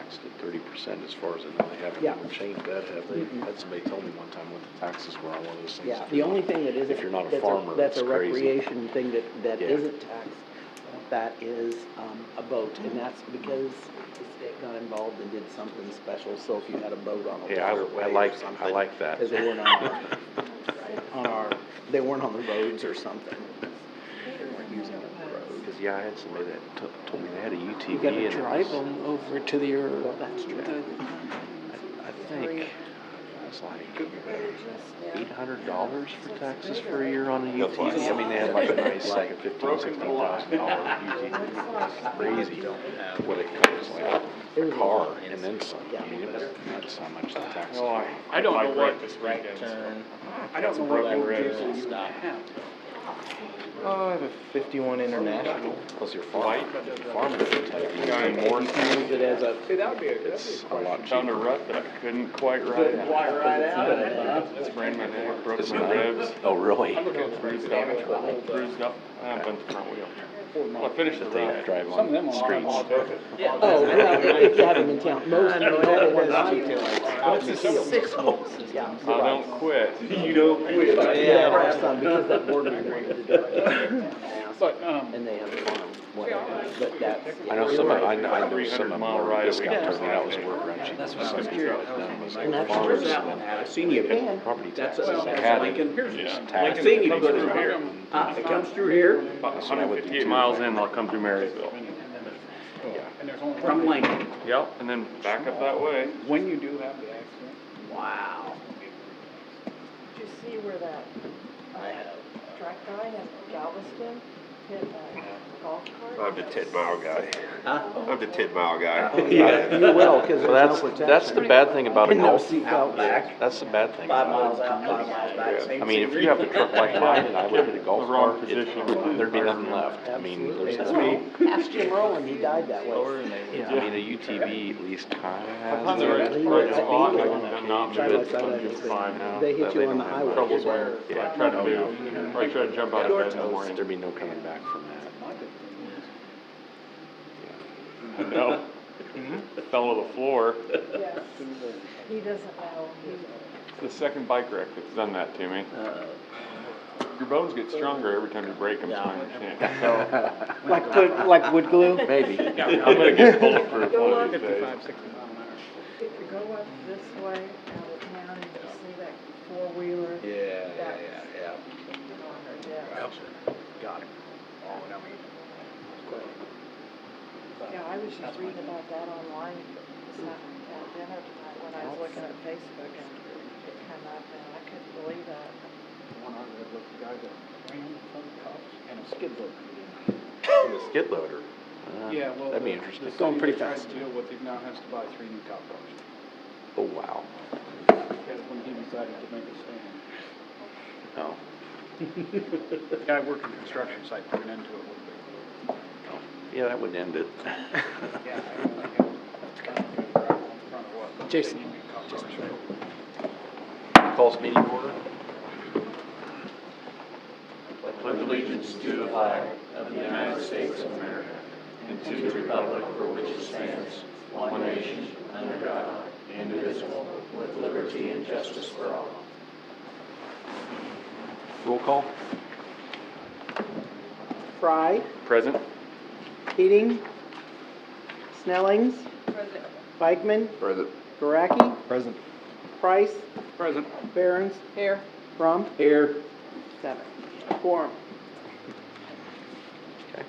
taxed at 30% as far as I know. They haven't Yeah. even changed that, have they? Had somebody tell me one time what the taxes were on one of those things. Yeah, If the you're only not- thing that isn't. If you're not a that's farmer, that's it's a crazy. recreation thing that Yeah. isn't taxed, that is, a boat, and that's because the state got involved and did something special, so if you had a boat on a Yeah, waterway I or like something. that. Because they weren't on our, they weren't on the roads or something. They weren't using the road. Because, yeah, I had somebody that told me they had a UTV. You gotta and it drive was- them over to your, Well, that's true. I think it was like $800 for taxes for a year on a UTV. I mean, they had like a nice, like a $15,000 UTV. Crazy what it costs, like a car and then some. I mean, it was nuts how much the taxes were. I don't know what this right weekend. turn. I don't know what Broken boat road vehicle you would stop. have. I have a 51 International. Plus your farming type. Guy in Morrisville It has a, See, that would be a, It's a lot found a cheaper. rut that I couldn't quite ride. right out. Sprained my neck, broke It's my not- ribs, Oh, really? bruised up, I bent the front wheel. Well, I finished the That they run. drive some of on them the on streets. Oh, well, if you have them in town, most of the other ones out in the field. 6 months. Yeah, I don't quit. You don't quit. yeah, our son, because that board member wanted to do it. But, And they have a farm, whatever, but that's. I know some, I know some of 300 them mile were ride a discount week. turning out was a workaround. She was what I was something curious. that was done was And like that's farmers where's that and one then I've seen you. property That's taxes. a- They that's had Lincoln. it Here's just the- taxed. Lincoln It comes goes through here. It comes through here. About That's what I would do 158 too. miles in, I'll come through Marysville. and there's only From one. Lincoln. Yep, and then back up that way. When you do have the accident, Wow. Did you see where that I have. track guy in Galveston hit a golf cart? I'm the 10-mile guy. Huh? I'm the 10-mile guy. Yeah, you will, because Well, there's no that's protection. the bad thing about a And no golf. seatbelt back. That's the bad thing 5 about miles it. out, 5 miles back. I mean, if you have a truck like mine and I would hit a golf The wrong cart, position. there'd be nothing left. I mean, there's That's no. me. Ask Jim Rowland, he died that way. Yeah, I mean, a UTV at least kind of has. On the right Leeway. spot, Leeway. I'm not Side by good, side, I'm that just is- fine now. They hit They you on the don't have highway. Troubles where Yeah. I tried to move, or I tried to jump out of bed in the morning. There'd be no coming back from that. I know. Fell to the floor. Yes. He doesn't know. The second bike wreck that's done that to me. Your bones get stronger every time you break them, so I understand. Like wood glue? Maybe. I'm gonna get bulletproof Go one up of these days. 55, 60 mile an hour. If you go up this way out of town and you see that four-wheeler. That's yeah. on her desk. Got it. Yeah, I was just reading about that online at dinner tonight when I was looking at Facebook and it came up and I couldn't believe that. One on the look, the guy that ran from the cops and a skid loader. In the skid loader. Yeah, well. That'd be the- interesting. the Going city pretty they tried fast. to deal with, it now has to buy 3 new cop cars. Oh, wow. Because when he decided to make a stand. Oh. The guy working construction site put an end to it a little bit. Yeah, that would end it. Yeah, I only had that's kind of good gravel in front of what? Jason. they need new cop cars. Calls meeting order. pledge allegiance to the flag of the United States of America and to the republic for which it stands, one nation, under God, indivisible, with liberty and justice for all. Roll call. Fry, Present? Keating, Snellings, Bikeman, Present. Garacki, Present. Price, Present. Barons, Here. Crum. Here. 7. Quorum. Okay.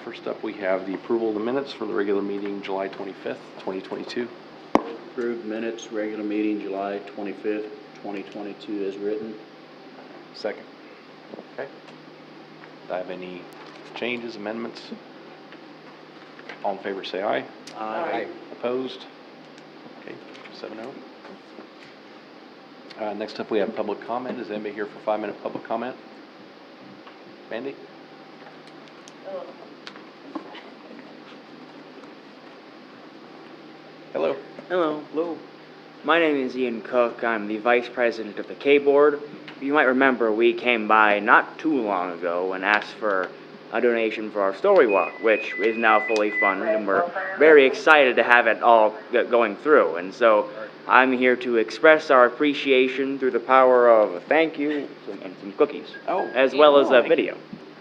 First up, we have the approval of the minutes for the regular meeting, July 25th, 2022. Approved minutes, regular meeting, July 25th, 2022, as written. Second. Okay. Do I have any changes, amendments? All in favor, say aye. Aye. Opposed? Okay, 7-0. Next up, we have public comment. Is anybody here for 5-minute public comment? Mandy? Hello. Hello. Hello. My name is Ian Cook. I'm the Vice President of the K Board. You might remember we came by not too long ago and asked for a donation for our story walk, which is now fully funded, and we're very excited to have it all going through. And so I'm here to express our appreciation through the power of a thank you and some cookies, as well as a video.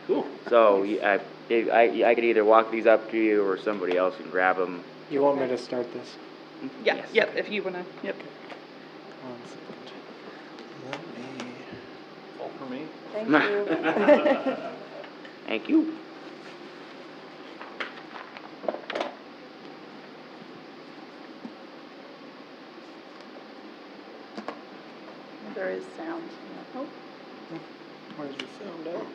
Cool. So I could either walk these up to you or somebody else can grab them. You want me to start this? Yeah, Yes. yep, if you wanna, yep. 1 second. Let me. All for me? Thank you. Thank you. There is sound. Oh, Where's the sound at?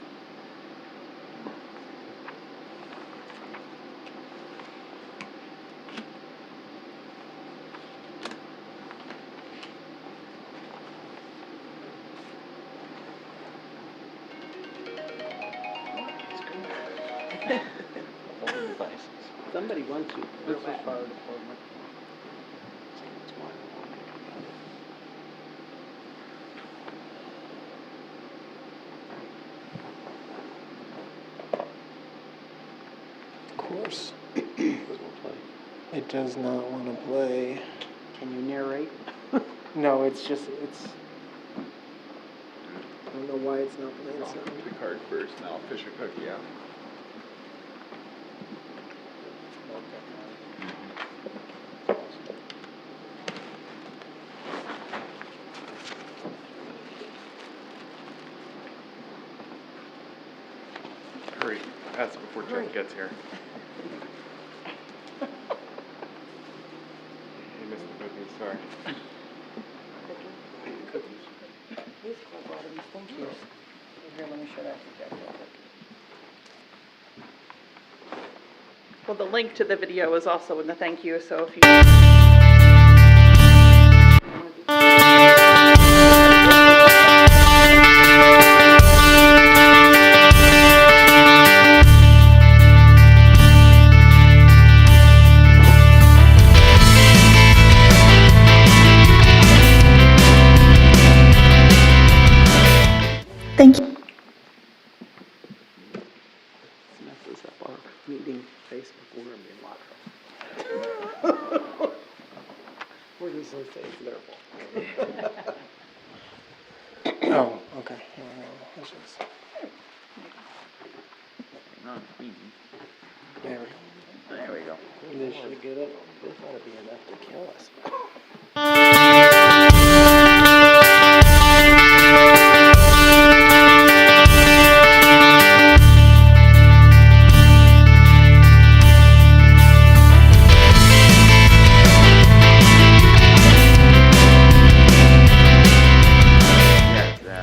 Somebody wants you. This is fire department. Of course. It does not want to play. Can you narrate? No, it's just, I don't know why it's not playing I'll sound. pick the card first, and I'll fish a cookie out. Hurry, pass it before Chuck gets here. He missed the cookies, sorry. these cool bottoms, thank you. Here, let me show that to Jeff real quick. Well, the link to the video is also in the thank you, so if you. Thank you. This messes up our meeting Facebook. We're gonna be in locked. We're just gonna say it's their fault. Oh, okay. Let's just, there we go. There we go. This should get up. This ought to be enough to kill us.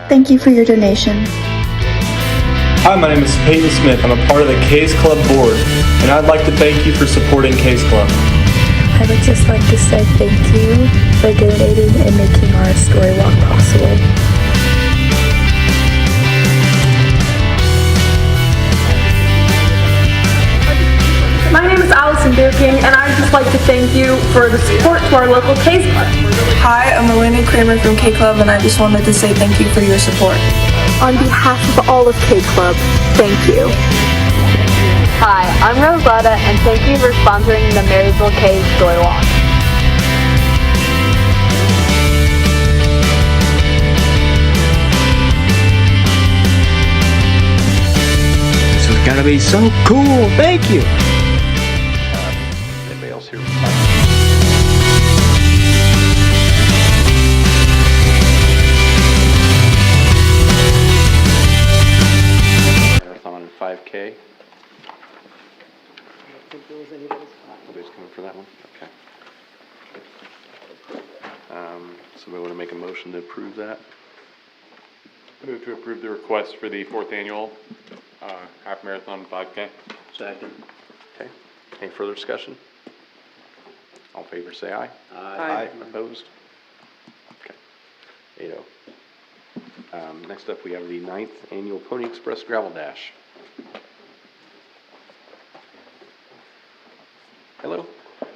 Thank you for your donation. Hi, my name is Peyton Smith. I'm a part of the K's Club board, and I'd like to thank you for supporting K's Club. I would just like to say thank you for donating and making our story walk possible. My name is Allison Duking, and I'd just like to thank you for the support to our local K's Club. Hi, I'm Elena Kramer from K Club, and I just wanted to say thank you for your support. On behalf of all of K Club, thank you. Hi, I'm Rosetta, and thank you for sponsoring the Marysville K's Story Walk. This is gonna be so cool. Thank you. Anybody else here? Marathon and 5K. I don't think there was anybody's caught. Nobody's coming for that one? Okay. Somebody want to make a motion to approve that? Move to approve the request for the 4th annual half marathon 5K. Second. Okay. Any further discussion? All in favor, say aye. Aye. Opposed? Okay. 8-0. Next up, we have the 9th annual Pony Express Gravel Dash. Hello.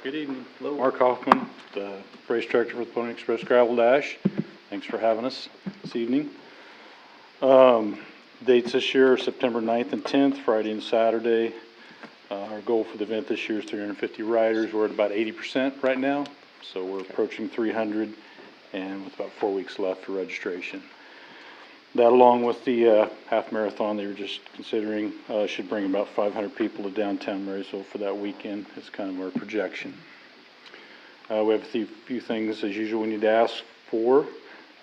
Good evening. Mark Hoffman, the race director for the Pony Express Gravel Dash. Thanks for having us this evening. Dates this year are September 9th and 10th, Friday and Saturday. Our goal for the event this year is 350 riders. We're at about 80% right now, so we're approaching 300, and with about 4 weeks left for registration. That, along with the half marathon they were just considering, should bring about 500 people to downtown Marysville for that weekend. It's kind of our projection. We have a few things, as usual, we need to ask for.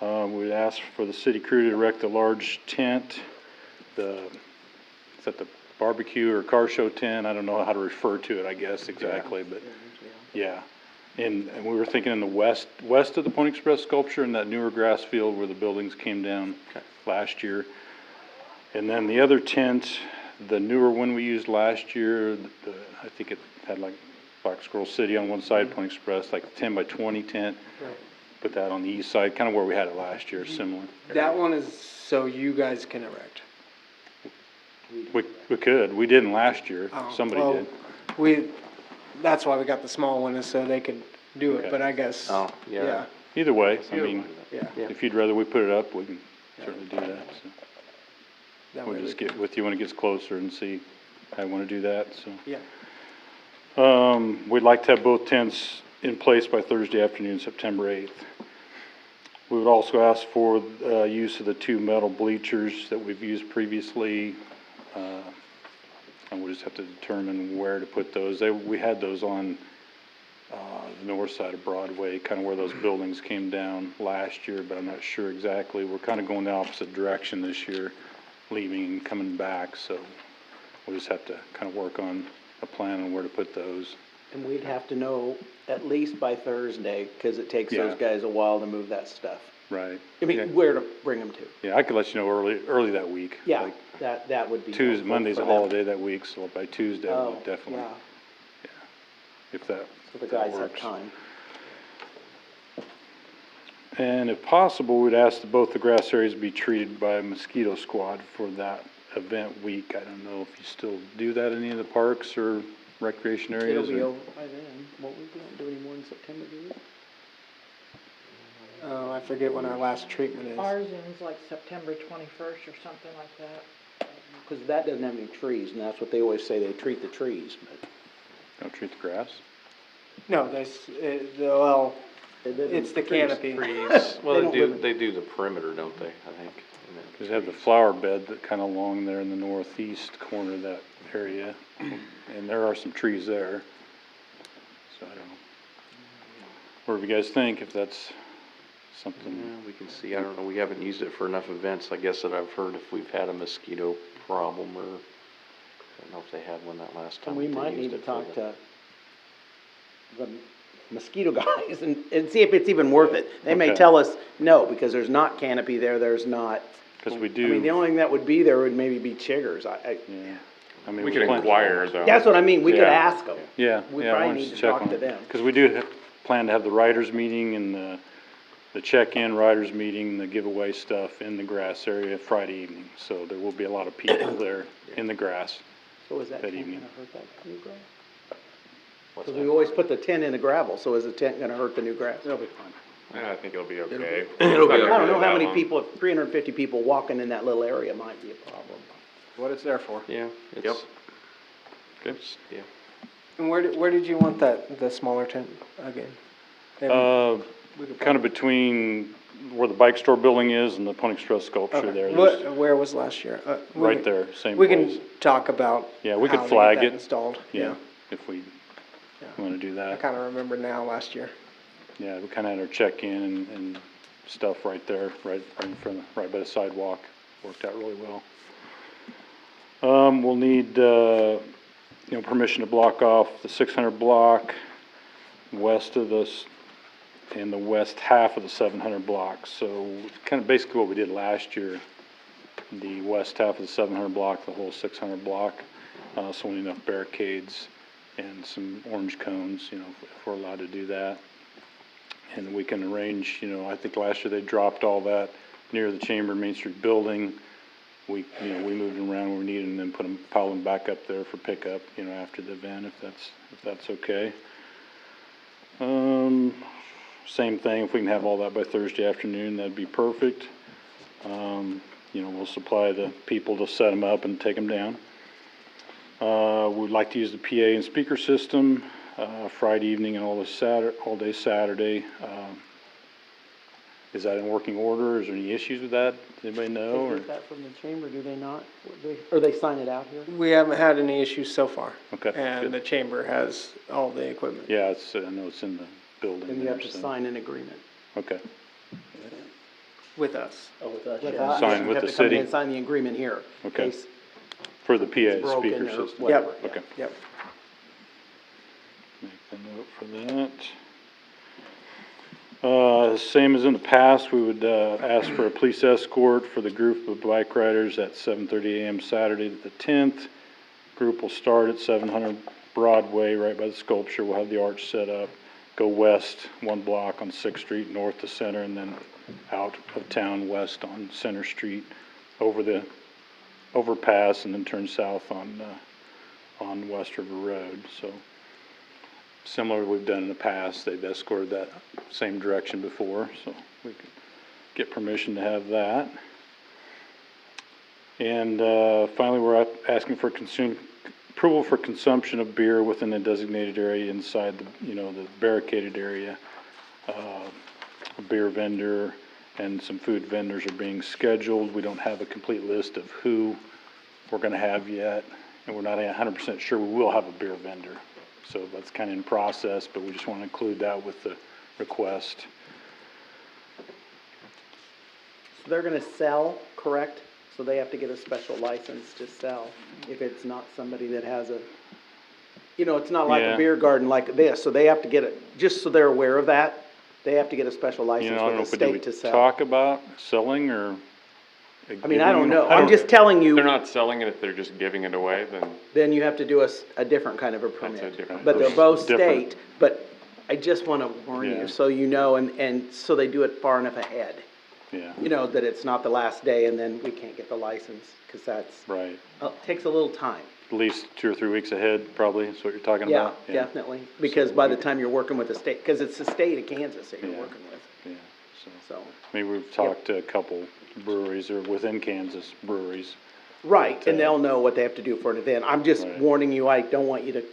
We'd ask for the city crew to erect a large tent. Is that the barbecue or car show tent? I don't know how to refer to it, I guess, exactly, but yeah. And we were thinking in the west of the Pony Express sculpture, in that newer grass field where the buildings came down last year. And then the other tent, the newer one we used last year, I think it had like Black Squirrel City on one side, Pony Express, like a 10 by 20 tent. Right. Put that on the east side, kind of where we had it last year, similar. That one is so you guys can erect. We could. We didn't last year. Oh, Somebody well, did. That's why we got the small one, is so they could do it, Okay. but I guess. Oh, yeah. Either way, I mean, Yeah. if you'd rather we put it up, we can certainly do that. So. That We'll way just we get with you when it gets closer and see how you want to do that, so. Yeah. We'd like to have both tents in place by Thursday afternoon, September 8th. We would also ask for use of the 2 metal bleachers that we've used previously. And we'll just have to determine where to put those. We had those on the north side of Broadway, kind of where those buildings came down last year, but I'm not sure exactly. We're kind of going the opposite direction this year, leaving and coming back, so we'll just have to kind of work on a plan on where to put those. And we'd have to know at least by Thursday, because it takes Yeah. those guys a while to move that stuff. Right. I mean, Yeah. where to bring them to. Yeah, I could let you know early that week. Yeah, Like that would be. Tuesday, helpful Monday's for a them. holiday that week, so by Tuesday, we'll Oh, definitely, yeah, if that so the that guys have works. time. And if possible, we'd ask that both the grass areas be treated by a mosquito squad for that event week. I don't know if you still do that in any of the parks or recreation It'll areas? be or- over by then. Won't we do any more in September, do we? Oh, I forget when our last treatment is. Ours ends like September 21st or something like that. Because that doesn't have any trees, and that's what they always say, they treat the trees, but. Don't treat the grass? No, well, it's the canopy. Trees, well, They don't live in- they do the perimeter, don't they, I think? And then Because they have the flower bed that kind of along there in the northeast corner of that area, and there are some trees there. So I don't know. What do you guys think, if that's something? Yeah, we can see, I don't know, we haven't used it for enough events, I guess, that I've heard if we've had a mosquito problem, or, I don't know if they had one that last time. And we but they might used need to it for talk the- to the mosquito guys and see if it's even worth it. They may Okay. tell us no, because there's not canopy there, there's not. Because we I mean, the do, only thing that would be there would maybe be chiggers. yeah. I mean, We could plan- inquire though. That's what I mean, we could Yeah. ask them. Yeah, We yeah, probably why don't need you to check talk on to it? them. Because we do plan to have the riders meeting and the check-in riders meeting, the giveaway stuff in the grass area Friday evening. So there will be a lot of people there in the grass. So is that That tent evening. gonna hurt that new grass? What's Because that? we always put the tent in the gravel, so is the tent gonna hurt the new grass? It'll be fine. Yeah, I think it'll be okay. It'll be I don't know That how many long. people, 350 people walking in that little area might be a problem. What it's there for. Yeah, it's. Yep. It's, yeah. And where did you want the smaller tent again? And we could Kind of between where the bike store building is and the Pony Express sculpture Okay. there. There's- Where was last year? We Right can- there, same We place. can talk about. Yeah, we could how to get flag that it. Installed, Yeah, if we Yeah. want to do I that. kinda remember now last year. Yeah, we kind of had our check-in and stuff right there, right in front, right by the sidewalk. Worked out really well. We'll need, permission to block off the 600 block west of this, and the west half of the 700 block. So kind of basically what we did last year, the west half of the 700 block, the whole 600 block. So we need enough barricades and some orange cones, if we're allowed to do that. And we can arrange, I think last year they dropped all that near the Chamber Main Street building. We moved them around where we needed and then pile them back up there for pickup, after the event, if that's okay. Same thing, if we can have all that by Thursday afternoon, that'd be perfect. we'll supply the people to set them up and take them down. We'd like to use the PA and speaker system, Friday evening and all day Saturday. Is that in working order? Is there any issues with that? Does anybody know? They Or? get that from the chamber, do they not? Or they sign it out here? We haven't had any issues so far. Okay, And good. the chamber has all the equipment. Yeah, I know it's in the building. Then you there, have to so- sign an agreement Okay, With us. Oh, with us, with yeah. us. Sign You with have the to come in city? and sign the agreement here. in Okay. case for the PA it's broken speaker or system. whatever. Yep. Okay. Yep. Make a note for that. Same as in the past, we would ask for a police escort for the group of bike riders at 7:30 a.m. Saturday the 10th. Group will start at 700 Broadway, right by the sculpture. We'll have the arch set up. Go west 1 block on 6th Street, north to Center, and then out of town west on Center Street, over the overpass, and then turn south on West River Road. So similar to what we've done in the past, they've escorted that same direction before, so we can get permission to have that. And finally, we're asking for approval for consumption of beer within a designated area inside the barricaded area. A beer vendor and some food vendors are being scheduled. We don't have a complete list of who we're gonna have yet, and we're not 100% sure we will have a beer vendor. So that's kind of in process, but we just want to include that with the request. So they're gonna sell, correct? So they have to get a special license to sell if it's not somebody that has it's not like Yeah. a beer garden like this. So they have to get it, just so they're aware of that, they have to get a special I license don't know with if the we state to sell. talk about selling or. I mean, I don't know. I'm just telling They're you, not selling it, if they're just giving it away, then then you have to do a different kind of a that's a permit. different. But they're both Different. state, but I just wanna warn Yeah. you, so you know, and so they do it far enough ahead. Yeah, That it's not the last day and then we can't get the license, cause that's, right. takes a little time. At least 2 or 3 weeks ahead, probably, is what you're talking Yeah, about? definitely, because by the time you're working with the state, cause it's the state of Kansas that you're Yeah. working with, Yeah, so, so. maybe we've talked to a couple breweries or within Kansas breweries. Right, and But, they'll know what they have to do for an event. I'm just Right. warning you, I don't want you to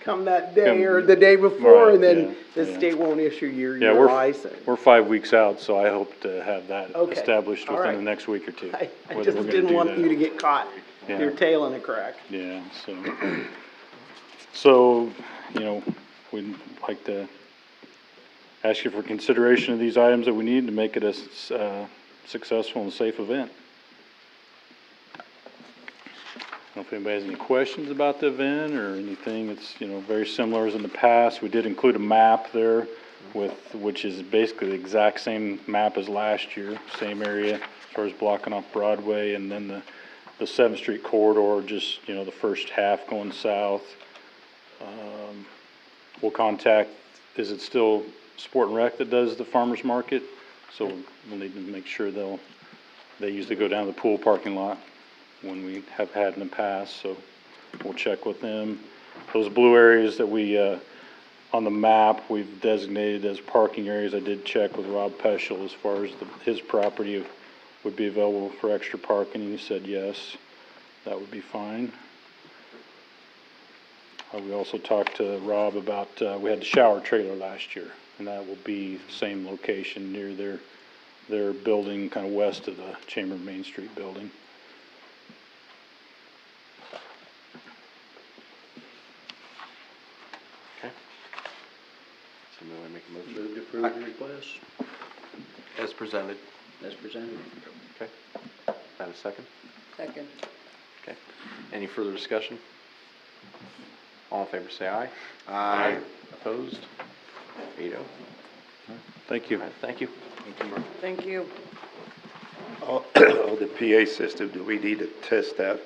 come that day Come- or the day before Right, and then yeah, the yeah. state won't issue your Yeah, we're license. 5 weeks out, so I hope to have that Okay, established all within right. the next week or two. I whether just we're gonna didn't do want that. you to get caught, Yeah. your tail in a crack. Yeah, so, we'd like to ask you for consideration of these items that we need to make it a successful and safe event. I don't know if anybody has any questions about the event or anything. It's, very similar as in the past. We did include a map there which is basically the exact same map as last year, same area as far as blocking off Broadway, and then the 7th Street corridor, just, the first half going south. We'll contact, is it still Sport and Rec that does the farmer's market? So we'll need to make sure they usually go down to the pool parking lot when we have had in the past, so we'll check with them. Those blue areas that we, on the map, we've designated as parking areas. I did check with Rob Peschel as far as his property would be available for extra parking, and he said yes, that would be fine. We also talked to Rob about, we had the shower trailer last year, and that will be same location near their building, kind of west of the Chamber of Main Street building. Somebody want to make a motion? Move to approve the request As presented. as presented. Okay. Have a second? Second. Okay. Any further discussion? All in favor, say aye. Aye. Opposed? 8-0. Thank you. All right, thank you. Thank you. Oh, the PA system, do we need to test that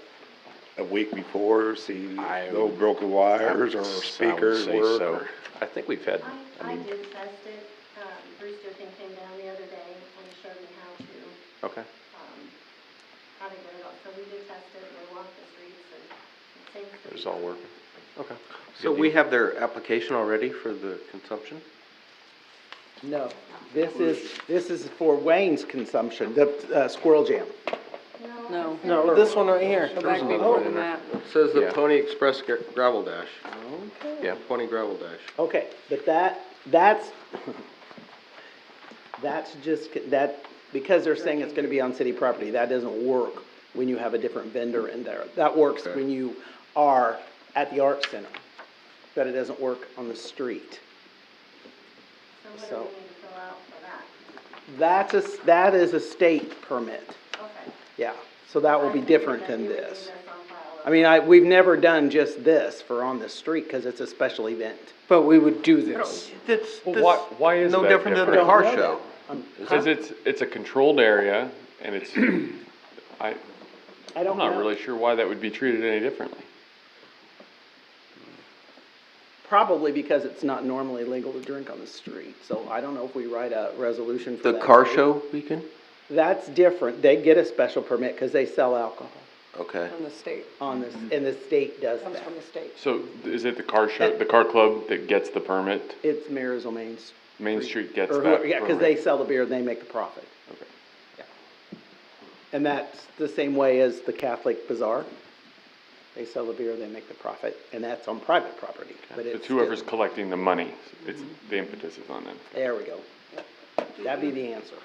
a week before, see no broken wires or speakers I would say work? so. or- I think we've had, I did test it. Bruce Durkin came down the other day and showed me okay. how to get it off. So we did test it, we walked the streets and it seems to be. It's all working. Okay. So we have their application already for the consumption? No, this is for Wayne's consumption, the Squirrel Jam. No, this one right here. Go back before the map. It says the Yeah. Pony Express Gravel Dash. Okay. Yeah. Pony Gravel Dash. Okay, but that's just, because they're saying it's gonna be on city property, that doesn't work when you have a different vendor in there. That works Okay. when you are at the Arts Center, but it doesn't work on the street. So what do we need to fill out for that? That is a state permit, Okay. yeah, so that will be different than You would do this. on file. I mean, we've never done just this for on the street, cause it's a special event. But we would do this. Well, why is No that different than a different? car Know show. Because it's a controlled area, and it's, I I'm don't not know. really sure why that would be treated any differently. Probably because it's not normally legal to drink on the street, so I don't know if we write a resolution for The that. car show weekend? That's different, they get a special permit, cause they sell alcohol Okay. From the state. on this, and the state does Comes that. from the state. So is it the car show, the car club that gets the permit? It's Marysville Main Street gets or that yeah, cause permit? they sell the beer and they make the profit. Okay. And that's the same way as the Catholic Bazaar. They sell the beer, they make the profit, and that's on private property, but It's it's. whoever's collecting the money, it's, the impetus is on them. There we go. That'd be the answer.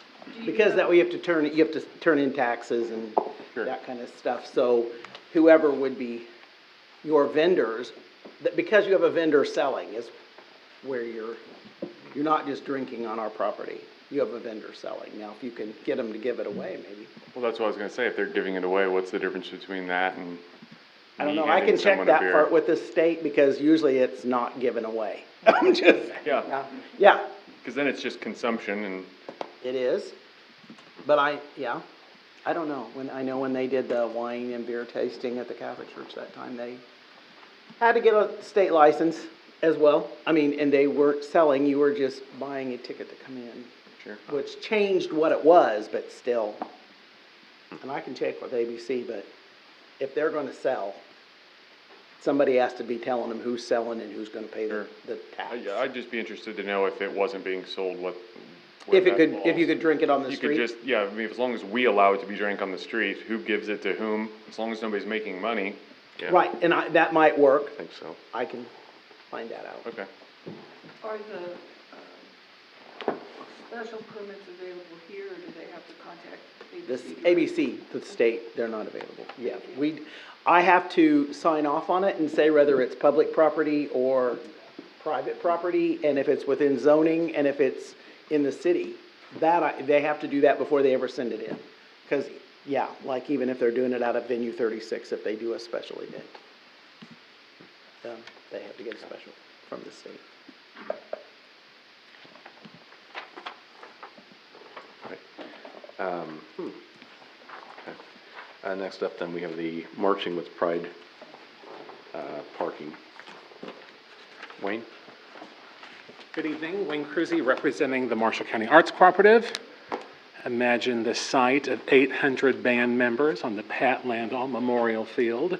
Because that way you have to turn in taxes and Sure. that kind of stuff. So whoever would be your vendors, because you have a vendor selling is where you're not just drinking on our property. You have a vendor selling. Now, if you can get them to give it away, maybe. Well, that's what I was gonna say, if they're giving it away, what's the difference between that and I don't me know, I handing can check someone a that beer? part with the state because usually it's not given away. I'm just, Yeah, yeah, because then it's just consumption and, it is. But I don't know. I know when they did the wine and beer tasting at the Catholic Church that time, they had to get a state license as well. I mean, and they weren't selling, you were just buying a ticket to come in. Sure. Which changed what it was, but still. And I can check with ABC, but if they're gonna sell, somebody has to be telling them who's selling and who's gonna pay the tax. I'd just be interested to know if it wasn't being sold, where If that you falls. could drink it on the You street. could just, yeah, I mean, as long as we allow it to be drank on the street, who gives it to whom, as long as nobody's making money. Yeah. Right, and that might work. I think so. I can find that out. Okay. Are the special permits available here, or do they have to contact This ABC? ABC, the state, they're not available. Yeah, I have to sign off on it and say whether it's public property or private property, and if it's within zoning, and if it's in the city. They have to do that before they ever send it in. Cause, yeah, like even if they're doing it out of venue 36, if they do a special event. They have to get a special from the state. Okay. Next up then, we have the Marching with Pride, parking. Wayne? Good evening, Wayne Cruzy representing the Marshall County Arts Cooperative. Imagine the sight of 800 band members on the Pat Landau Memorial Field,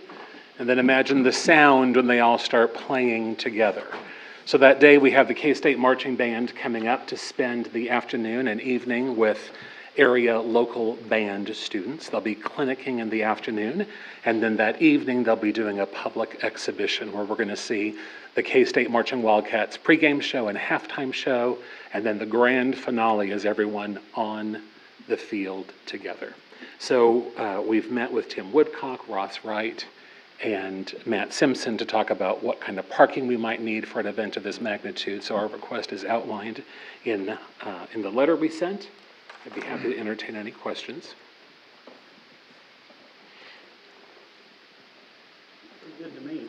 and then imagine the sound when they all start playing together. So that day we have the K-State Marching Band coming up to spend the afternoon and evening with area local band students. They'll be clinicking in the afternoon, and then that evening they'll be doing a public exhibition where we're going to see the K-State Marching Wildcats pregame show and halftime show, and then the grand finale is everyone on the field together. So we've met with Tim Woodcock, Ross Wright, and Matt Simpson to talk about what kind of parking we might need for an event of this magnitude. So our request is outlined in the letter we sent. I'd be happy to entertain any questions. Good to me.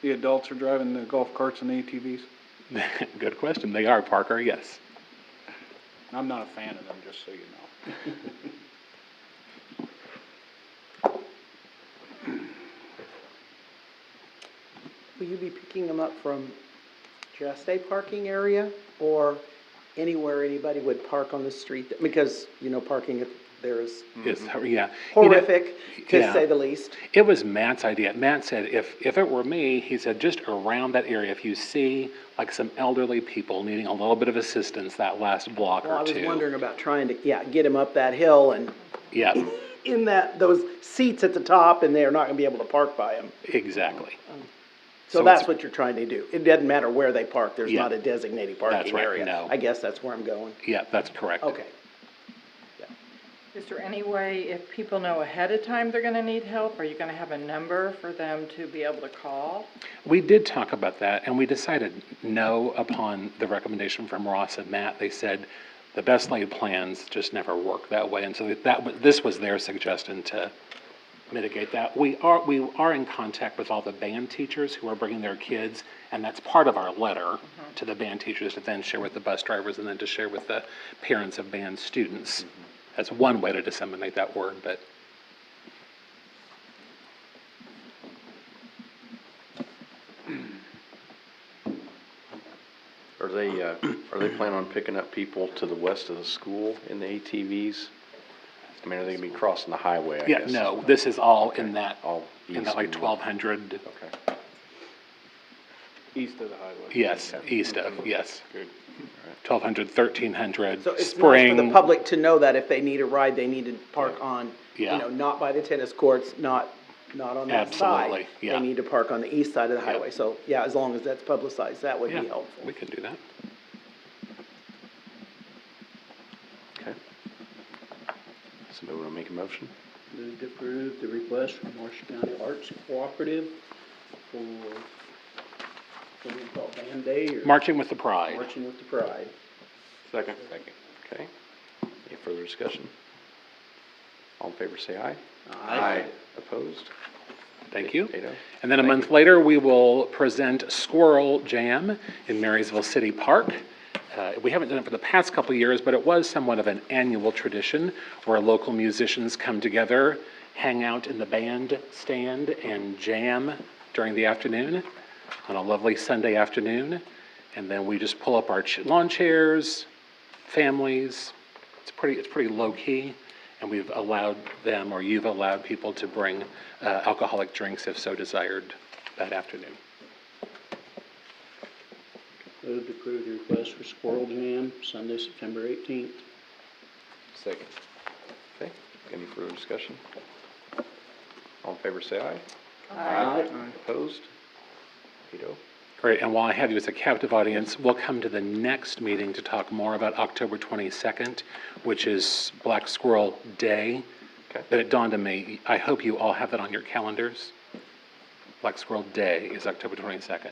The adults are driving the golf carts and the ATVs? Good question. They are, Parker, yes. I'm not a fan of them, just so you know. Will you be picking them up from just a parking area or anywhere anybody would park on the street? Because, parking at There's is, yeah. You know, horrific, to yeah. say the least. It was Matt's idea. Matt said, if it were me, he said, just around that area, if you see like some elderly people needing a little bit of assistance that last block Well, I or was two. wondering about trying to, get him up that hill and Yeah, in those seats at the top, and they're not gonna be able to park by them. exactly. So So that's it's- what you're trying to do. It doesn't matter where they park, there's Yeah. not a designated That's parking right, area. no. I guess that's where I'm going. Yeah, that's correct. Okay. Is there any way, if people know ahead of time they're gonna need help, are you gonna have a number for them to be able to call? We did talk about that, and we decided no upon the recommendation from Ross and Matt. They said the best laid plans just never work that way, and so this was their suggestion to mitigate that. We are in contact with all the band teachers who are bringing their kids, and that's part of our letter to the band teachers to then share with the bus drivers and then to share with the parents of band students. That's one way to disseminate that word, but Are they planning on picking up people to the west of the school in the ATVs? I mean, are they gonna be crossing the highway, I yeah, guess? no, this is all in that, All in that east like and 1,200, Okay. East of the highway. yes, east of, yes. Good. 1,200, 1,300, So it's nice spring. for the public to know that if they need a ride, they need to park on, Yeah. not by the tennis courts, not on that side. Absolutely, yeah. They need to park on the east side of the Yeah. highway. So, yeah, as long as that's publicized, that would Yeah, be helpful. we can do that. Okay. Somebody wanna make a motion? Move to approve the request from Marshall County Arts Cooperative for, what do we call it, Band Day or? Marching with the Pride. Marching with the Pride. Second. Okay. Any further discussion? All in favor, say aye. Aye. Opposed? Thank you. 8-0. And then a month later, we will present Squirrel Jam in Marysville City Park. We haven't done it for the past couple of years, but it was somewhat of an annual tradition where local musicians come together, hang out in the band stand, and jam during the afternoon on a lovely Sunday afternoon. And then we just pull up our lawn chairs, families. It's pretty low key. And we've allowed them, or you've allowed people to bring alcoholic drinks if so desired that afternoon. Move to approve the request for Squirrel Jam, Sunday, September 18th. Second. Okay. Any further discussion? All in favor, say aye. Aye. Opposed? 8-0. Great, and while I have you as a captive audience, we'll come to the next meeting to talk more about October 22nd, which is Black Squirrel Day. Okay. But it dawned on me, I hope you all have that on your calendars. Black Squirrel Day is October 22nd,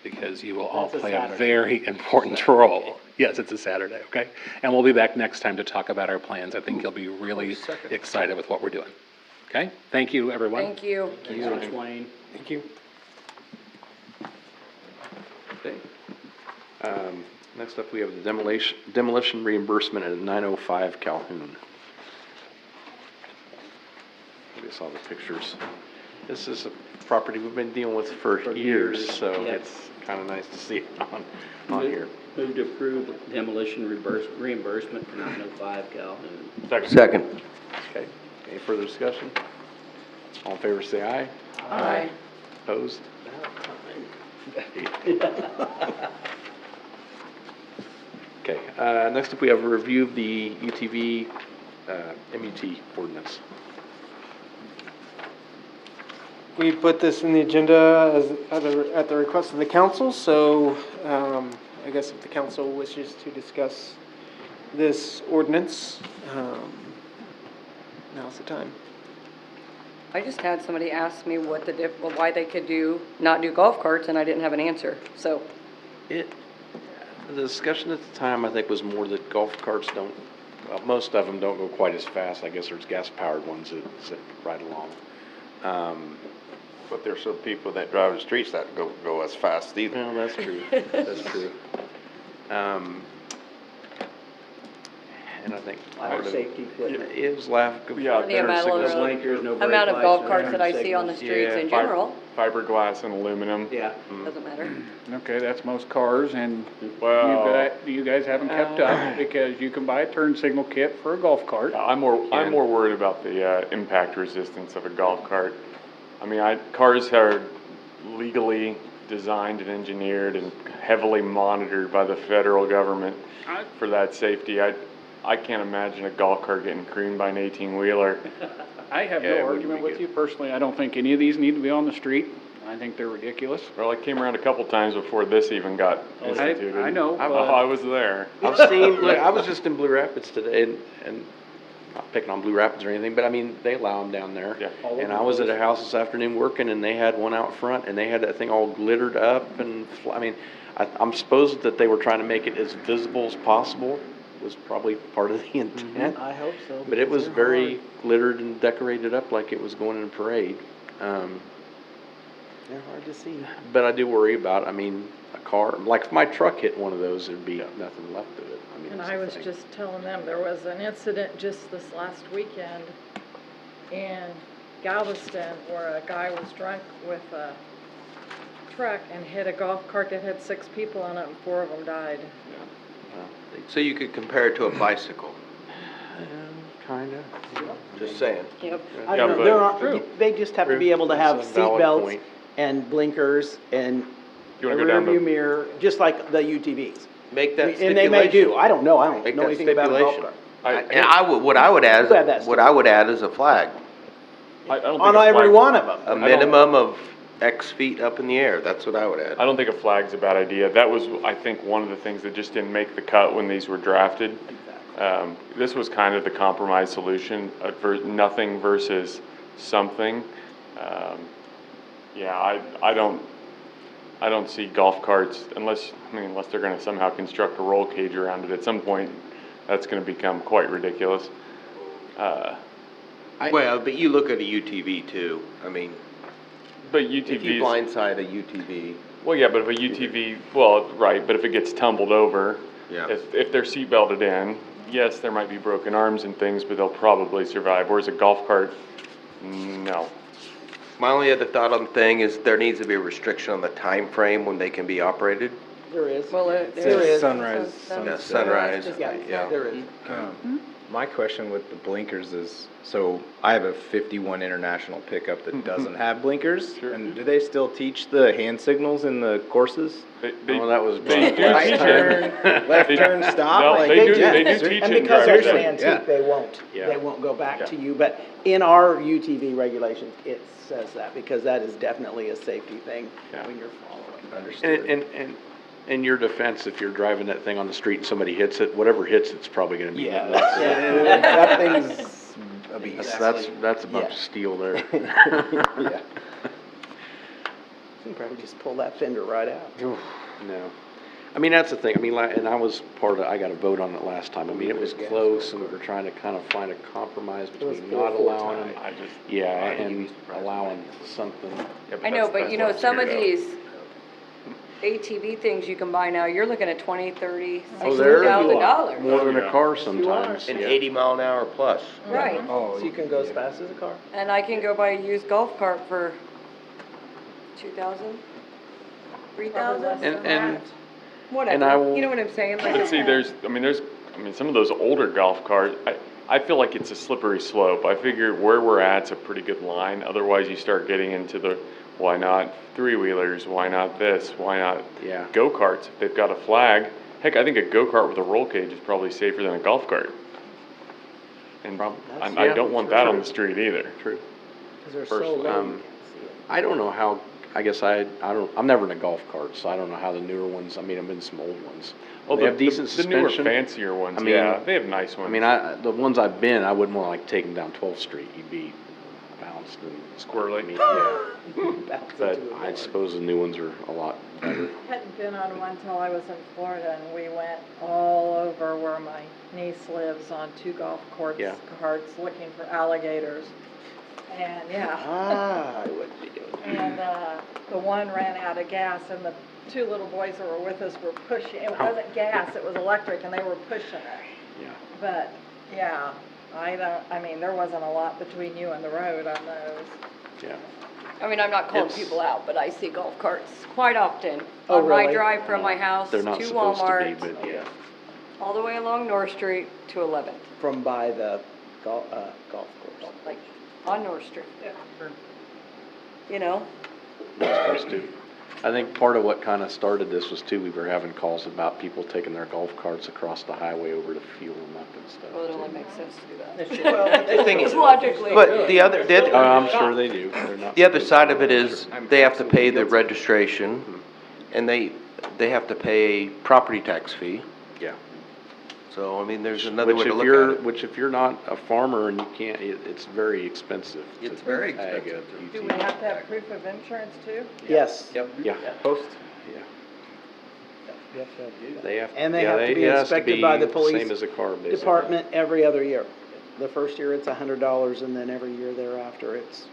because you will all That's a play a Saturday. very important role. Yes, it's a Saturday, okay? And we'll be back next time to talk about our plans. I think you'll be really excited with what we're doing. Okay? Thank you, everyone. Thank you. Thanks, Wayne. Thank you. Okay. Next up, we have the demolition reimbursement at 905 Calhoun. I saw the pictures. This is a property we've been dealing with for years, so yeah. it's kind of nice to see it on here. Move to approve demolition reimbursement for 905 Calhoun. Second. Okay. Any further discussion? All in favor, say aye. Aye. Opposed? Okay, next up we have a review of the UTV, MUT ordinance. We put this in the agenda at the request of the council, so I guess if the council wishes to discuss this ordinance, now's the time. I just had somebody ask me why they could not do golf carts, and I didn't have an answer, so. The discussion at the time, I think, was more that golf carts most of them don't go quite as fast. I guess there's gas-powered ones that ride along. But there's some people that drive the streets that go as fast either. Well, that's true. That's true. and I think Lack part of of safety equipment. it was lack of Yeah, The better amount signals. of- blinkers, no brake amount of lights, golf no carts turn that I see on the signals. streets in general, Fiberglass and aluminum. Yeah. doesn't matter. Okay, that's most cars, and Well, you guys haven't kept up, because you can buy a turn signal kit for a golf cart. I'm more worried about the impact resistance of a golf cart. I mean, cars are legally designed and engineered and heavily monitored by the federal government for that safety. I can't imagine a golf cart getting creamed by an 18-wheeler. I have Yeah, it no wouldn't argument be with good. you personally. I don't think any of these need to be on the street. I think they're ridiculous. Well, I came around a couple times before this even got instituted. I know, Oh, but- I was there. I've seen, look, I was just in Blue Rapids today, and not picking on Blue Rapids or anything, but I mean, they allow them down there. Yeah. And I was at a house this afternoon working, and they had one out front, and they had that thing all glittered up, and, I mean, I'm supposed that they were trying to make it as visible as possible, was probably part of the intent. I hope so. But it was because very glittered and decorated up like it was going in a parade. They're hard to see. But I do worry about, I mean, a car, like if my truck hit one of those, there'd be nothing left of it. I mean, And it's I the was thing. just telling them, there was an incident just this last weekend in Galveston where a guy was drunk with a truck and hit a golf cart that had 6 people on it, and 4 of them died. So you could compare it to a bicycle, Kinda. just saying. Yep. I Yeah, don't know, but- there are, True. they just have to be able to That's have a valid seat belts point. and blinkers and You a wanna go rear down view the, mirror, just like the UTVs. Make that And they may do, stipulation. I don't know, I don't Make know that anything about a golf stipulation. cart. And I would, what I would add, Who had that what I would add is a flag. I don't think On a every flag- one of them. A minimum of X feet up in the air, that's what I would add. I don't think a flag's a bad idea. That was, I think, one of the things that just didn't make the cut when these were drafted. This was kind of the compromise solution, nothing versus something. Yeah, I don't see golf carts unless they're gonna somehow construct a roll cage around it. At some point, that's gonna become quite ridiculous. Well, but you look at a UTV too, I mean, But if you UTVs, blindside a UTV, well, yeah, but if a UTV, well, right, but if it gets tumbled over, yeah. if they're seat belted in, yes, there might be broken arms and things, but they'll probably survive. Whereas a golf cart, no. My only other thought on the thing is there needs to be a restriction on the time frame when they can be operated. There is. Well, There is. Sunrise, Yeah, sunset. sunrise, Yeah, yeah. there is. My question with the blinkers is, so I have a 51 International pickup that doesn't have blinkers. Sure. And do they still teach the hand signals in the courses? Well, that was. They do Right teach it. turn, left turn, stop? No, Like, they do yeah. teach And it in because driver's they're ed. antique, they won't, Yeah. they won't go back Yeah. to you, but in our UTV regulations, it says that, because that is definitely a safety thing Yeah. when you're following. Understood. And in your defense, if you're driving that thing on the street and somebody hits it, whatever hits it's probably gonna be. Yeah, that's- that thing's a beast. That's a bunch Yeah. of steel there. Yeah. You can probably just pull that fender right out. No. I mean, that's the thing. I mean, and I was I got a vote on it last time. I mean, it was close, and we were trying to kind of find a compromise was between not 4-4 allowing them, I just, yeah, and allowing something. yeah, I know, that's- but that's you what know, I'm some of scared these ATV things you can buy now, you're looking at $20, $30, Oh, they're $60,000. more than a car sometimes. And yeah. 80 mile an hour plus. Right, So you can go as fast as a car. and I can go buy a used golf cart for 2,000, 3,000, And whatever, I will- you know what I'm saying? Like, But see, there's some of those older golf carts, I feel like it's a slippery slope. I figure where we're at's a pretty good line, otherwise you start getting into the, why not 3-wheelers, why not this, why not Yeah. go-karts if they've got a flag. Heck, I think a go-kart with a roll cage is probably safer than a golf cart. And I yeah, don't want that true. on the street either. True. Because they're so Personally. low, you can't see it. I don't know how, I guess I'm never in a golf cart, so I don't know how the newer ones, I mean, I've been in some old ones. They have decent the newer suspension. fancier ones, I mean, yeah, they have nice I ones. mean, the ones I've been, I wouldn't want to like take them down 12th Street. You'd be bounced and Squirrely. I mean, yeah. Bounce But into a I wall. suppose the new ones are a lot better. Hadn't been on one till I was in Florida, and we went all over where my niece lives on 2 golf carts looking for alligators. And Ah, I wouldn't be doing that. and the one ran out of gas, and the 2 little boys that were with us were pushing. It wasn't gas; it was electric, and they were pushing it. Yeah. But, yeah, I mean, there wasn't a lot between you and the road on those. Yeah. I mean, I'm not calling It's- people out, but I see golf carts quite often Oh, on my really? drive from my house to They're not supposed to be, Walmart, but yeah. all the way along North Street to 11th, From by the golf course. like on North Street. You know? Not supposed to. I think part of what kind of started this was too, we were having calls about people taking their golf carts across the highway over to fuel them up and stuff. Well, it too. only makes sense to do that. The thing is, Logically. but the other, Oh, I'm sure they do. They're not the other supposed side to. of it is, they have to pay the registration, and they have to pay a property tax fee. Yeah. So, I mean, there's another way Which to if look you're, at it. which if you're not a farmer and you can't, it's very expensive. It's to very tag a expensive. Do we UTV. have to have proof of insurance too? Yes. Yep. Yeah. Post. Yeah. You have to do that. They have, And they yeah, have to be it has inspected by the police Same as a car, basically. department every other year. The first year it's $100, and then every year thereafter it's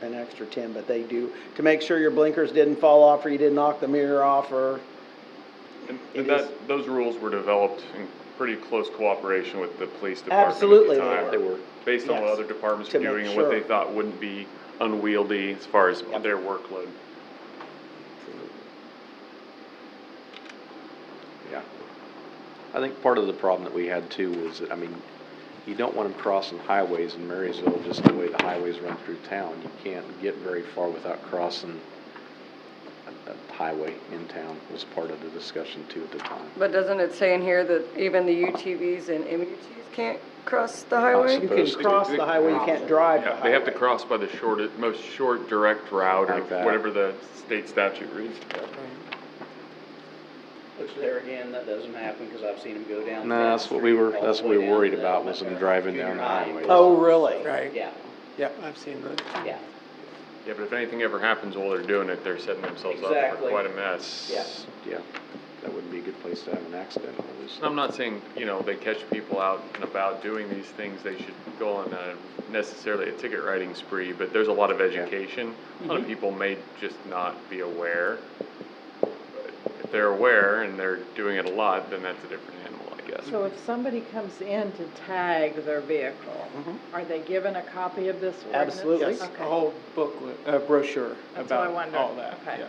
an extra 10. But they do to make sure your blinkers didn't fall off, or you didn't knock the mirror off, or And It those rules were developed in pretty close cooperation with the police department Absolutely at the they time. were. They were. Based on what Yes. other departments To were make doing and what they sure. thought wouldn't be unwieldy as far as their workload. Yeah. I think part of the problem that we had too was that, I mean, you don't want them crossing highways in Marysville, just the way the highways run through town. You can't get very far without crossing a highway in town, was part of the discussion too at the time. But doesn't it say in here that even the UTVs and MUTs can't cross the highway? you can cross the highway, you can't drive the Yeah, highway. they have to cross by the shortest, most short direct route or Like that. whatever the state statute reads. Which there again, that doesn't happen, because I've seen them go down. No, that's what we were worried about, was them driving down the highways. Oh, really? Right. Yeah, Yeah, I've seen that. yeah. Yeah, but if anything ever happens while they're doing it, they're setting themselves up for Exactly. quite a mess. Yeah. Yeah, that wouldn't be a good place to have an accident. And I'm not saying, you know, they catch people out and about doing these things, they should go on necessarily a ticket writing spree, but there's a lot of education. A lot of people may just not be aware. But if they're aware and they're doing it a lot, then that's a different animal, I guess. So if somebody comes in to tag their vehicle, are they given a copy of this ordinance? Absolutely. Yes, Okay. a whole booklet, brochure That's what I about wondered. all that, Okay. yeah.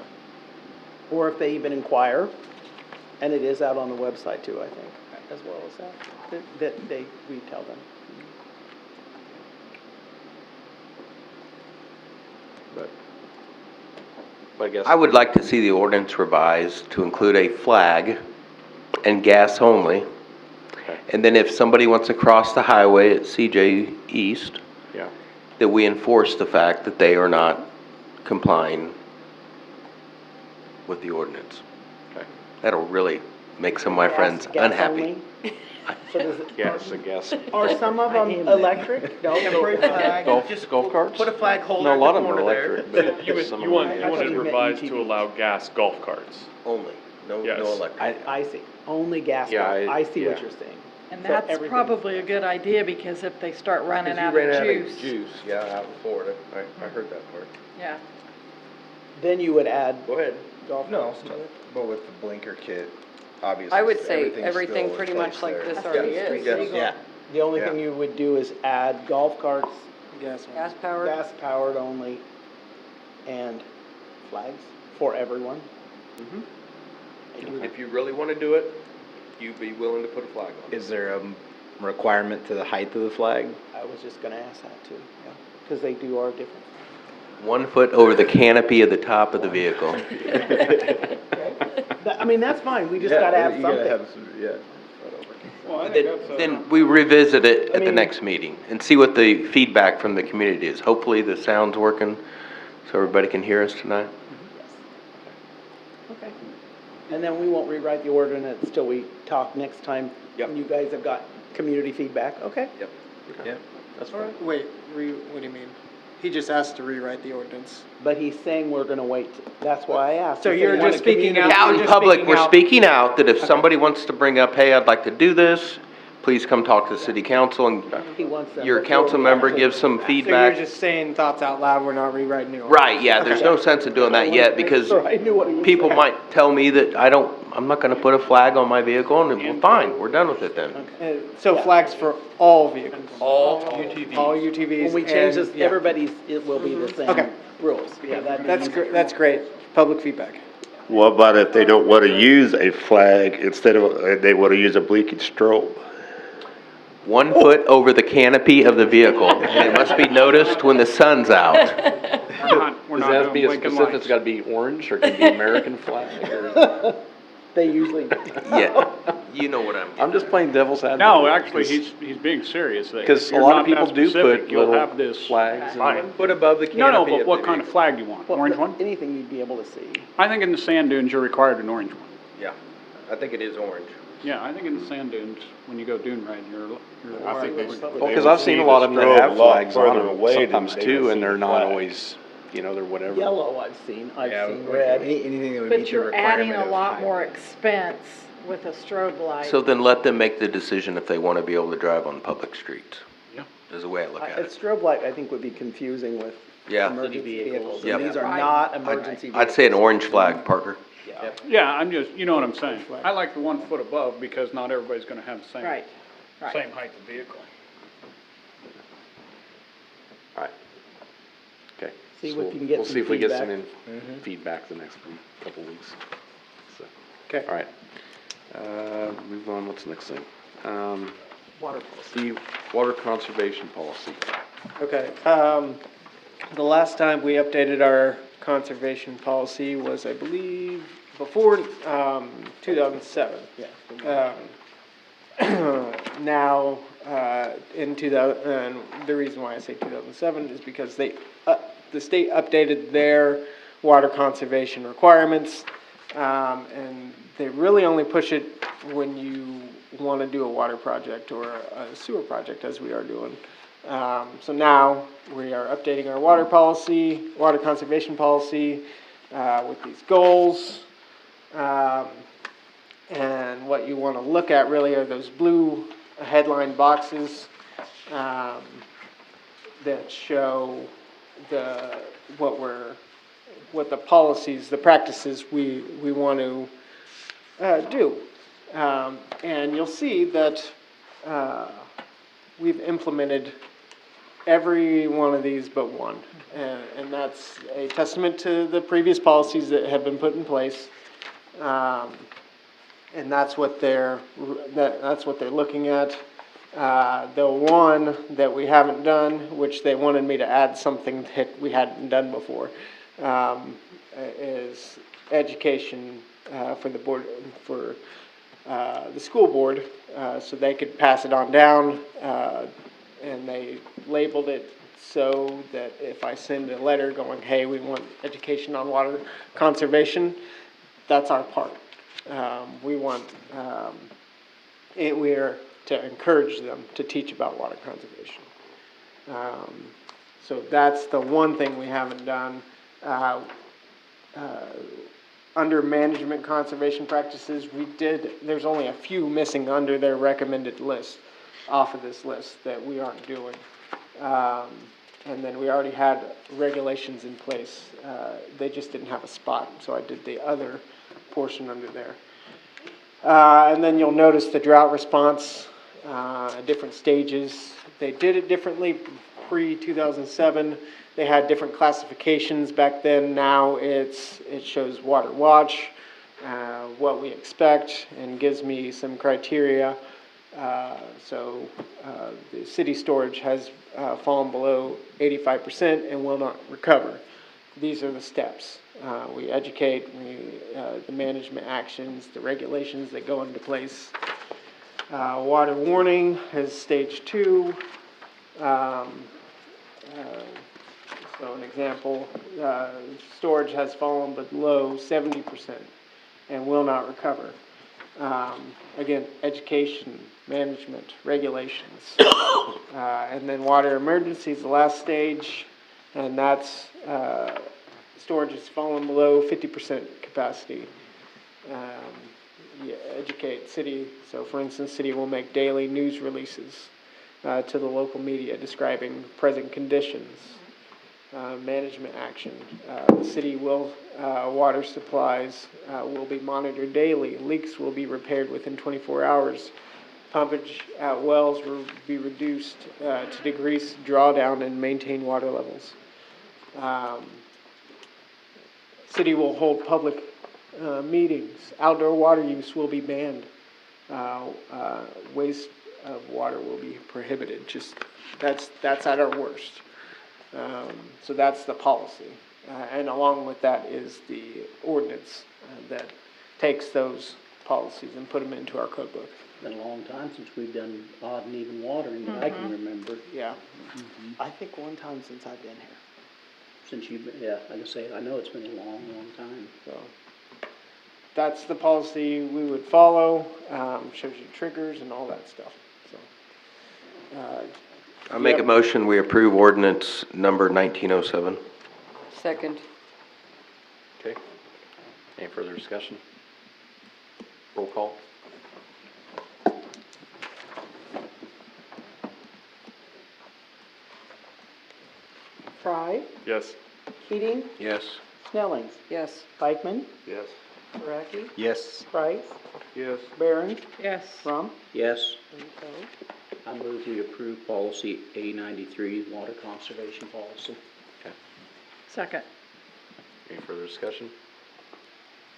Or if they even inquire, and it is out on the website too, I think, as well as that, we tell them. But I guess. I would like to see the ordinance revised to include a flag and gas only. Okay. And then if somebody wants to cross the highway at CJ East, Yeah. that we enforce the fact that they are not complying with the ordinance. Okay. That'll really make some of my friends Gas unhappy. only? So does it, Yes, I guess. are some of them electric? No, Golf carts? Put a flag holder No, a in lot the of them are corner there. electric, but You some of want them it are thought you meant revised to UTV. allow gas golf carts. Only, no Yes. electric. I see, only gas. Yeah, I see what yeah. you're saying. And So that's everything- probably a good idea, because if they start running out ran of out juice. of juice, yeah, out in Florida. I heard that part. Yeah. Then you would add Go ahead. golf No, carts to it. but with the blinker kit, obviously. I would say everything's everything still pretty in much place like there. this already Yeah. is. Yes. Yeah. The only Yeah. thing you would do is add golf carts, Gas. Gas powered. gas powered only, and flags for everyone. If you really want to do it, you'd be willing to put a flag on it. Is there a requirement to the height of the flag? I was just gonna ask that too, yeah, because they are different. 1 foot over the canopy of the top of the vehicle. I mean, that's fine, we just gotta have something. Well, I think that's, Then we revisit it I at the mean- next meeting and see what the feedback from the community is. Hopefully the sound's working so everybody can hear us tonight. Okay. And then we won't rewrite the ordinance till we talk next time. Yep. And you guys have got community feedback, okay? Yep. Yeah, that's fine. Wait, what do you mean? He just asked to rewrite the ordinance. But he's saying we're gonna wait, that's why I asked. So He said you're he wanted just speaking community- out- Out We're in just public, speaking we're out. speaking out that if somebody wants to bring up, hey, I'd like to do this, please come talk to the city council and He wants them your before council we member actually- gives some So you're feedback. just saying thoughts out loud, we're not rewriting the ordinance? Right, yeah, there's no sense in doing that yet because Sure, I knew what he was people saying. might tell me that I don't I'm not gonna put a flag on my vehicle, and we're fine, we're done with it then. So flags for all vehicles? All UTVs. All UTVs. When we change and- this, yeah. everybody's, it will be the same Okay. rules. Yeah, That's great. Public feedback. What about if they don't wanna use a flag, instead of, they wanna use a blinking strobe? 1 foot over the canopy of the vehicle, and it must be noticed when the sun's out. We're Does not it have to be doing a blinking specific, lights. it's gotta be orange, or can it be American flag, or? They usually. Yeah, you know what I'm just playing devil's advocate. No, actually, he's being serious. that Because if a you're lot of not that people do specific, put you'll little have this. flags. and- Put above the No, canopy. no, but of what the kind of flag do you want? Orange one? Anything you'd be able to see. I think in the sand dunes, you're required an orange one. Yeah, I think it is orange. Yeah, I think in the sand dunes, when you go dune riding, you're I think required. they- Well, because I've seen a lot of them that strobe have a lot flags on further them away than sometimes they too, would and see they're the not flag. always, they're whatever. Yellow I've seen, Yeah, I've seen red. Anything that would But meet your you're adding requirement a of lot height. more expense with a strobe light. So then let them make the decision if they wanna be able to drive on public streets. Yeah. Is the way I look A at it. strobe light, I think, would be confusing with Yeah. emergency vehicles. Yep. And these are Right. not emergency vehicles. I'd say an orange flag, Parker. Yeah, I'm just, you know what I'm saying. I like the 1 foot above because not everybody's gonna have the same, Right, right. same height of vehicle. Alright. Okay. See So if you can get we'll some see if we get some feedback. feedback the next couple weeks. So, Okay. alright. Move on, what's the next thing? Water policy. The water conservation policy. Okay, the last time we updated our conservation policy was, I believe, before, 2007. Yeah. Now, in 2000, and the reason why I say 2007 is because the state updated their water conservation requirements, and they really only push it when you want to do a water project or a sewer project, as we are doing. So now we are updating our water policy, water conservation policy, with these goals. And what you want to look at really are those blue headline boxes that show what the policies, the practices we want to do. And you'll see that we've implemented every one of these but one. And that's a testament to the previous policies that have been put in place. And that's what they're looking at. The one that we haven't done, which they wanted me to add something that we hadn't done before, is education for the board, for the school board, so they could pass it on down. And they labeled it so that if I send a letter going, hey, we want education on water conservation, that's our part. We want, we're to encourage them to teach about water conservation. So that's the one thing we haven't done. Under management conservation practices, there's only a few missing under their recommended list, off of this list, that we aren't doing. And then we already had regulations in place. They just didn't have a spot, so I did the other portion under there. And then you'll notice the drought response, different stages. They did it differently pre-2007. They had different classifications back then. Now it shows water watch, what we expect, and gives me some criteria. So the city storage has fallen below 85% and will not recover. These are the steps. We educate, the management actions, the regulations that go into place. Water warning is stage 2. So an example, storage has fallen below 70% and will not recover. Again, education, management, regulations. And then water emergency is the last stage, and that's storage has fallen below 50% capacity. Educate city. So for instance, city will make daily news releases to the local media describing present conditions. management action. The city will, water supplies will be monitored daily. Leaks will be repaired within 24 hours. Pumpage at wells will be reduced to decrease drawdown and maintain water levels. City will hold public meetings. Outdoor water use will be banned. Waste of water will be prohibited. Just that's at our worst. So that's the policy, and along with that is the ordinance that takes those policies and put them into our code book. Been a long time since we've done odd and even watering that I can remember. Yeah. I think one time since I've been here. Since you've been, yeah, like I say, I know it's been a long, long time. So that's the policy we would follow. Shows you triggers and all that stuff. So. I make a motion, we approve ordinance number 1907. Second. Okay. Any further discussion? Roll call. Fry, Yes. Keating, Yes. Snellings, Yes. Beichman, Yes. Zaraki, Yes. Price, Yes. Barron, Yes. Rump, Yes, and so. I move we approve policy A93, water conservation policy. Second. Any further discussion?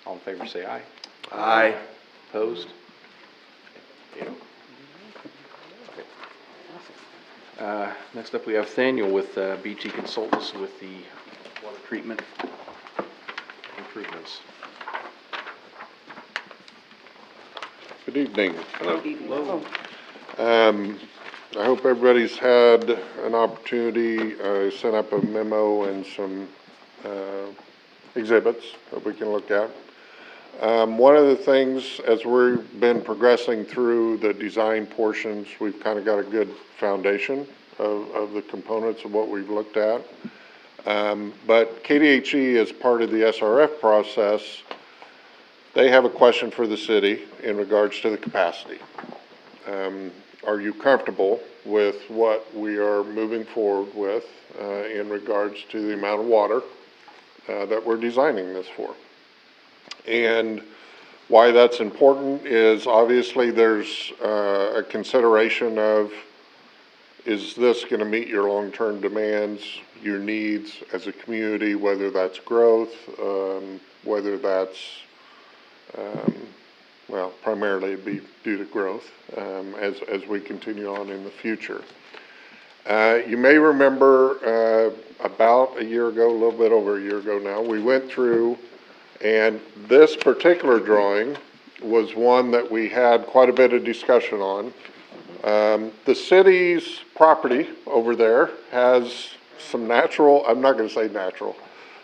All in favor say aye. Aye. Opposed? Next up, we have Thaniel with BT Consultants with the water treatment improvements. Good evening. Hello. I hope everybody's had an opportunity. I sent up a memo and some exhibits that we can look at. One of the things, as we've been progressing through the design portions, we've kind of got a good foundation of the components of what we've looked at. But KDHE, as part of the SRF process, they have a question for the city in regards to the capacity. Are you comfortable with what we are moving forward with in regards to the amount of water that we're designing this for? And why that's important is obviously there's a consideration of, is this going to meet your long-term demands, your needs as a community, whether that's growth, whether that's, well, primarily it'd be due to growth as we continue on in the future. You may remember about a year ago, a little bit over a year ago now, we went through, and this particular drawing was one that we had quite a bit of discussion on. The city's property over there has some natural, I'm not going to say natural,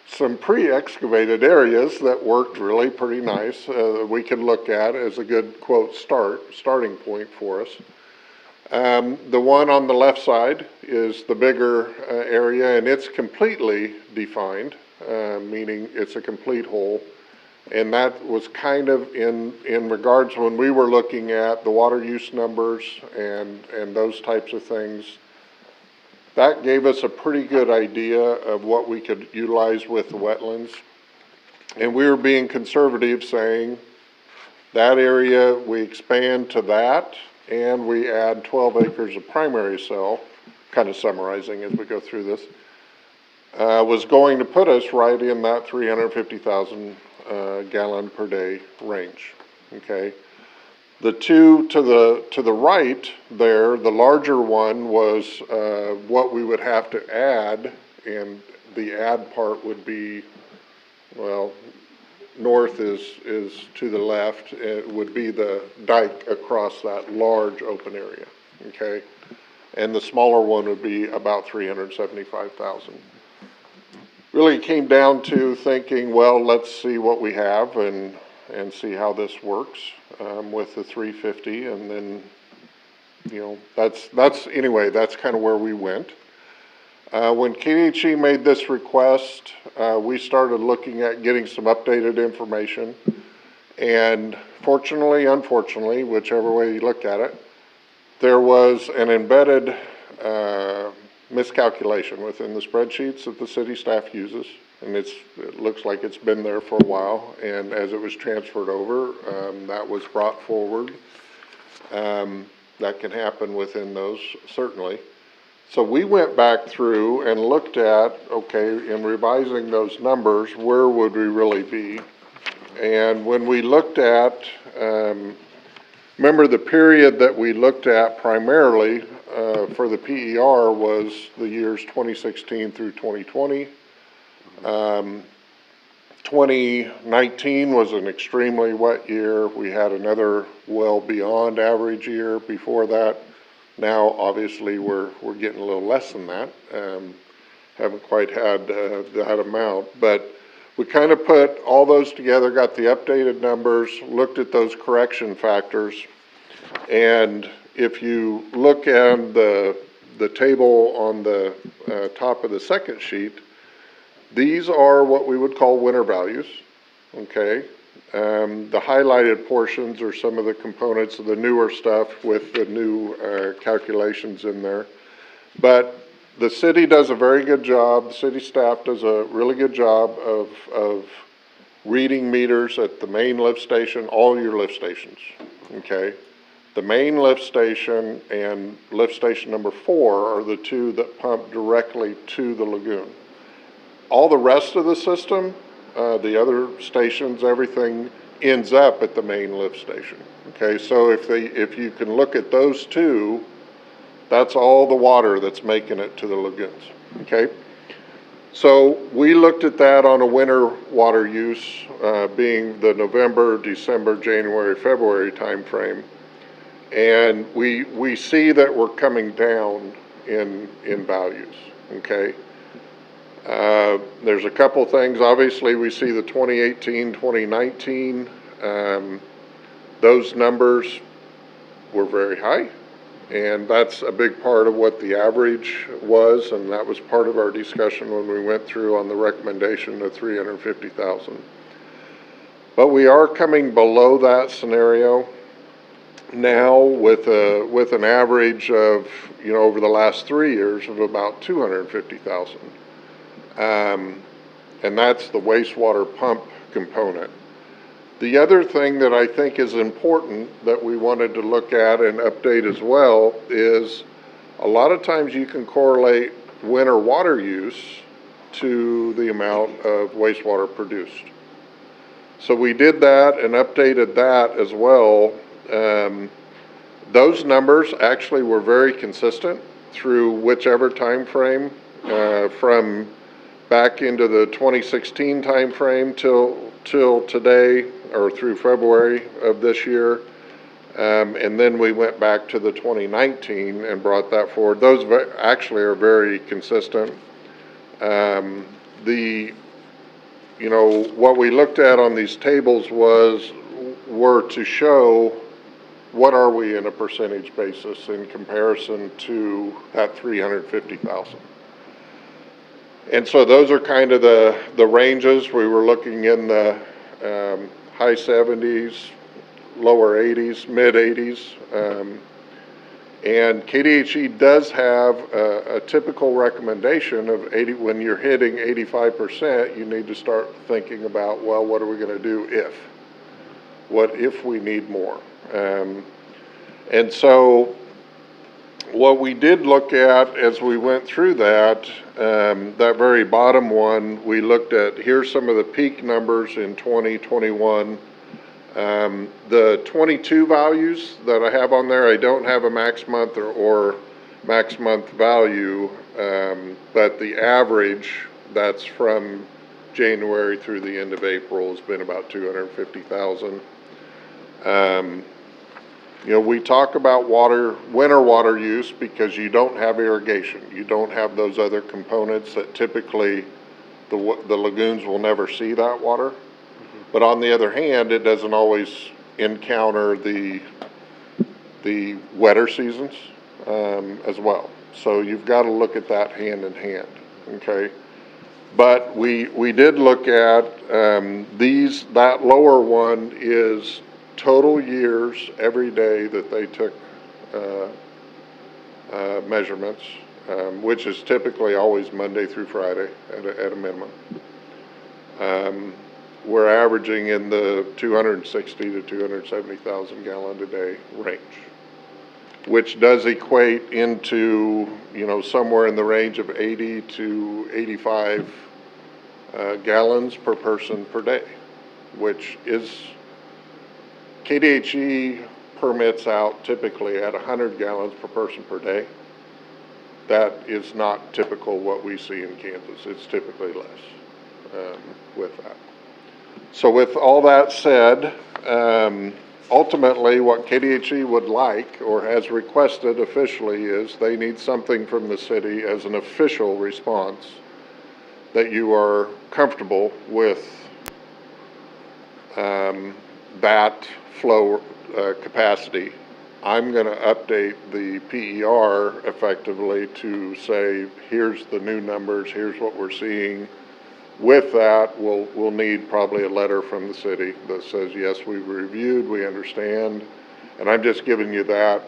some pre-excavated areas that worked really pretty nice that we could look at as a good, quote, starting point for us. The one on the left side is the bigger area, and it's completely defined, meaning it's a complete hole. And that was kind of in regards when we were looking at the water use numbers and those types of things. That gave us a pretty good idea of what we could utilize with the wetlands. And we were being conservative, saying that area, we expand to that, and we add 12 acres of primary cell, kind of summarizing as we go through this, was going to put us right in that 350,000 gallon per day range, okay? The two to the right there, the larger one was what we would have to add, and the add part would be, well, north is to the left. It would be the dike across that large open area, okay? And the smaller one would be about 375,000. Really came down to thinking, well, let's see what we have and see how this works with the 350, and then, you know, that's anyway, that's kind of where we went. When KDHE made this request, we started looking at getting some updated information, and fortunately, unfortunately, whichever way you look at it, there was an embedded miscalculation within the spreadsheets that the city staff uses. And it looks like it's been there for a while, and as it was transferred over, that was brought forward. That can happen within those, certainly. So we went back through and looked at, okay, in revising those numbers, where would we really be? And when we looked at, remember the period that we looked at primarily for the PER was the years 2016 through 2020. 2019 was an extremely wet year. We had another well beyond average year before that. Now, obviously, we're getting a little less than that. Haven't quite had that amount, but we kind of put all those together, got the updated numbers, looked at those correction factors, and if you look at the table on the top of the second sheet, these are what we would call winter values, okay? The highlighted portions are some of the components of the newer stuff with the new calculations in there. But the city does a very good job, the city staff does a really good job of reading meters at the main lift station, all your lift stations, okay? The main lift station and lift station number 4 are the two that pump directly to the lagoon. All the rest of the system, the other stations, everything ends up at the main lift station. Okay, so if you can look at those two, that's all the water that's making it to the lagoons. Okay, so we looked at that on a winter water use, being the November, December, January, February time frame, and we see that we're coming down in values. Okay. There's a couple things. Obviously, we see the 2018, 2019. Those numbers were very high, and that's a big part of what the average was, and that was part of our discussion when we went through on the recommendation of 350,000. But we are coming below that scenario now with an average of, over the last 3 years of about 250,000. And that's the wastewater pump component. The other thing that I think is important that we wanted to look at and update as well is a lot of times you can correlate winter water use to the amount of wastewater produced. So we did that and updated that as well. Those numbers actually were very consistent through whichever time frame, from back into the 2016 time frame till today, or through February of this year, and then we went back to the 2019 and brought that forward. Those actually are very consistent. What we looked at on these tables were to show what are we in a percentage basis in comparison to that 350,000. And so those are kind of the ranges. We were looking in the high 70s, lower 80s, mid 80s. And KDHE does have a typical recommendation of 80. When you're hitting 85%, you need to start thinking about, well, what are we going to do if? What if we need more? And so what we did look at as we went through that very bottom one, we looked at, here's some of the peak numbers in 2021. The 22 values that I have on there, I don't have a max month or max month value, but the average that's from January through the end of April has been about 250,000. We talk about winter water use because you don't have irrigation. You don't have those other components that typically the lagoons will never see that water. But on the other hand, it doesn't always encounter the wetter seasons as well. So you've got to look at that hand in hand, okay? But we did look at that lower one is total years every day that they took measurements, which is typically always Monday through Friday at a minimum. We're averaging in the 260 to 270,000 gallon a day range, which does equate into, you know, somewhere in the range of 80 to 85 gallons per person per day, which is, KDHE permits out typically at 100 gallons per person per day. That is not typical what we see in Kansas. It's typically less with that. So with all that said, ultimately what KDHE would like or has requested officially is they need something from the city as an official response that you are comfortable with that flow capacity. I'm going to update the PER effectively to say, here's the new numbers, here's what we're seeing. With that, we'll need probably a letter from the city that says, yes, we've reviewed, we understand, and I'm just giving you that.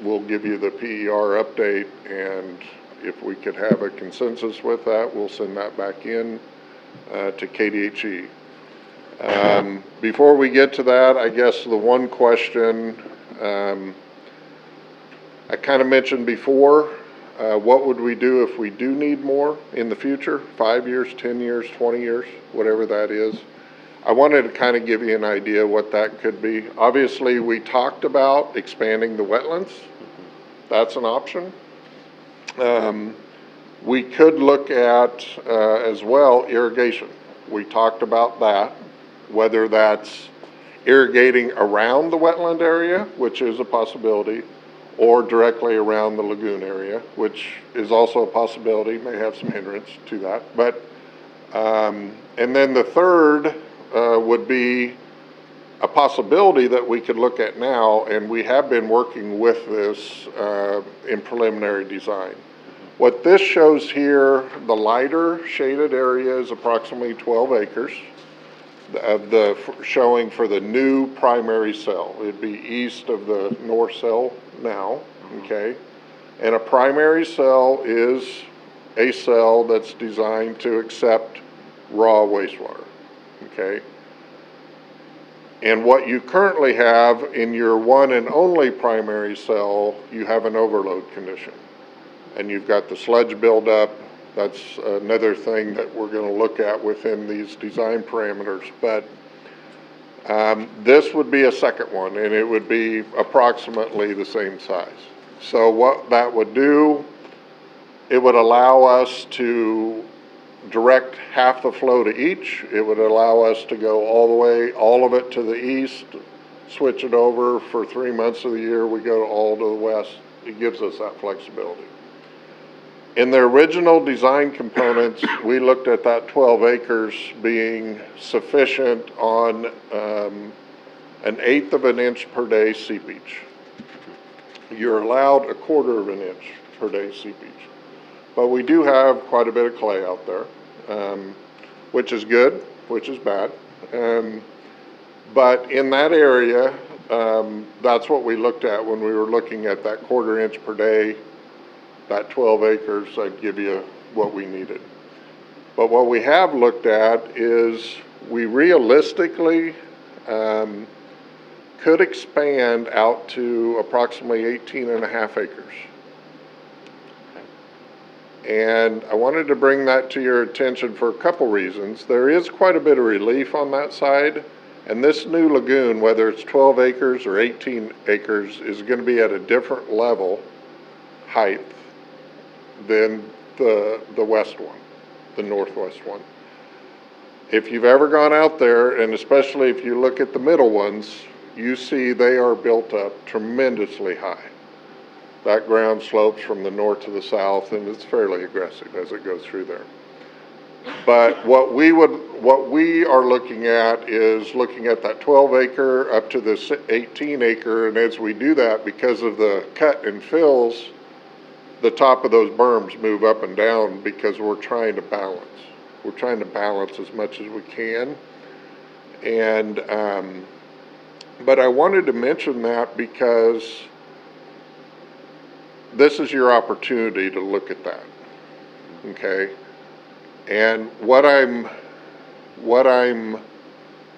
We'll give you the PER update, and if we could have a consensus with that, we'll send that back in to KDHE. Before we get to that, I guess the one question I kind of mentioned before, what would we do if we do need more in the future? 5 years, 10 years, 20 years, whatever that is. I wanted to kind of give you an idea what that could be. Obviously, we talked about expanding the wetlands. That's an option. We could look at, as well, irrigation. We talked about that, whether that's irrigating around the wetland area, which is a possibility, or directly around the lagoon area, which is also a possibility, may have some hindrance to that. But, and then the third would be a possibility that we could look at now, and we have been working with this in preliminary design. What this shows here, the lighter shaded area is approximately 12 acres. The showing for the new primary cell. It'd be east of the north cell now, okay? And a primary cell is a cell that's designed to accept raw wastewater, okay? And what you currently have in your one and only primary cell, you have an overload condition. And you've got the sludge buildup. That's another thing that we're going to look at within these design parameters. But this would be a second one, and it would be approximately the same size. So what that would do, it would allow us to direct half the flow to each. It would allow us to go all the way, all of it to the east, switch it over for 3 months of the year. We go all to the west. It gives us that flexibility. In the original design components, we looked at that 12 acres being sufficient on an 1/8 of an inch per day seepage. You're allowed 1/4 of an inch per day seepage. But we do have quite a bit of clay out there, which is good, which is bad. But in that area, that's what we looked at when we were looking at that 1/4 inch per day. That 12 acres, I'd give you what we needed. But what we have looked at is we realistically could expand out to approximately 18.5 acres. And I wanted to bring that to your attention for a couple reasons. There is quite a bit of relief on that side, and this new lagoon, whether it's 12 acres or 18 acres, is going to be at a different level, height, than the west one, the northwest one. If you've ever gone out there, and especially if you look at the middle ones, you see they are built up tremendously high. That ground slopes from the north to the south, and it's fairly aggressive as it goes through there. But what we are looking at is looking at that 12 acre up to this 18 acre, and as we do that, because of the cut and fills, the top of those berms move up and down because we're trying to balance. We're trying to balance as much as we can. And, but I wanted to mention that because this is your opportunity to look at that, okay? And what I'm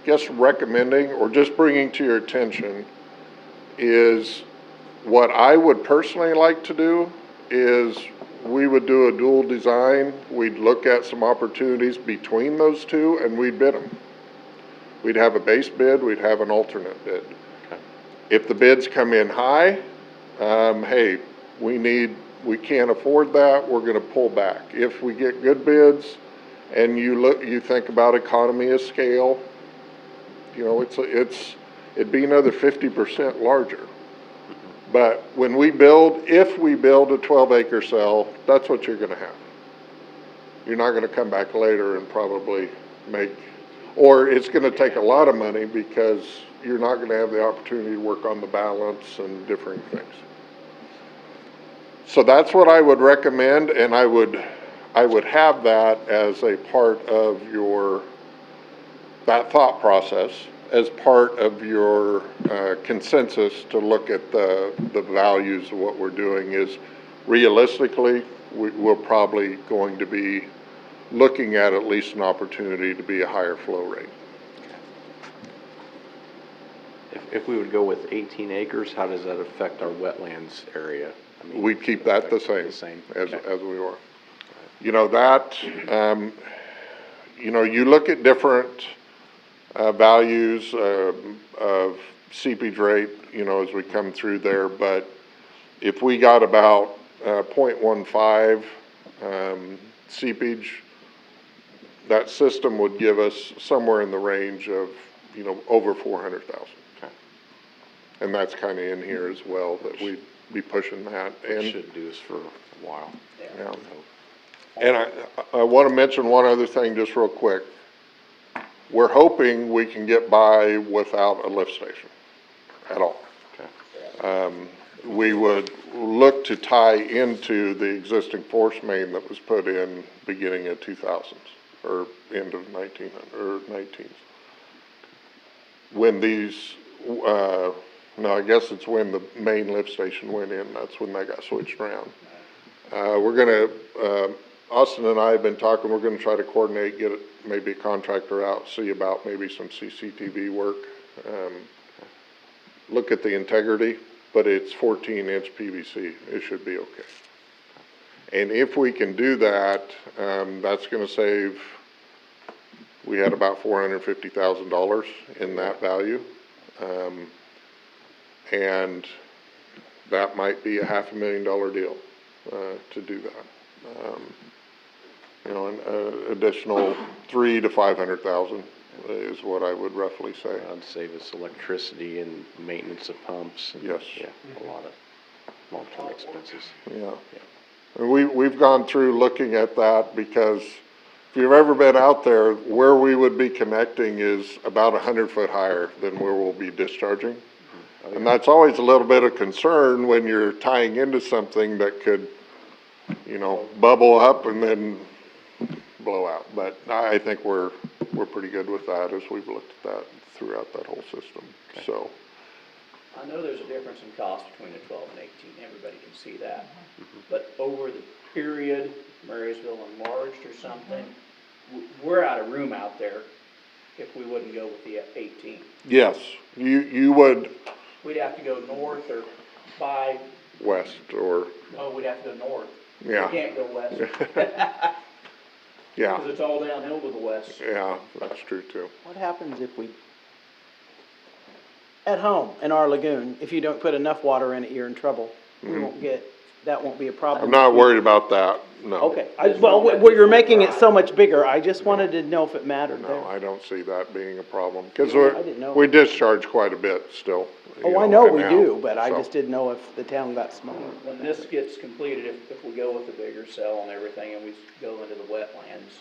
guess recommending or just bringing to your attention is what I would personally like to do is we would do a dual design. We'd look at some opportunities between those two and we'd bid them. We'd have a base bid, we'd have an alternate bid. Okay. If the bids come in high, hey, we can't afford that, we're gonna pull back. If we get good bids and you think about economy of scale, you know, it'd be another 50% larger. But when if we build a 12-acre cell, that's what you're gonna have. You're not gonna come back later and probably or it's gonna take a lot of money because you're not gonna have the opportunity to work on the balance and different things. So that's what I would recommend, and I would have that as a part of that thought process, as part of your consensus to look at the values of what we're doing is realistically, we're probably going to be looking at least an opportunity to be a higher flow rate. If we would go with 18 acres, how does that affect our wetlands area? I mean, We'd keep that the same as we were. You know, you look at different values of seepage rate, you know, as we come through there, but if we got about 0.15 seepage, that system would give us somewhere in the range of, you know, over 400,000. Okay. And that's kind of in here as well, that we'd be pushing that. We should do this for a while. Yeah. And I want to mention one other thing just real quick. We're hoping we can get by without a lift station at all. Okay. We would look to tie into the existing force main that was put in beginning of 2000s or end of 19s. When I guess it's when the main lift station went in, that's when they got switched around. Austin and I have been talking, we're gonna try to coordinate, get maybe a contractor out, see about maybe some CCTV work. Look at the integrity, but it's 14-inch PVC, it should be okay. And if we can do that, that's gonna save, we had about $450,000 in that value. And that might be a $500,000 deal, to do that. You know, an additional $300,000 to $500,000 is what I would roughly say. That'd save us electricity and maintenance of pumps. And, yes. Yeah, a lot of long-term expenses. Yeah. And we've gone through looking at that because if you've ever been out there, where we would be connecting is about 100 foot higher than where we'll be discharging. Oh, yeah. And that's always a little bit of concern when you're tying into something that could, you know, bubble up and then blow out. But I think we're pretty good with that as we've looked at that throughout that whole system. Okay. So. I know there's a difference in cost between a 12 and 18, everybody can see that. But over the period, Marysville enlarged or something, we're out of room out there if we wouldn't go with the 18. Yes, you would. We'd have to go north or by. West or. Oh, we'd have to go north. Yeah. We can't go west. Yeah. Because it's all downhill to the west. Yeah, that's true too. What happens if at home in our lagoon, if you don't put enough water in it, you're in trouble. That won't be a problem. I'm not worried about that, no. Okay, well, you're making it so much bigger, I just wanted to know if it mattered there. No, I don't see that being a problem, because know. we discharge quite a bit still. Oh, I know we do, but I just didn't know if the town got smaller. When this gets completed, if we go with the bigger cell and everything and we go into the wetlands,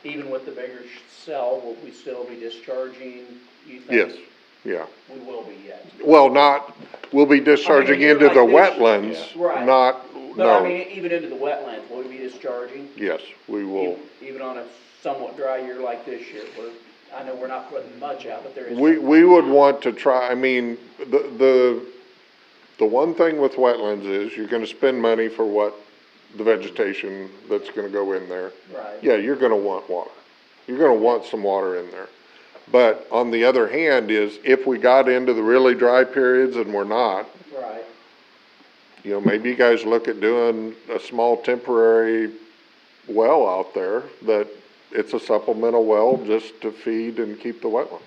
even with the bigger cell, will we still be discharging, you think? Yes, yeah. We will be yet. Well, we'll be discharging into the wetlands, right. no. I mean, even into the wetlands, will we be discharging? Yes, we will. Even on a somewhat dry year like this year, I know we're not putting much out, but there is. We would want to try, I mean, the one thing with wetlands is you're gonna spend money for what, the vegetation that's gonna go in there. Right. Yeah, you're gonna want water. You're gonna want some water in there. But on the other hand is, if we got into the really dry periods and we're not, Right. you know, maybe you guys look at doing a small temporary well out there that it's a supplemental well just to feed and keep the wetlands.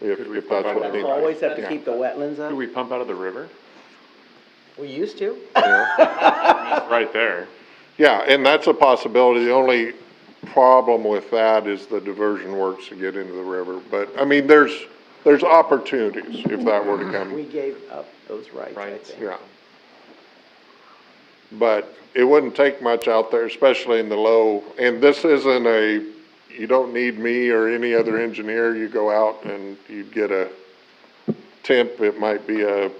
If that's what it needs. Always have to Yeah. keep the wetlands up. Could we pump out of the river? We used to. Right there. Yeah, and that's a possibility. The only problem with that is the diversion works to get into the river. But, I mean, there's opportunities if that were to We come. gave up those rights, I think. Yeah. But it wouldn't take much out there, especially in the low, and this isn't you don't need me or any other engineer. You go out and you get a temp, it might be a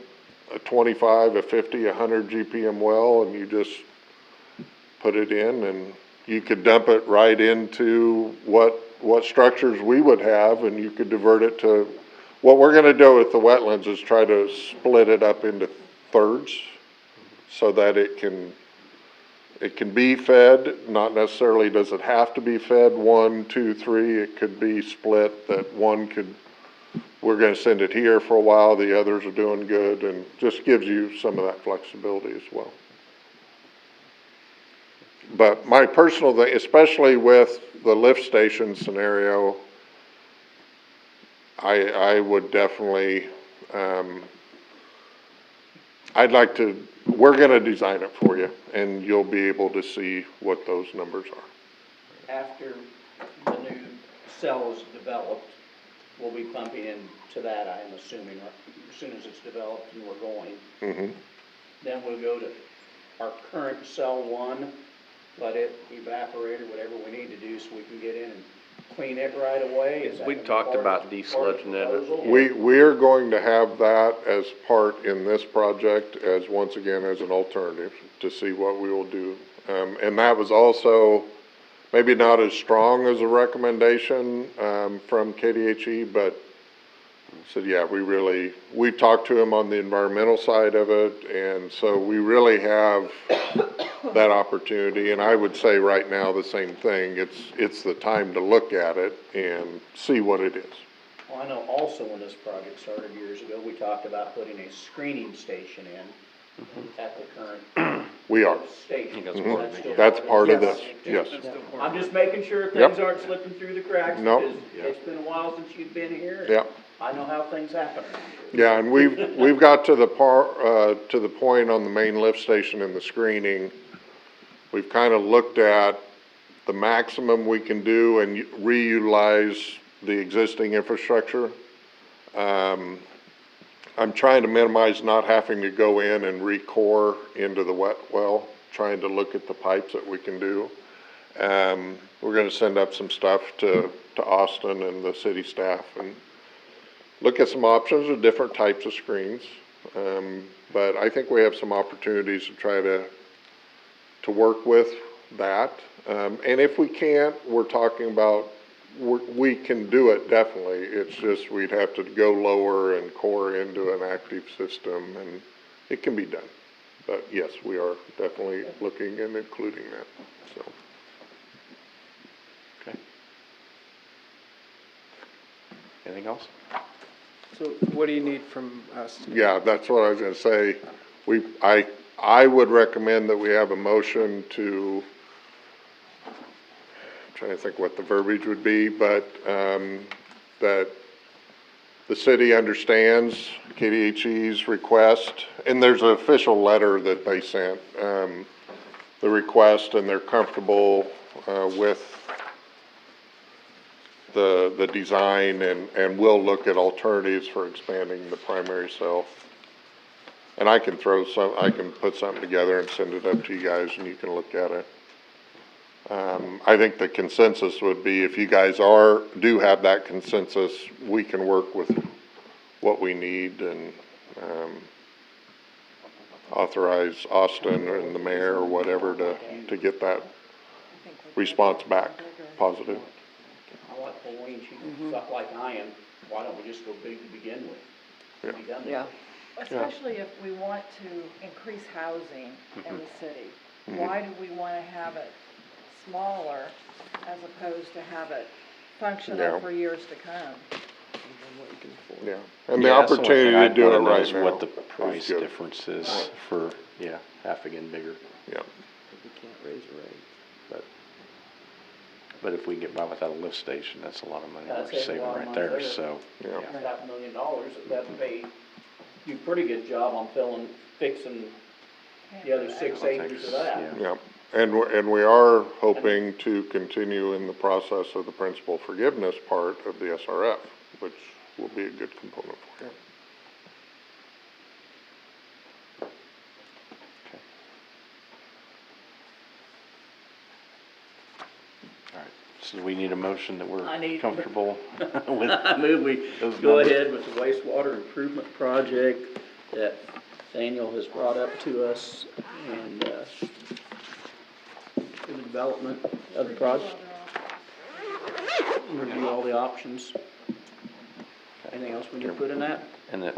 25, a 50, 100 GPM well, and you just put it in, and you could dump it right into what structures we would have, and you could divert it to, what we're gonna do with the wetlands is try to split it up into thirds so that it can be fed, not necessarily does it have to be fed 1, 2, 3, it could be split that we're gonna send it here for a while, the others are doing good, and just gives you some of that flexibility as well. But my personal thing, especially with the lift station scenario, I would definitely, we're gonna design it for you, and you'll be able to see what those numbers are. After the new cell is developed, we'll be pumping into that, I'm assuming, as soon as it's developed and we're going. Mm-hmm. Then we'll go to our current cell one, let it evaporate or whatever we need to do so we can get in and clean it right away. Is that We gonna be talked part about of desludging the proposal? it. We're going to have that as part in this project as, once again, as an alternative to see what we will do. And that was also maybe not as strong as a recommendation, from KDHE, but said, yeah, we've talked to him on the environmental side of it, and so we really have that opportunity, and I would say right now the same thing. It's the time to look at it and see what it is. Well, I know also when this project started years ago, we talked about putting a screening station in at the current We are. station. Mhm. That's part of this, yes. I'm just making sure Yep. things aren't slipping through the cracks, Nope. because it's been a while since you've been here. and Yep. I know how things happen around here. Yeah, and we've got to the point on the main lift station and the screening. We've kind of looked at the maximum we can do and reutilize the existing infrastructure. I'm trying to minimize not having to go in and re-core into the wet well, trying to look at the pipes that we can do. We're gonna send up some stuff to Austin and the city staff and look at some options of different types of screens. But I think we have some opportunities to try to work with that. And if we can't, we're talking about, we can do it definitely. It's just we'd have to go lower and core into an active system, and it can be done. But yes, we are definitely looking and including that, so. Okay. Anything else? So what do you need from us? Yeah, that's what I was gonna say. I would recommend that we have a motion to, I'm trying to think what the verbiage would be, but, that the city understands KDHE's request, and there's an official letter that they sent, the request, and they're comfortable, with the design, and we'll look at alternatives for expanding the primary cell. And I can put something together and send it up to you guys, and you can look at it. I think the consensus would be, if you guys do have that consensus, we can work with what we need and, authorize Austin and the mayor or whatever to get that response back positive. I like Pauline, she felt like I am, why don't we just go big to begin with? Yeah. Be done with Yeah. it. Especially if we want to increase housing in the city. Mhm. Why do we want to have it smaller as opposed to have it functional Yeah. for years to come? Yeah, and the Yeah, that's the only opportunity thing to I'd do it wanna know right is now. what the is price good. difference is for, half again bigger. Yeah. We can't raise a rate. But if we get by without a lift station, that's a lot of money That's we're a saving lot of right money there, there. so. $500,000, that'd pay, do a pretty good job on fixing the other 6 acres of that. Yeah, and we are hoping to continue in the process of the principal forgiveness part of the SRF, which will be a good component for you. So we need a motion that I we're need- comfortable with. I move we those go numbers. ahead with the wastewater improvement project that Daniel has brought up to us and, for the development of the project. Review all the options. Anything else we need to put in that? And that,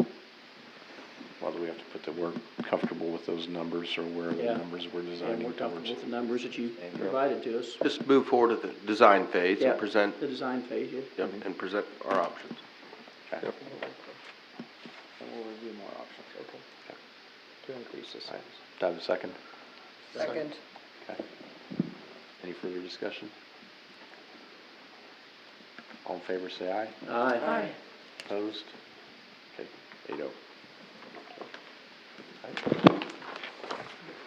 well, do we have to put that we're comfortable with those numbers or wherever the Yeah. numbers we're And designing we're comfortable towards? with the numbers that you provided to us. Just move forward to the design phase Yeah, and present, the design phase, yeah. yep, and present our options. Okay. And we'll review more options, okay? To increase the size. Do I have a second? Second. Okay. Any further discussion? All in favor, say aye. Aye. Opposed? Okay, 8-0.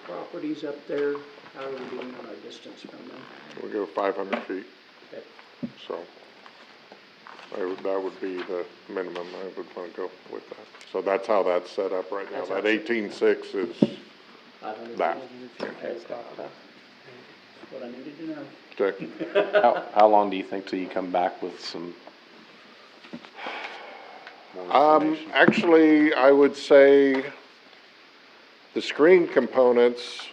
Properties up there, how are we doing on our distance from them? We go 500 feet, Okay. so that would be the minimum I would want to go with that. So that's how that's set up right now. That's how That it's- 18.6 is 500 that. Okay, that's what I needed to know. Okay. How long do you think till you come back with some more information? Actually, I would say the screen components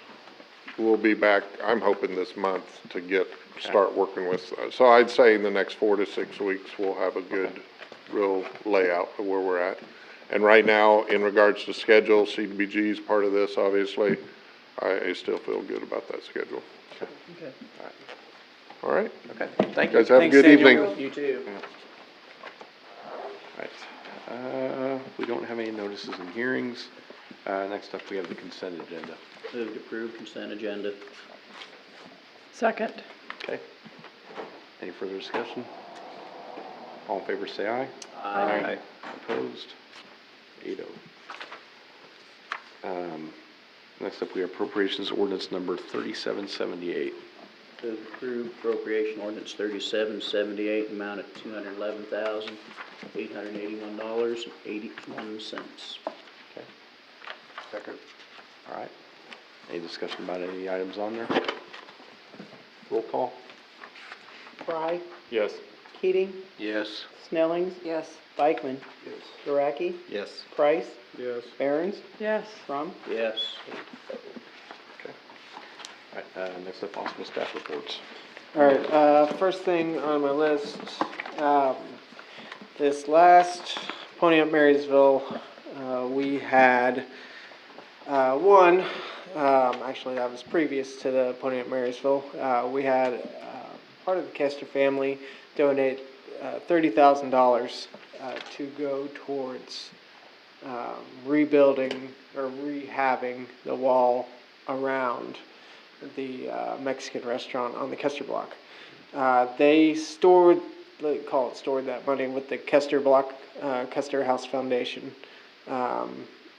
will be back, I'm hoping this month to start working with. So I'd say in the next 4 to 6 weeks, we'll have a good, real layout of where we're at. And right now, in regards to schedule, CDBG is part of this, obviously. I still feel good about that schedule. Okay. All right? Okay, thank You you. guys have a good evening. You too. Right, we don't have any notices and hearings. Next up, we have the consent agenda. Move to approve consent agenda. Second. Okay. Any further discussion? All in favor, say aye. Aye. Opposed? 8-0. Next up, we have appropriations ordinance number 3778. Move to approve appropriation ordinance 3778, amount of $211,881.81. Okay. Second. All right. Any discussion about any items on there? Roll call? Fry, Yes. Keating, Yes. Snellings, Yes. Bikeman, Yes. Guaraki, Yes. Price, Yes. Aaron's, Yes. Crum. Yes. Okay. All right, next up, possible staff reports. All right, first thing on my list, this last Pony Up Marysville, we had, actually that was previous to the Pony Up Marysville, we had, part of the Kester family donate, $30,000, to go towards, rebuilding or rehabbing the wall around the Mexican restaurant on the Kester block. They stored that money with the Kester block, Kester House Foundation,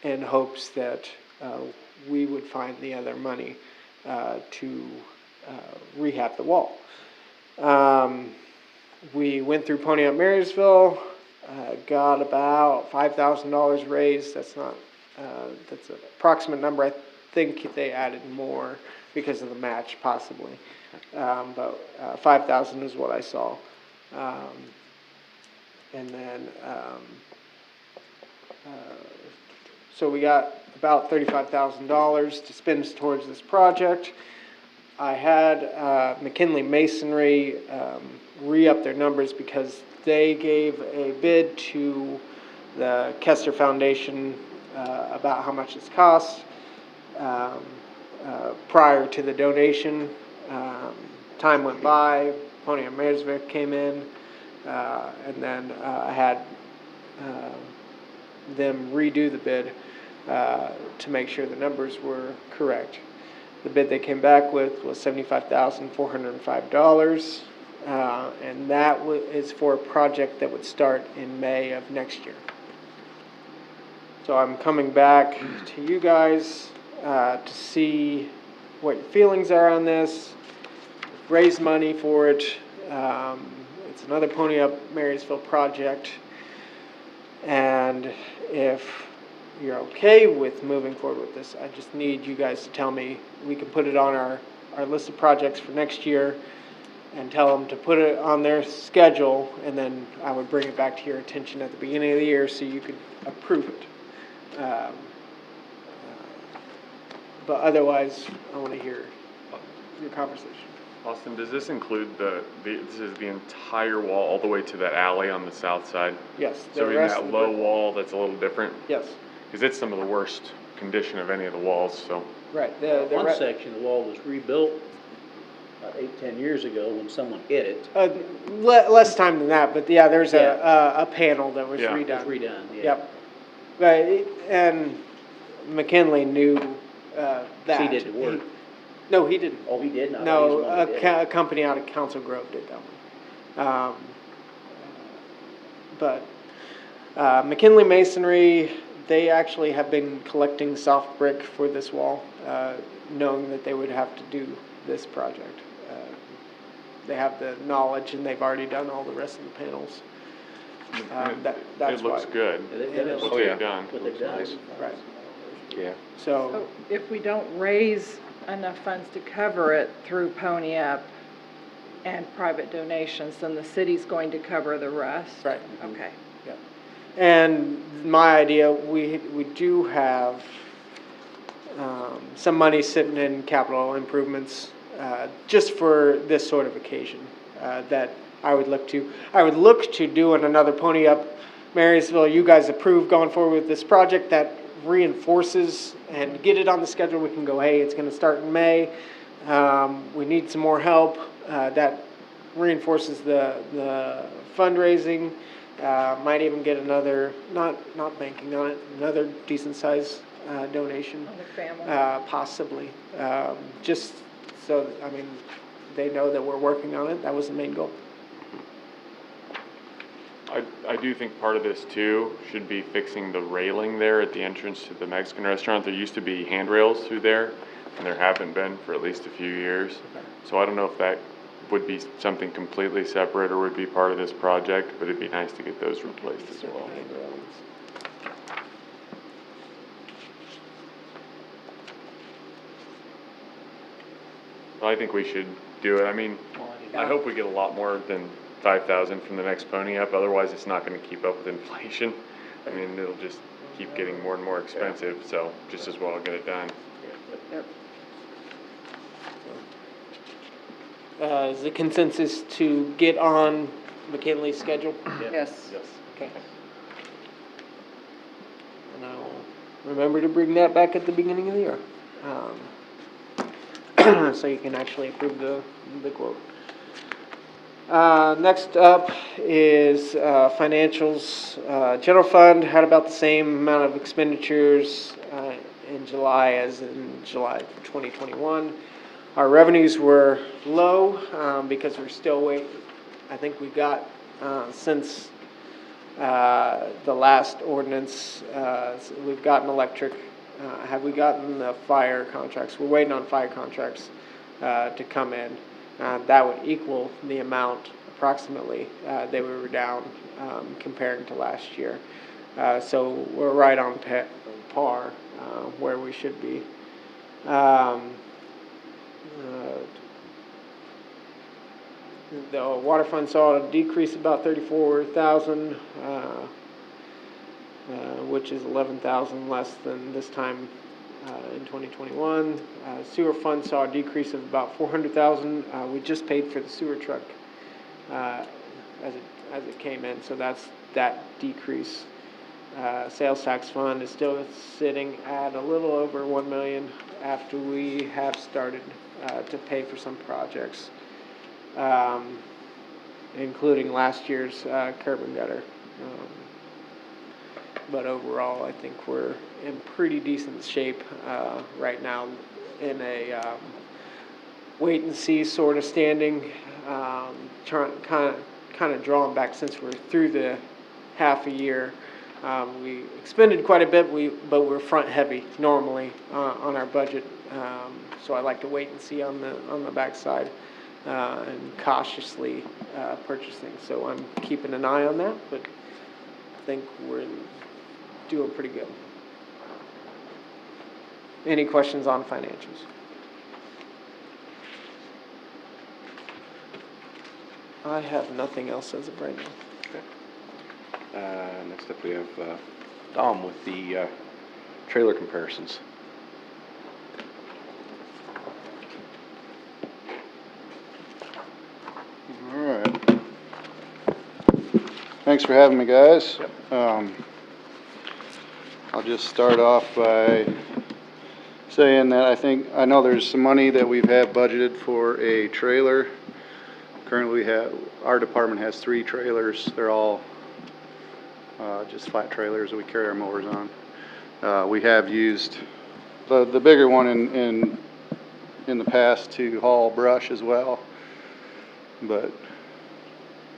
in hopes that we would find the other money to rehab the wall. We went through Pony Up Marysville, got about $5,000 raised. That's not, that's an approximate number. I think they added more because of the match, possibly. But 5,000 is what I saw. And then, so we got about $35,000 to spend towards this project. I had McKinley Masonry re-up their numbers because they gave a bid to the Kester Foundation about how much it's cost prior to the donation. Time went by, Pony and Marysville came in, and then I had them redo the bid to make sure the numbers were correct. The bid they came back with was $75,405, and that is for a project that would start in May of next year. So I'm coming back to you guys to see what your feelings are on this, raise money for it. It's another Pony Up Marysville project, and if you're okay with moving forward with this, I just need you guys to tell me. We can put it on our list of projects for next year and tell them to put it on their schedule, and then I would bring it back to your attention at the beginning of the year so you could approve it. But otherwise, I want to hear your conversation. Austin, does this include this is the entire wall all the way to that alley on the south side? Yes. So in that low wall, that's a little different? Yes. Because it's some of the worst condition of any of the walls, so. Right. One section of the wall was rebuilt about 8-10 years ago when someone hit it. Less time than that, but yeah, there's a panel that was redone. It was redone, yeah. Yep. But and McKinley knew that. He did the work. No, he didn't. Oh, he did not? No, a company out of Council Grove did that one. But McKinley Masonry, they actually have been collecting soft brick for this wall, knowing that they would have to do this project. They have the knowledge, and they've already done all the rest of the panels. That's it looks good. What they've done. What they've done. Right. Yeah. So if we don't raise enough funds to cover it through Pony Up and private donations, then the city's going to cover the rest? Right. Okay. Yep. And my idea, we do have some money sitting in capital improvements just for this sort of occasion that I would look to. I would look to doing another Pony Up Marysville. You guys approve going forward with this project that reinforces and get it on the schedule. We can go, hey, it's going to start in May. We need some more help. That reinforces the fundraising. Might even get another, not banking on it, another decent size donation. On the family. Possibly. Just so, I mean, they know that we're working on it. That was the main goal. I do think part of this too should be fixing the railing there at the entrance to the Mexican restaurant. There used to be handrails through there, and there haven't been for at least a few years. Okay. So I don't know if that would be something completely separate or would be part of this project, but it'd be nice to get those replaced as well. I think we should do it. I mean, I hope we get a lot more than 5,000 from the next Pony Up. Otherwise, it's not going to keep up with inflation. I mean, it'll just keep getting more and more expensive. So just as well get it done. Yep. Is the consensus to get on McKinley's schedule? Yes. Okay. And I'll remember to bring that back at the beginning of the year, so you can actually approve the quote. Next up is financials. General fund had about the same amount of expenditures in July as in July 2021. Our revenues were low because we're still waiting. I think we got since the last ordinance, we've gotten electric. Have we gotten the fire contracts? We're waiting on fire contracts to come in. That would equal the amount approximately that we were down comparing to last year. So we're right on par where we should be. The water fund saw a decrease about 34,000, which is 11,000 less than this time in 2021. Sewer fund saw a decrease of about 400,000. We just paid for the sewer truck as it came in, so that's that decrease. sales tax fund is still sitting at a little over 1 million after we have started to pay for some projects, including last year's curb and gutter. But overall, I think we're in pretty decent shape right now, in a wait and see sort of standing, kind of drawing back since we're through the half a year. We expended quite a bit, but we're front heavy normally on our budget. So I like to wait and see on the backside and cautiously purchase things. So I'm keeping an eye on that, but I think we're doing pretty good. Any questions on financials? I have nothing else as of right now. Next up we have Dom with the trailer comparisons. All right. Thanks for having me, guys. I'll just start off by saying that I know there's some money that we've had budgeted for a trailer. Currently, our department has 3 trailers. They're all just flat trailers that we carry our mowers on. We have used the bigger one in the past to haul brush as well. But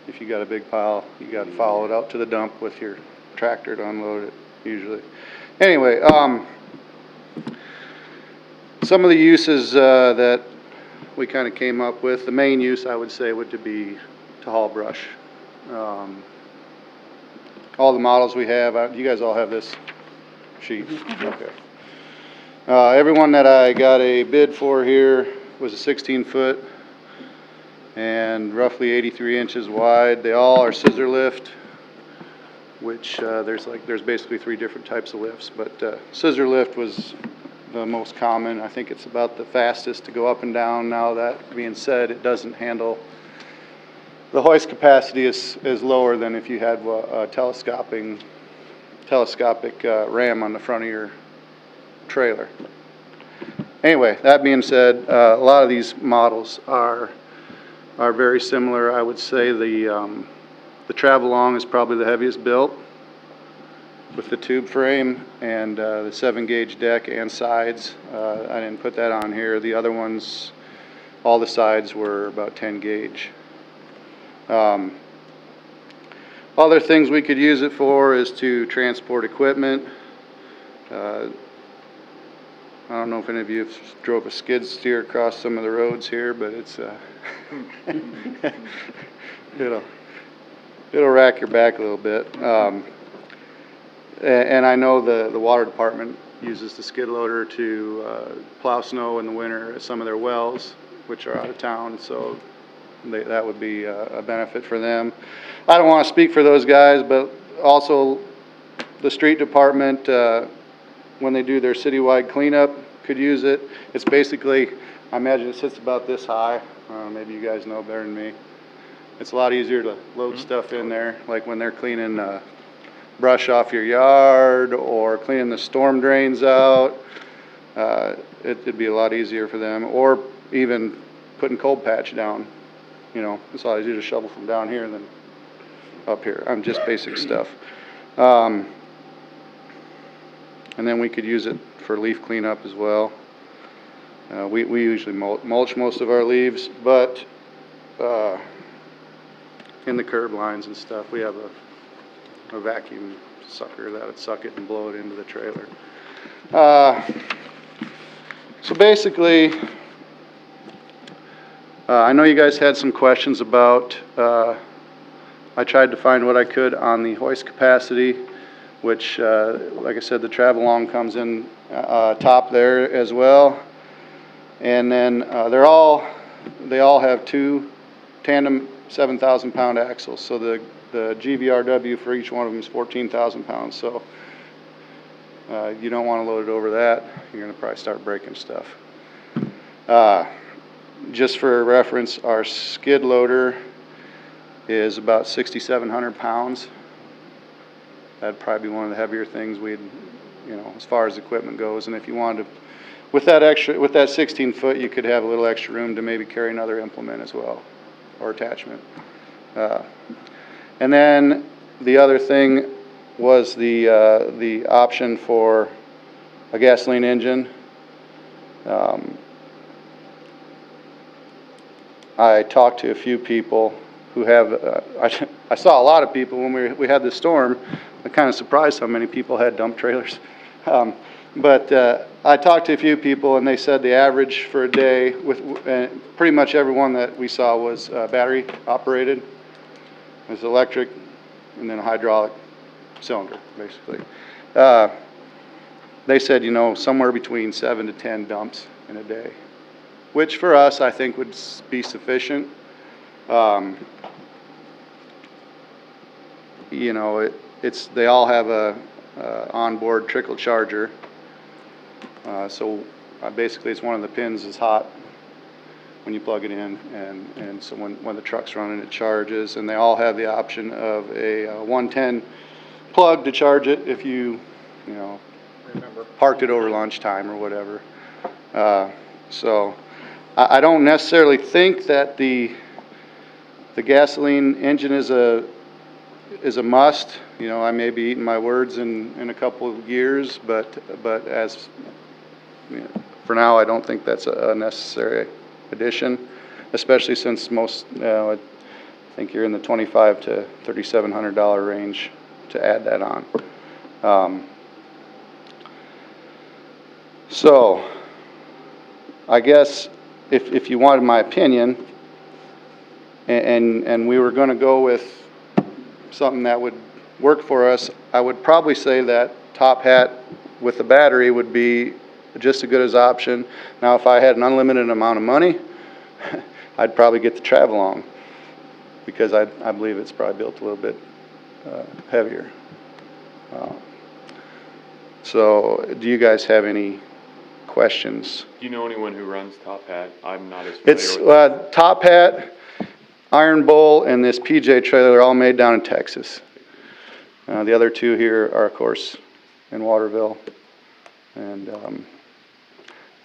if you got a big pile, you got to follow it out to the dump with your tractor to unload it usually. Anyway, some of the uses that we kind of came up with, the main use I would say would be to haul brush. All the models we have, you guys all have this sheet? Okay. Everyone that I got a bid for here was a 16-foot and roughly 83 inches wide. They all are scissor lift, which there's basically 3 different types of lifts, but scissor lift was the most common. I think it's about the fastest to go up and down. Now, that being said, it doesn't handle, the hoist capacity is lower than if you had a telescopic ram on the front of your trailer. Anyway, that being said, a lot of these models are very similar. I would say the Travelong is probably the heaviest built, with the tube frame and the 7-gauge deck and sides. I didn't put that on here. The other ones, all the sides were about 10 gauge. Other things we could use it for is to transport equipment. I don't know if any of you have drove a skid steer across some of the roads here, but it's it'll rack your back a little bit. And I know the water department uses the skid loader to plow snow in the winter at some of their wells, which are out of town, so that would be a benefit for them. I don't want to speak for those guys, but also the street department, when they do their citywide cleanup, could use it. It's basically, I imagine it sits about this high. Maybe you guys know better than me. It's a lot easier to load stuff in there, like when they're cleaning brush off your yard or cleaning the storm drains out. It'd be a lot easier for them, or even putting cold patch down. You know, it's a lot easier to shovel from down here than up here. Just basic stuff. And then we could use it for leaf cleanup as well. We usually mulch most of our leaves, but in the curb lines and stuff, we have a vacuum sucker that would suck it and blow it into the trailer. So basically, I know you guys had some questions about, I tried to find what I could on the hoist capacity, which, like I said, the Travelong comes in top there as well. And then they all have 2 tandem 7,000-pound axles. So the GVRW for each one of them is 14,000 pounds. So you don't want to load it over that. You're going to probably start breaking stuff. Just for reference, our skid loader is about 6,700 pounds. that'd probably be one of the heavier things we'd, as far as equipment goes. And if you wanted to, with that 16 foot, you could have a little extra room to maybe carry another implement as well, or attachment. And then the other thing was the option for a gasoline engine. I talked to a few people who have, I saw a lot of people when we had the storm. I'm kind of surprised how many people had dump trailers. But I talked to a few people, and they said the average for a day with pretty much everyone that we saw was battery operated. It was electric and then a hydraulic cylinder, basically. They said, somewhere between 7 to 10 dumps in a day, which for us I think would be sufficient. They all have a onboard trickle charger. So basically it's one of the pins is hot when you plug it in, and so when the truck's running it charges, and they all have the option of a 110 plug to charge it if you parked it over lunchtime or whatever. So I don't necessarily think that the gasoline engine is a must. I may be eating my words in a couple of years, but as for now, I don't think that's a necessary addition, especially since most, I think you're in the $2,500 to $3,700 range to add that on. So I guess if you wanted my opinion, and we were going to go with something that would work for us, I would probably say that top hat with the battery would be just as good as option. Now, if I had an unlimited amount of money, I'd probably get the Travelong, because I believe it's probably built a little bit heavier. So, do you guys have any questions? Do you know anyone who runs Top Hat? I'm not as familiar It's with Top Hat, Iron Bowl, and this PJ trailer are all made down in Texas. The other two here are, of course, in Waterville. And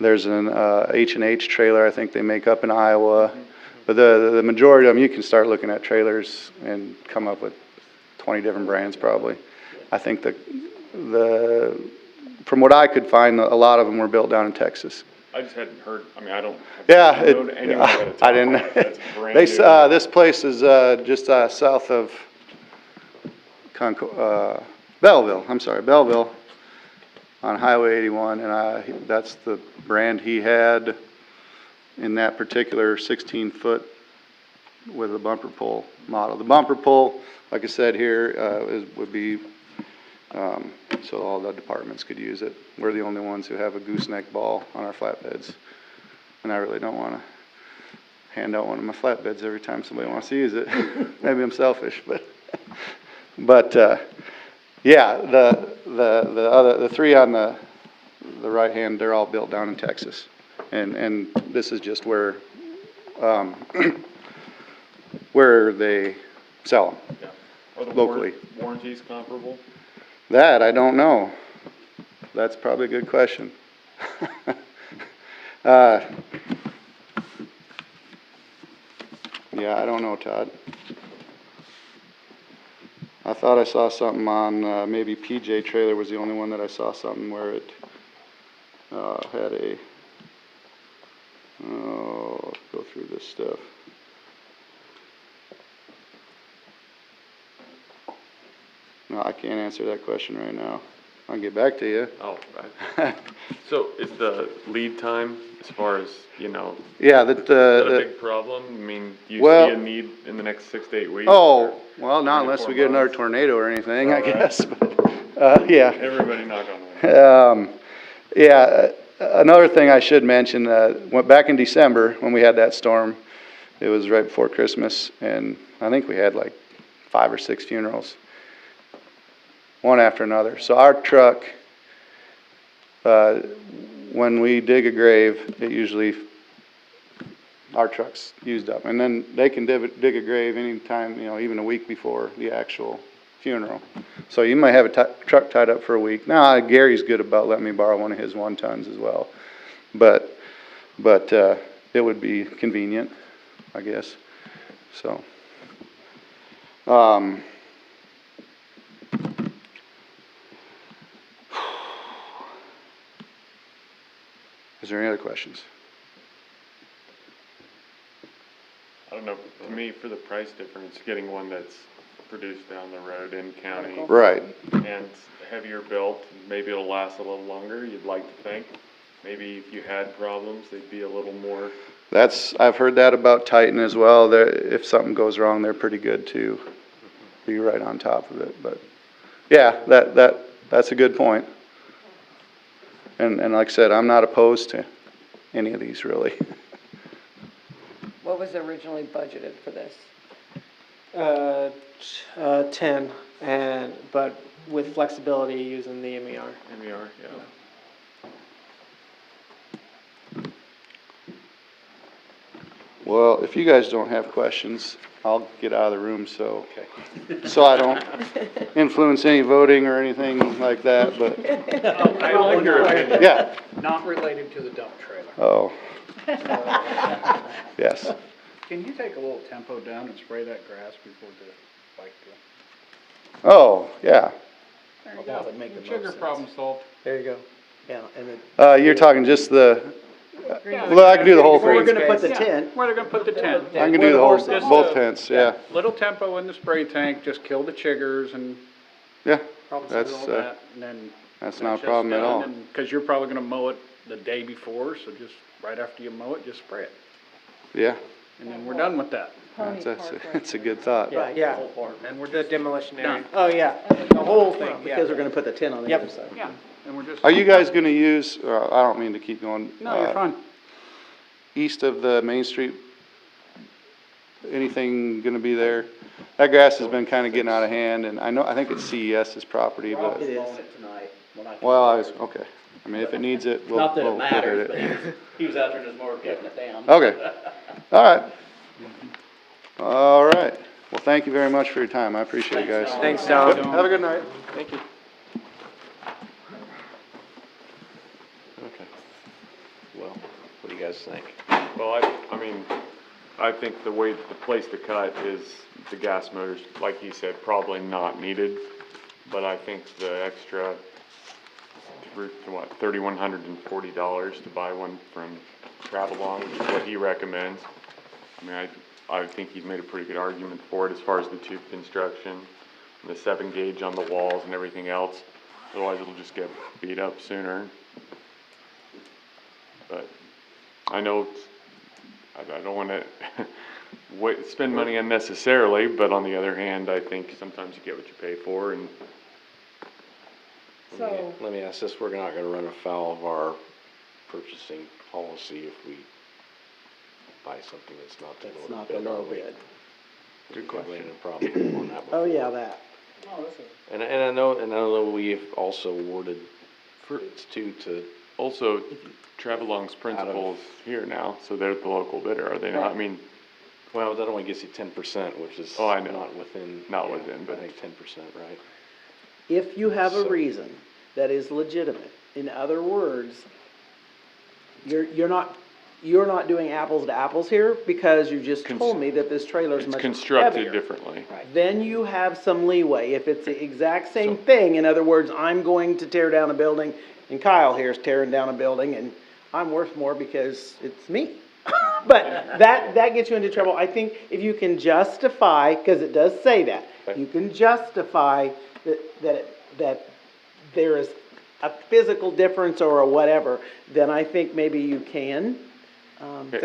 there's an H&H trailer I think they make up in Iowa. But the majority of them, you can start looking at trailers and come up with 20 different brands probably. I think from what I could find, a lot of them were built down in Texas. I just hadn't heard, I don't Yeah, know anyone that had a Top I didn't. Hat that's brand new. This place is just south of Belleville. I'm sorry, Belleville, on Highway 81, and that's the brand he had in that particular 16-foot with a bumper pull model. The bumper pull, like I said here, would be so all the departments could use it. We're the only ones who have a gooseneck ball on our flatbeds, and I really don't want to hand out one of my flatbeds every time somebody wants to use it. Maybe I'm selfish, but yeah, the three on the right hand, they're all built down in Texas, and this is just where where they sell them. Yeah. Are the locally. Warranties comparable? That I don't know. That's probably a good question. Yeah, I don't know, Todd. I thought I saw something on maybe PJ Trailer was the only one that I saw something where it had a. Oh, let's go through this stuff. No, I can't answer that question right now. I'll get back to you. Oh, right. So is the lead time as far as, Yeah, is that a big problem? I mean, do you see a need in the next 6 to 8 weeks? Oh, well, not unless we get another tornado or anything, I guess. But, yeah. Everybody knock on wood. Yeah, another thing I should mention, went back in December when we had that storm. It was right before Christmas, and I think we had like 5 or 6 funerals, one after another. So our truck, when we dig a grave, it usually, our truck's used up. And then they can dig a grave anytime, even a week before the actual funeral. So you might have a truck tied up for a week. Now, Gary's good about letting me borrow one of his 1-tons as well. But it would be convenient, I guess, so. Is there any other questions? I don't know, to me, for the price difference, getting one that's produced down the road in county. Right. And heavier built, maybe it'll last a little longer, you'd like to think. Maybe if you had problems, they'd be a little more. I've heard that about Titan as well. If something goes wrong, they're pretty good to be right on top of it. But yeah, that's a good point. And like I said, I'm not opposed to any of these really. What was originally budgeted for this? 10, but with flexibility using the MER. MER, yeah. Well, if you guys don't have questions, I'll get out of the room so I don't influence any voting or anything like that, but. I like your opinion. Yeah. Not related to the dump trailer. Oh. Yes. Can you take a little tempo down and spray that grass before the bike deal? Oh, yeah. There you Well, go. that would make the most Sugar sense. problem solved. There you go. Yeah, and then. You're talking just the, Yeah, well, I can do the whole Where we're thing. gonna put the Yeah, tent. where they're gonna put the tent. I can do the whole, Just, both tents, yeah. Little tempo in the spray tank, just kill the chiggers and Yeah, problem that's, solve all that, and then. that's not a problem at all. Cause you're probably gonna mow it the day before, so just right after you mow it, just spray it. Yeah, And then we're done with that. that's a good thought. Right, yeah. Whole part. And we're The just demolition area. done. Oh, yeah, the whole thing, yeah. Because we're gonna put the tent on the Yep. other side. Yeah, and we're just. Are you guys gonna use, I don't mean to keep going. No, you're fine. East of the Main Street, anything gonna be there? That grass has been kinda getting out of hand, and I think it's CES's property, but, Rob's mowing it tonight. when I well, came over. okay. I mean, if it needs it, we'll Not that we'll it look at matters, but it. he was out there in his mower cutting it down. Okay, all right. All right, well, thank you very much for your time, I appreciate it, guys. Thanks, Tom. Have a good night. Thank you. Okay. Well, what do you guys think? Well, I mean, I think the place to cut is the gas motors, like he said, probably not needed. But I think the extra, $3,140 to buy one from Travelong, which is what he recommends. I mean, I think he's made a pretty good argument for it as far as the tube construction, and the 7-gauge on the walls and everything else. Otherwise, it'll just get beat up sooner. But I know I don't want to spend money unnecessarily, but on the other hand, I think sometimes you get what you pay for. And So, Let me ask this, we're not gonna run afoul of our purchasing policy if we buy something that's not the It's low not bid. the low are we? bid. Good question. Problem on that Oh, before. yeah, that. And I know we've also awarded bids to, also, Travelong's principal's here now, so they're the local bidder, are they not? I mean, well, that only gets you 10%, which is Oh, I know. not within. Not yeah, within, but- I think 10%, right? If you have a So- reason that is legitimate, in other words, you're not doing apples to apples here because you just told me that this trailer is it's much constructed heavier. differently. Then you have some leeway. If it's the exact same thing, in other words, I'm going to tear down a building, and Kyle here is tearing down a building, and I'm worth more because it's me. But that gets you into trouble. I think if you can justify, because it does say that, you can justify that there is a physical difference or a whatever, then I think maybe you can.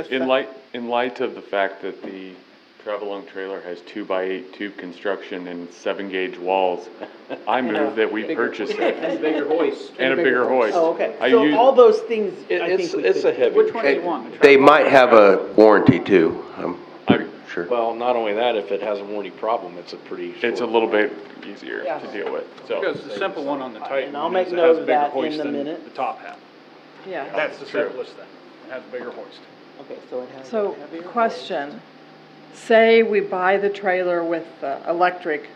In light of the fact that the Travelong trailer has 2x8 tube construction and 7-gauge walls, I move that we purchase it. And bigger hoist. And a bigger hoist. Oh, okay. I So use- all those things, I It's think we a could. heavy. Which one do you want? They might have a warranty too, I'm sure. Well, not only that, if it has a warranty problem, it's a pretty short. It's a little bit easier Yeah. to deal with, so. Because the simple one on the Titan And I'll one make is it note has a of bigger that in hoist the than minute. the top half. yeah. That's the True. simplest thing. It has a bigger hoist. Okay, so it has. So, a heavier question, say we buy the trailer with electric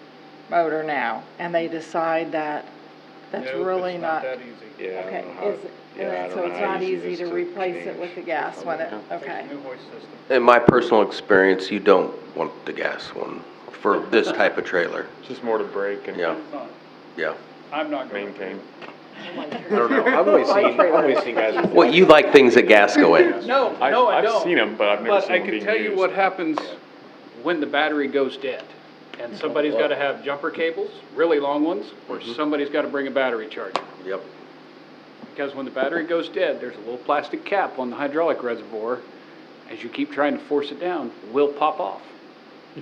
motor now, and they decide that that's Nope, really it's not. that easy. Yeah, I Okay, don't know how, is, yeah, I and don't so know it's how not easy it easy is to to replace it change. with the gas one, okay. New hoist system. In my personal experience, you don't want the gas one for this type of trailer. It's just more to break and Yeah, Not- yeah. I'm not going to. maintain. I don't know, I've always seen guys. Well, you like things that gas go in. No, I don't. I've seen them, but I've never But seen I them being can tell you used. what happens when the battery goes dead. And somebody's gotta have jumper cables, really long ones, or somebody's gotta bring a battery charger. Yep. Because when the battery goes dead, there's a little plastic cap on the hydraulic reservoir. As you keep trying to force it down, it will pop off.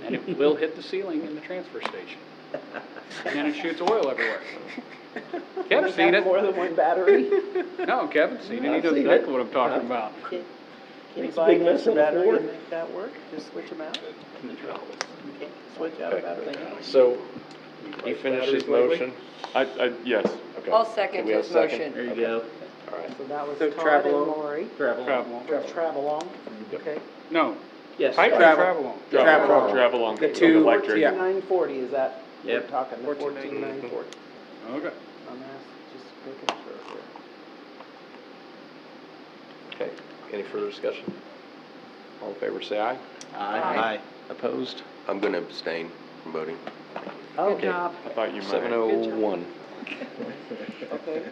And it will hit the ceiling in the transfer station. And then it shoots oil everywhere. Kevin's seen it. More than one battery? No, Kevin's seen it. He I've knows seen exactly it. what I'm talking about. Can you Makes a buy big an mess extra on the battery floor. and make that work? Just switch them out? Okay, switch out a battery. So, you finish his motion? Yes. Okay. I'll second Do we have his a second? motion. There you go. All right. So that was So Todd travel and on. Lori. Travel. Travel on, okay. No, Yes. pipe or Travel. travel on? Travel on. The two- Electric. yeah. 14,940, is that, we're Yep. talking the 14,940. 14,940. Okay. I'm just making sure here. Okay, any further discussion? All in favor, say aye. Aye. Opposed? I'm gonna abstain from voting. Oh, Okay. job. I thought you might. 7:01. Okay.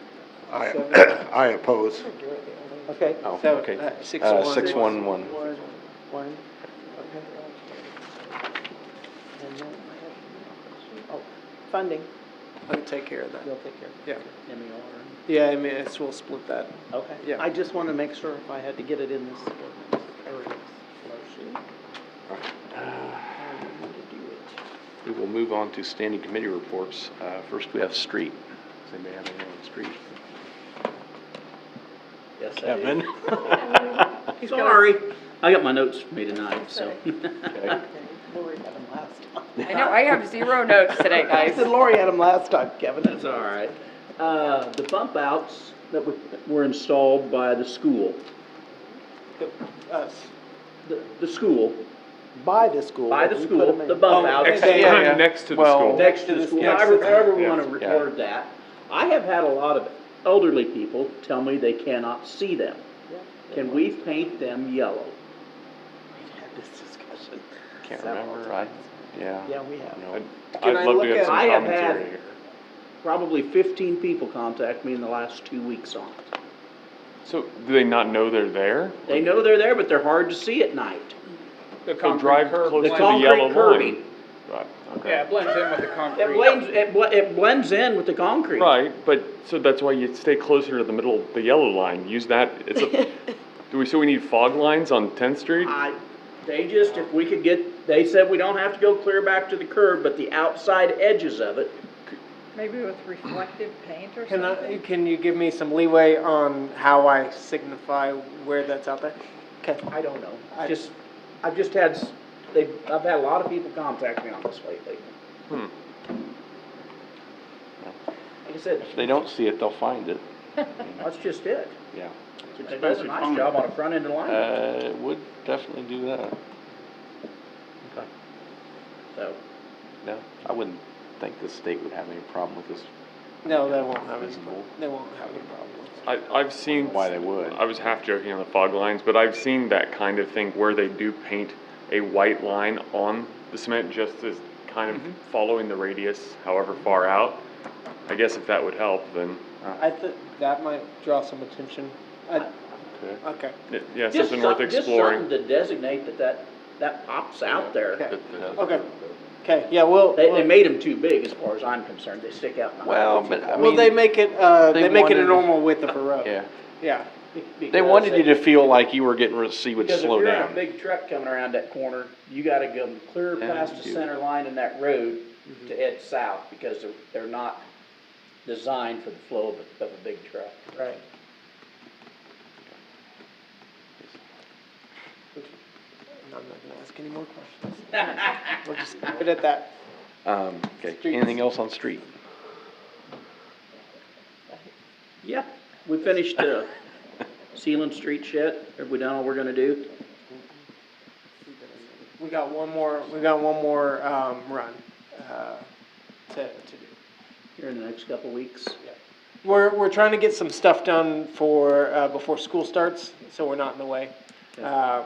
I oppose. Okay. Oh, So, okay. 6-1. 6-1-1. One, okay. And then I have, oh, funding, I'll take care of that. you'll take care of Yeah. it. Yeah, I mean, we'll split that. Okay. Yeah. I just want to make sure if I had to get it in this ordinance, or in this motion. All right. I need to do it. We will move on to standing committee reports. First, we have street. Does anybody have anything on street? Yes, I do. Kevin? Sorry. I got my notes for me tonight, so. Okay. Lori had them last time. I know, I have 0 notes today, I guys. said Lori had them last time, Kevin. That's all right. The bump outs that were installed by the school, Us. the school, By the school. by the we put school, them in. the bump outs. Next to the school. Next to the school, however we want to Yeah. word that. I have had a lot of elderly people tell me they cannot see them. Can we paint them yellow? We had this discussion. Can't several remember, times. yeah. We have. No. Can I I'd love look to get at- some I have commentary had- here. Probably 15 people contact me in the last 2 weeks on it. So, do they not know they're there? They know they're there, but they're hard to see at night. The So concrete drive curb. close The to the concrete yellow curbing. line. Right, okay. Yeah, it blends in with the It concrete. blends in with the concrete. Right, but, so that's why you stay closer to the middle, the yellow line, use that, it's a, so we need fog lines on 10th Street? They just, if we could get, they said we don't have to go clear back to the curb, but the outside edges of it. Maybe with reflective paint or Can something? can you give me some leeway on how I signify where that's out there? Okay. I don't know. I've just had, I've had a lot of people contact me on this lately. Like I said, If they don't see it, they'll find it. that's just it. Yeah. It does a nice job on a front end line. It would definitely do that. Okay. So, No, I wouldn't think the state would have any problem with this. No, they won't have any. Visible. They won't have any problem. I've seen. Why they would. I was half joking on the fog lines, but I've seen that kind of thing where they do paint a white line on the cement just as kind of following the radius however far out. I guess if that would help, then, I think that might draw some attention. Okay. yeah, just something worth just exploring. something to designate that pops out there. Okay. Okay. Okay. Yeah. Well. They made them too big as far as I'm concerned. They stick out in the Well, highway. but I Well, mean, they make it. they They make it a wanted- normal width of a road. yeah. Yeah. They wanted you to feel like you were getting ready to see would Because if slow you're in down. a big truck coming around that corner, you gotta go clear Yeah, past you the do. center line in that road to head south, because they're not designed for the flow of a big truck. Right. I'm not gonna ask any more questions. We'll just leave it at that. Okay, Streets. anything else on street? Yeah, we finished, sealing street shed. Have we done all we're gonna do? We got one more run. to do. Here in the next couple weeks. We're trying to get some stuff done for, before school starts, so we're not in the way. Okay.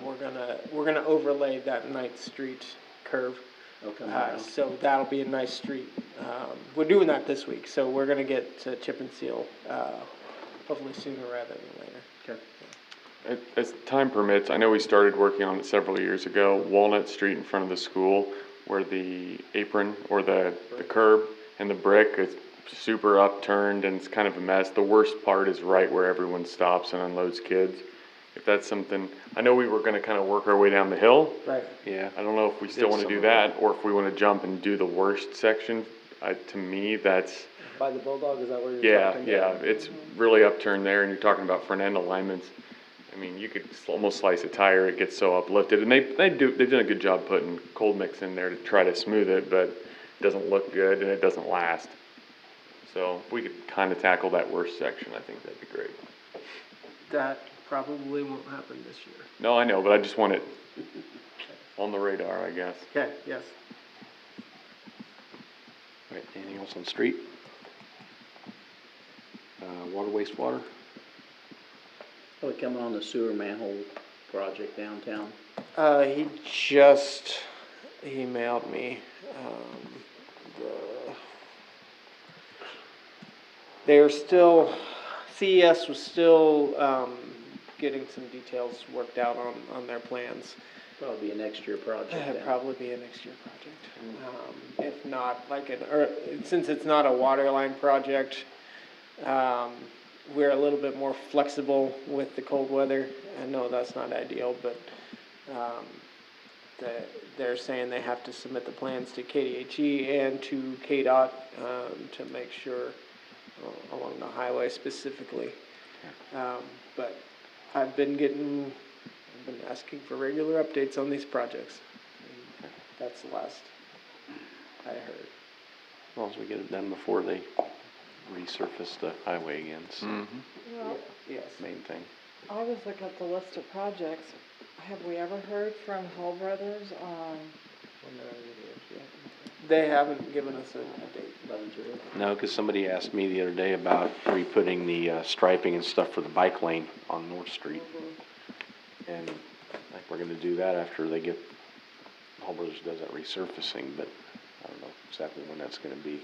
We're gonna overlay that Ninth Street curve. Okay, around. So that'll be a nice street. We're doing that this week, so we're gonna get to chip and seal, hopefully sooner rather than later. Okay. As time permits, I know we started working on it several years ago, Walnut Street in front of the school, where the apron or the curb and the brick is super upturned and it's kind of a mess. The worst part is right where everyone stops and unloads kids. If that's something, I know we were gonna kind of work our way down the hill. Right. Yeah. I don't know if we still wanna do that, or if we wanna jump and do the worst section. To me, that's, By the Bulldog, is that where you're yeah, talking? yeah, it's really upturned there, and you're talking about front end alignments. I mean, you could almost slice a tire, it gets so uplifted, and they've done a good job putting cold mix in there to try to smooth it, but it doesn't look good and it doesn't last. So if we could kind of tackle that worst section, I think that'd be great. That probably won't happen this year. No, I know, but I just want it on the radar, I guess. Okay, yes. Right, anything else on the street? Water, wastewater? Are we coming on the sewer manhole project downtown? He just emailed me, they're still, CES was still, getting some details worked out on their plans. Probably be a next year project It'd then. probably be a next year project. If not, since it's not a water line project, we're a little bit more flexible with the cold weather. I know that's not ideal, but, they're saying they have to submit the plans to KDHE and to KDOT, to make sure, along the highway specifically. But I've been asking for regular updates on these projects. And that's the last I heard. As long as we get it done before they resurface the highway again, so. Well, Yes. Main thing. I was looking at the list of projects. Have we ever heard from Toll Brothers on? They haven't given us a date. No, because somebody asked me the other day about re-putting the striping and stuff for the bike lane on North Street. And I think we're gonna do that after they get, Toll Brothers does that resurfacing, but I don't know exactly when that's gonna be.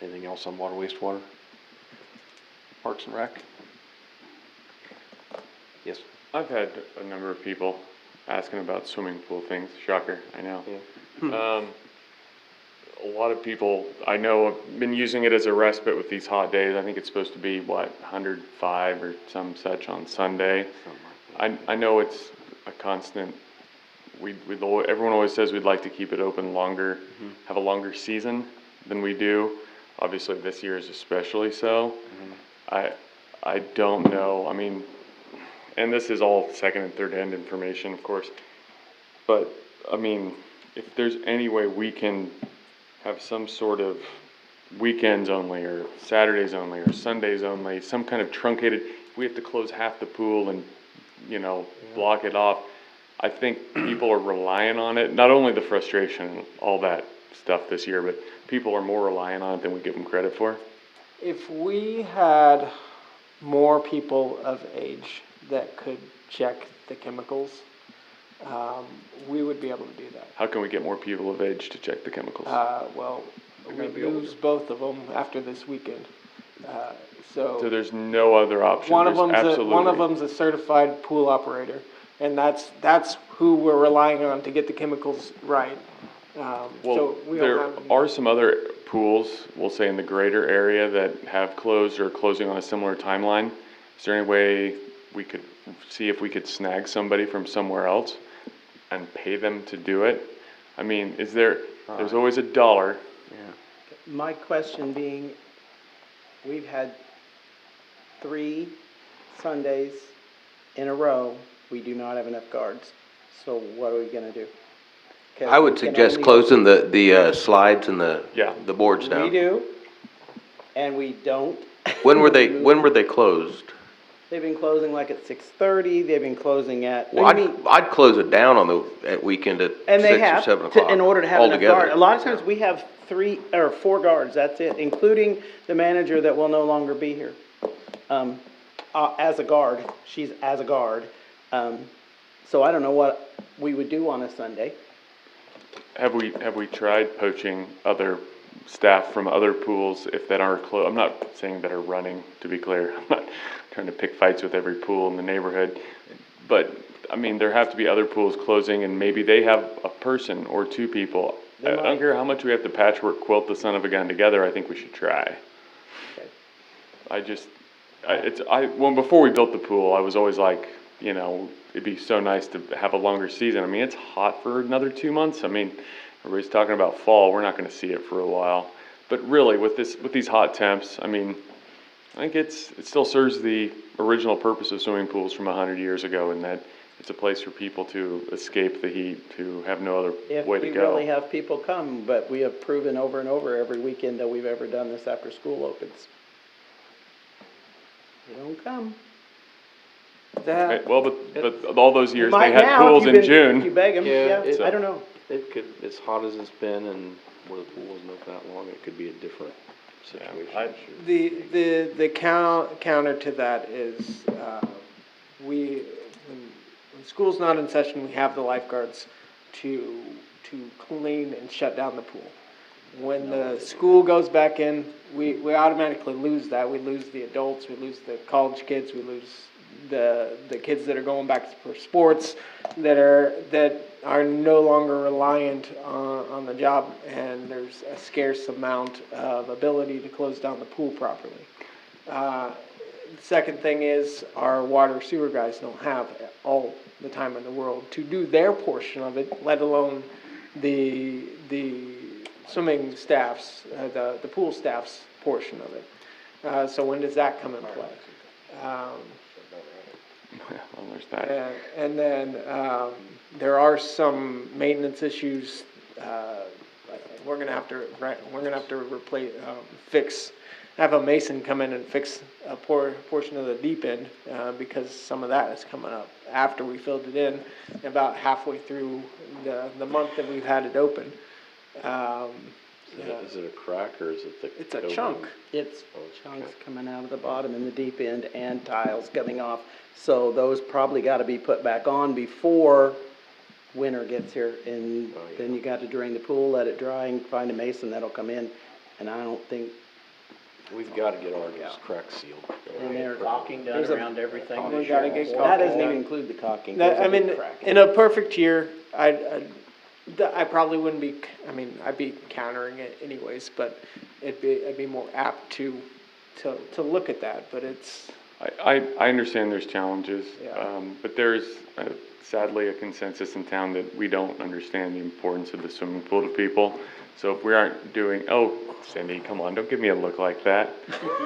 Anything else on water, wastewater? Parks and Rec? Yes. I've had a number of people asking about swimming pool things. Shocker, I know. Yeah. A lot of people I know have been using it as a respite with these hot days. I think it's supposed to be, 105 or some such on Sunday. I know it's a constant, everyone always says we'd like to keep it open longer, have a longer season than we do. Obviously this year is especially so. I don't know, I mean, and this is all second and third hand information, of course, but, I mean, if there's any way we can have some sort of weekends only, or Saturdays only, or Sundays only, some kind of truncated, we have to close half the pool and, block it off. I think people are relying on it, not only the frustration and all that stuff this year, but people are more reliant on it than we give them credit for. If we had more people of age that could check the chemicals, we would be able to do that. How can we get more people of age to check the chemicals? Well, we lose both of them after this weekend. So there's no other option? One of There's them's a certified pool operator, and that's who we're relying on to get the chemicals right. Well, there are some other pools, we'll say in the greater area, that have closed or closing on a similar timeline. Is there any way we could see if we could snag somebody from somewhere else and pay them to do it? I mean, there's always a dollar. My question being, we've had 3 Sundays in a row, we do not have enough guards. So what are we gonna do? I would suggest closing the slides and the boards down. We do, and we don't. When were they closed? They've been closing like at 6:30, they've been closing at. Well, I'd close it down on at weekend at And they 6 or have, 7 o'clock. in order to have enough altogether. guard. A lot of times we have 3 or 4 guards, that's it, including the manager that will no longer be here. As a guard, she's as a guard. So I don't know what we would do on a Sunday. Have we tried poaching other staff from other pools if that are I'm not saying that are running, to be clear. I'm not trying to pick fights with every pool in the neighborhood. But, I mean, there have to be other pools closing and maybe they have a person or 2 people. I don't care how much we have to patchwork quilt the son of a gun together, I think we should try. Well, before we built the pool, I was always like, you know, it'd be so nice to have a longer season. I mean, it's hot for another 2 months. I mean, everybody's talking about fall. We're not going to see it for a while. But really, with these hot temps, I mean, I think it still serves the original purpose of swimming pools from 100 years ago, in that it's a place for people to escape the heat, to have no other way to If we go. really have people come, but we have proven over and over every weekend that we've ever done this after school opens. They don't come. Well, but all those years, they might had now, pools if in June. If you beg them, yeah, I don't know. It could, as hot as it's been and where the pool wasn't open that long, it could be a different situation. The counter to that is, when school's not in session, we have the lifeguards to clean and shut down the pool. When the school goes back in, we automatically lose that. We lose the adults, we lose the college kids, we lose the kids that are going back for sports, that are no longer reliant on the job, and there's a scarce amount of ability to close down the pool properly. The second thing is our water sewer guys don't have all the time in the world to do their portion of it, let alone the swimming staff's, the pool staff's portion of it. So when does that come in play? Well, there's that. And then there are some maintenance issues. We're gonna have to replace, have a mason come in and fix a portion of the deep end, because some of that is coming up after we filled it in, about halfway through the month that we've had it open. Is it a crack or is it the? It's a chunk. It's chunks coming out of the bottom in the deep end and tiles coming off. So those probably gotta be put back on before winter gets here. And then you got to drain the pool, let it dry, and find a mason that'll come in. And I don't think. We've gotta get ours crack sealed. And they're caulking done around everything. We gotta get caulking. That doesn't even include the caulking. I mean, in a perfect year, I probably wouldn't be, I'd be countering it anyways, but I'd be more apt to look at that, but it's. I understand there's challenges, Yeah. but there's sadly a consensus in town that we don't understand the importance of the swimming pool to people. So if we aren't doing, Cindy, come on, don't give me a look like that.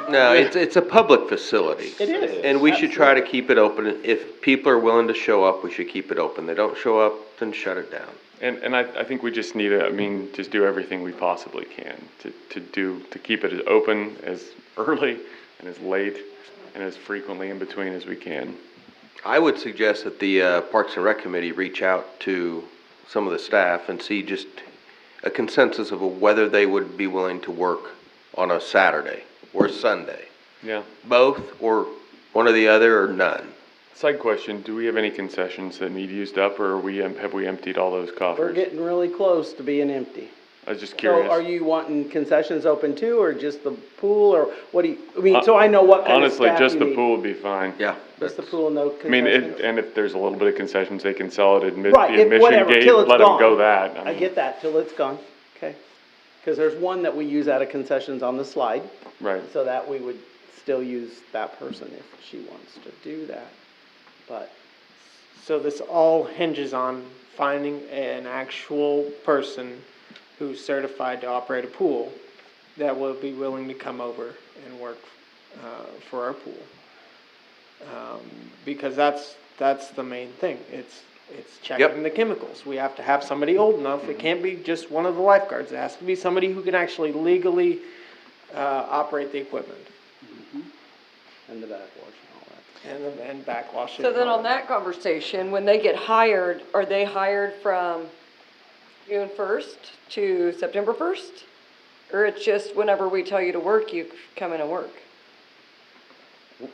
No, it's a public facility. It is. And we should try to keep it open. If people are willing to show up, we should keep it open. They don't show up, then shut it down. And I think we just need to, just do everything we possibly can to keep it as open as early and as late and as frequently in between as we can. I would suggest that the Parks and Rec Committee reach out to some of the staff and see just a consensus of whether they would be willing to work on a Saturday or Sunday. Yeah. Both, or one or the other, or none. Side question, do we have any concessions that need used up, or have we emptied all those coffers? We're getting really close to being empty. I was just curious. So are you wanting concessions open too, or just the pool, or what do you, so I know what kind of staff Honestly, just you the need. pool would be fine. Yeah. Just the pool, no concessions? And if there's a little bit of concessions, they can sell it at Right, the admission whatever, gate, till it's let them gone. go that. I get that, till it's gone, okay. Because there's one that we use out of concessions on the slide. Right. So that we would still use that person if she wants to do that, but. So this all hinges on finding an actual person who's certified to operate a pool that will be willing to come over and work for our pool. Because that's the main thing. It's checking the chemicals. We have to have somebody old enough. It can't be just one of the lifeguards. It has to be somebody who can actually legally operate the equipment. And the backwash and all that. And backwash it. So then and all on that conversation, when they get hired, are they hired from June 1st to September 1st? Or it's just whenever we tell you to work, you come in and work?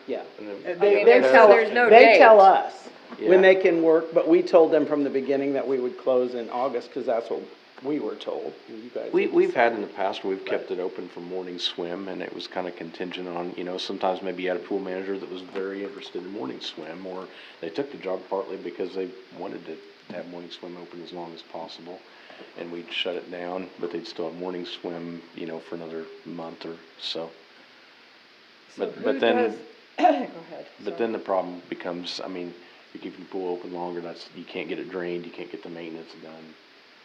Yeah. mean, there's no They date. tell us when Yeah. they can work, but we told them from the beginning that we would close in August, because that's what we were told. And you guys. We've had in the past, we've kept it open for morning swim, and it was kind of contingent on, sometimes maybe you had a pool manager that was very interested in morning swim, or they took the job partly because they wanted to have morning swim open as long as possible, and we'd shut it down, but they'd still have morning swim, for another month or so. So But who then, does, go ahead. but then the problem becomes, you're keeping the pool open longer, you can't get it drained, you can't get the maintenance done.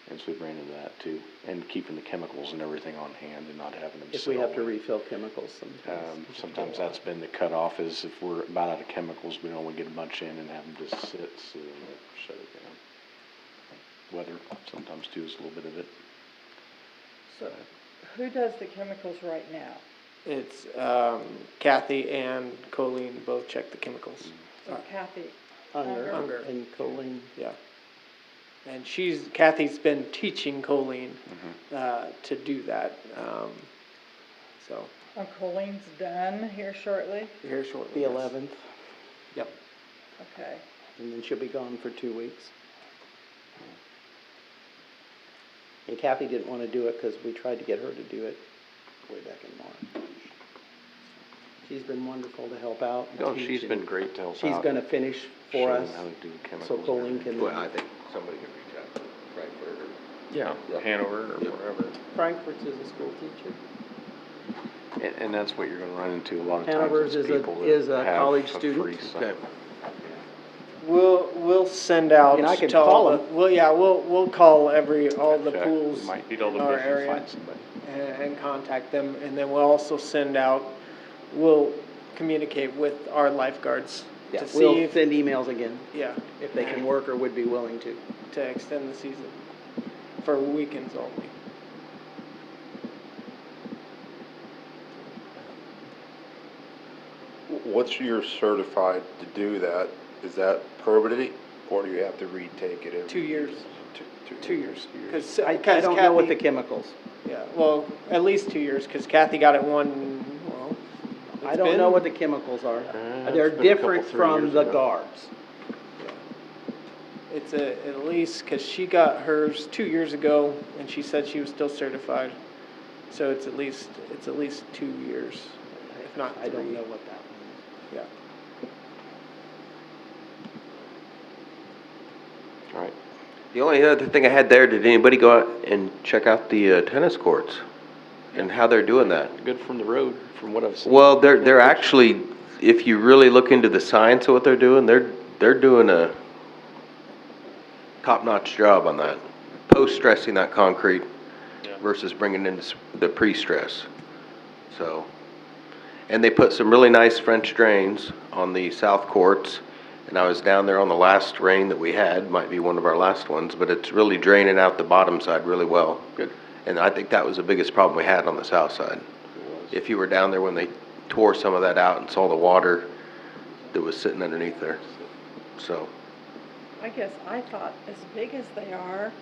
And so we've ran into that too, and keeping the chemicals and everything on hand and not having them If sit we have all to week. refill chemicals sometimes. Sometimes that's been the cutoff, is if we're about out of chemicals, we don't want to get a bunch in and have them just sit, so then we'll shut it down. Weather sometimes too is a little bit of it. So who does the chemicals right now? It's Kathy and Colleen both check the chemicals. So Kathy. Unger. And Colleen. Yeah. And Kathy's been teaching Colleen to do that. So Oh, Colleen's done here shortly? here shortly. The yes. 11th, Yep. Okay. and then she'll be gone for 2 weeks. And Kathy didn't want to do it because we tried to get her to do it way back in March. She's been wonderful to help out. and Oh, teach, she's and been great to help She's out. going to finish for Show us, them how to do chemicals so and Colleen can. Well, I think somebody can reach out to Frankfurt or. Yeah, Hanover or wherever. Frankfurt's is a school teacher. And that's what you're gonna run into a lot of Hanover's times, is people is that a have college a student. free site. We'll send out And I can to all call the, them. we'll call all the Check. pools We might Beat all the in our bushes. area Find somebody. and contact them, and then we'll also we'll communicate with our lifeguards Yeah, to see we'll if, send emails again, yeah, if they can work or would be willing to. to extend the season for weekends only. Once you're certified to do that, is that permanent, or do you have to retake it every? 2 years. 2 years. Because I don't know what the chemicals. Yeah, well, at least 2 years, because Kathy got it well. I don't know what the chemicals are. They're it's been a couple, different 3 from years the ago. guards. It's at least, because she got hers 2 years ago, and she said she was still certified. So it's at least 2 years, if not 3. I don't know what that means. Yeah. All right. The only other thing I had there, did anybody go out and check out the tennis courts and how they're doing that? Good from the road, from what I've seen. Well, they're actually, if you really look into the science of what they're doing, they're doing a top-notch job on that. Post-stressing that concrete versus bringing in the pre-stress. So, and they put some really nice French drains on the south courts. And I was down there on the last rain that we had, might be one of our last ones, but it's really draining out the bottom side really well. Good. And I think that was the biggest problem we had on the south side. If you were down there when they tore some of that out and saw the water that was sitting underneath there. So, I guess I thought as big as they are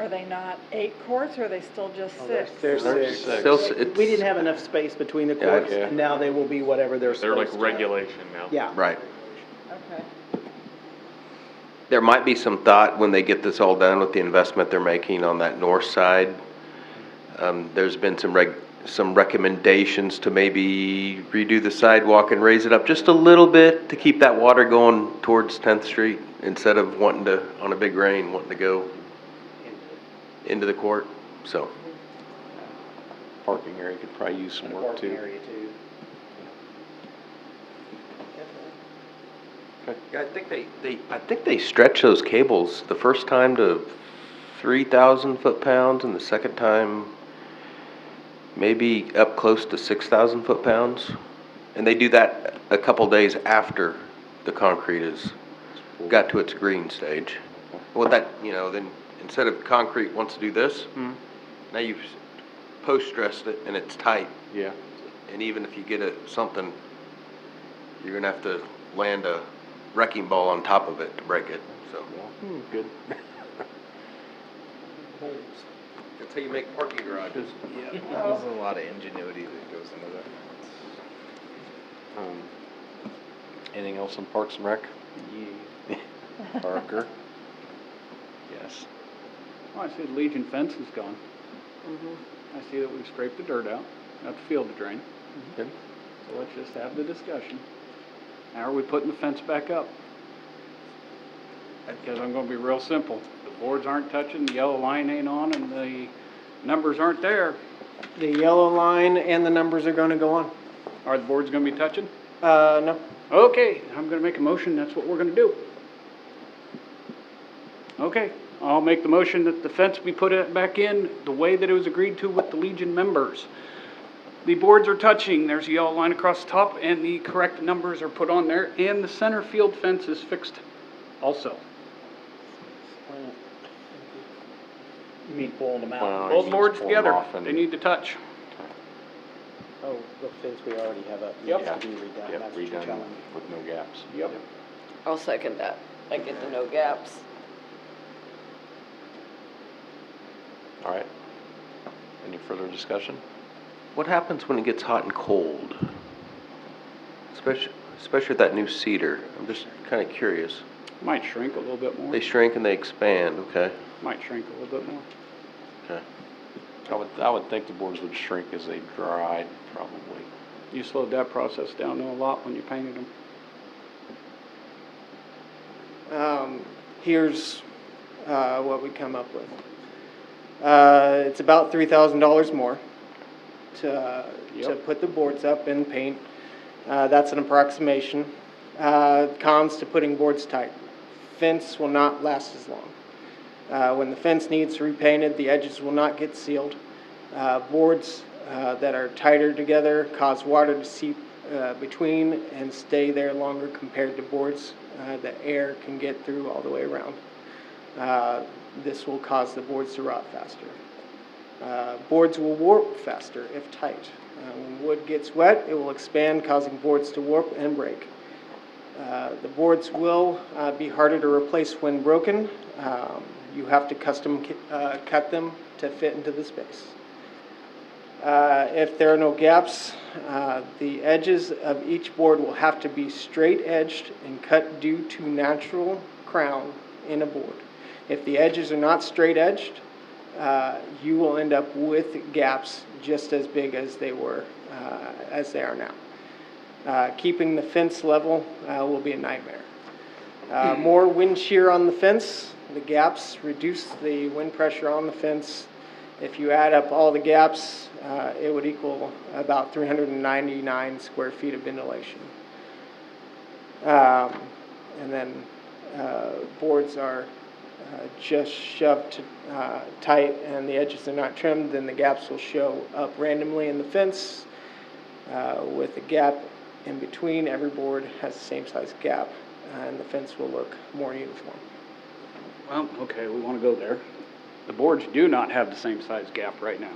they not 8 courts or are they still just 6? They're They're 6. six. still, We didn't have enough space between the Yeah, courts, yeah. and now they will be whatever they're They're like supposed to. regulation now. Yeah. right. Okay. There might be some thought when they get this all done with the investment they're making on that north side. There's been some recommendations to maybe redo the sidewalk and raise it up just a little bit to keep that water going towards 10th Street instead of wanting to, on a big rain, wanting to go into the court, so. Parking area could probably use some work too. too. Yeah, I think they stretch those cables the first time to 3,000 foot-pounds and the second time maybe up close to 6,000 foot-pounds. And they do that a couple days after the concrete is got to its green stage. Well, that, then instead of concrete wants to do this, now you've post-stressed it and it's tight. Yeah. And even if you get something you're gonna have to land a wrecking ball on top of it to break it, so. Good. That's how you make parking garages. Yeah. There's a lot of ingenuity that goes into that. Anything else on Parks and Rec? Yeah. Parker? Yes. Well, I see the Legion fence is gone. I see that we've scraped the dirt out, got the field to drain. Good. So let's just have the discussion. How are we putting the fence back up? Because I'm gonna be real simple. The boards aren't touching, the yellow line ain't on, and the numbers aren't there. The yellow line and the numbers are gonna go on. Are the boards gonna be touching? No. Okay, I'm gonna make a motion, that's what we're gonna do. Okay, I'll make the motion that the fence be put back in the way that it was agreed to with the Legion members. The boards are touching, there's a yellow line across the top, and the correct numbers are put on there, and the center field fence is fixed also. You mean pulling them out? Well, Pull the you boards just pull them together, off and- they need to touch. Oh, the fence we already have up Yep. needs to be redone, Yep, that's what you're redone telling me. with no gaps. Yep. I'll second that. I get the no gaps. All right. Any further discussion? What happens when it gets hot and cold? Especially with that new cedar, I'm just kinda curious. Might shrink a little bit more. They shrink and they expand, okay? Might shrink a little bit more. Okay. I would think the boards would shrink as they dried, probably. You slowed that process down a lot when you painted them. Here's what we come up with. It's about $3,000 more to put the boards up and paint. That's an approximation. Cons to putting boards tight. Fence will not last as long. When the fence needs repainted, the edges will not get sealed. Boards that are tighter together cause water to seep between and stay there longer compared to boards that air can get through all the way around. This will cause the boards to rot faster. Boards will warp faster if tight. When wood gets wet, it will expand, causing boards to warp and break. The boards will be harder to replace when broken. You have to custom cut them to fit into the space. If there are no gaps, the edges of each board will have to be straight edged and cut due to natural crown in a board. If the edges are not straight edged, you will end up with gaps just as big as they were, as they are now. Keeping the fence level will be a nightmare. More wind shear on the fence, the gaps reduce the wind pressure on the fence. If you add up all the gaps, it would equal about 399 square feet of ventilation. And then boards are just shoved tight and the edges are not trimmed, then the gaps will show up randomly in the fence. With a gap in between, every board has the same size gap, and the fence will look more uniform. Well, okay, we want to go there. The boards do not have the same size gap right now.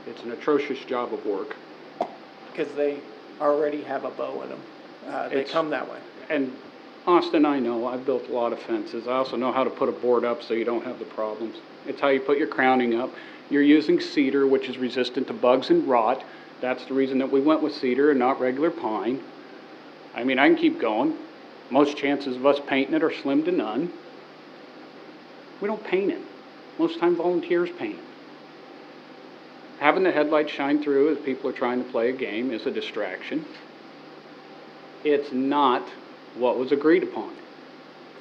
It's an atrocious job of work. Because they already have a bow in them. They come that way. And Austin, I know, I've built a lot of fences. I also know how to put a board up so you don't have the problems. It's how you put your crowning up. You're using cedar, which is resistant to bugs and rot. That's the reason that we went with cedar and not regular pine. I mean, I can keep going. Most chances of us painting it are slim to none. We don't paint it. Most time volunteers paint it. Having the headlights shine through as people are trying to play a game is a distraction. It's not what was agreed upon.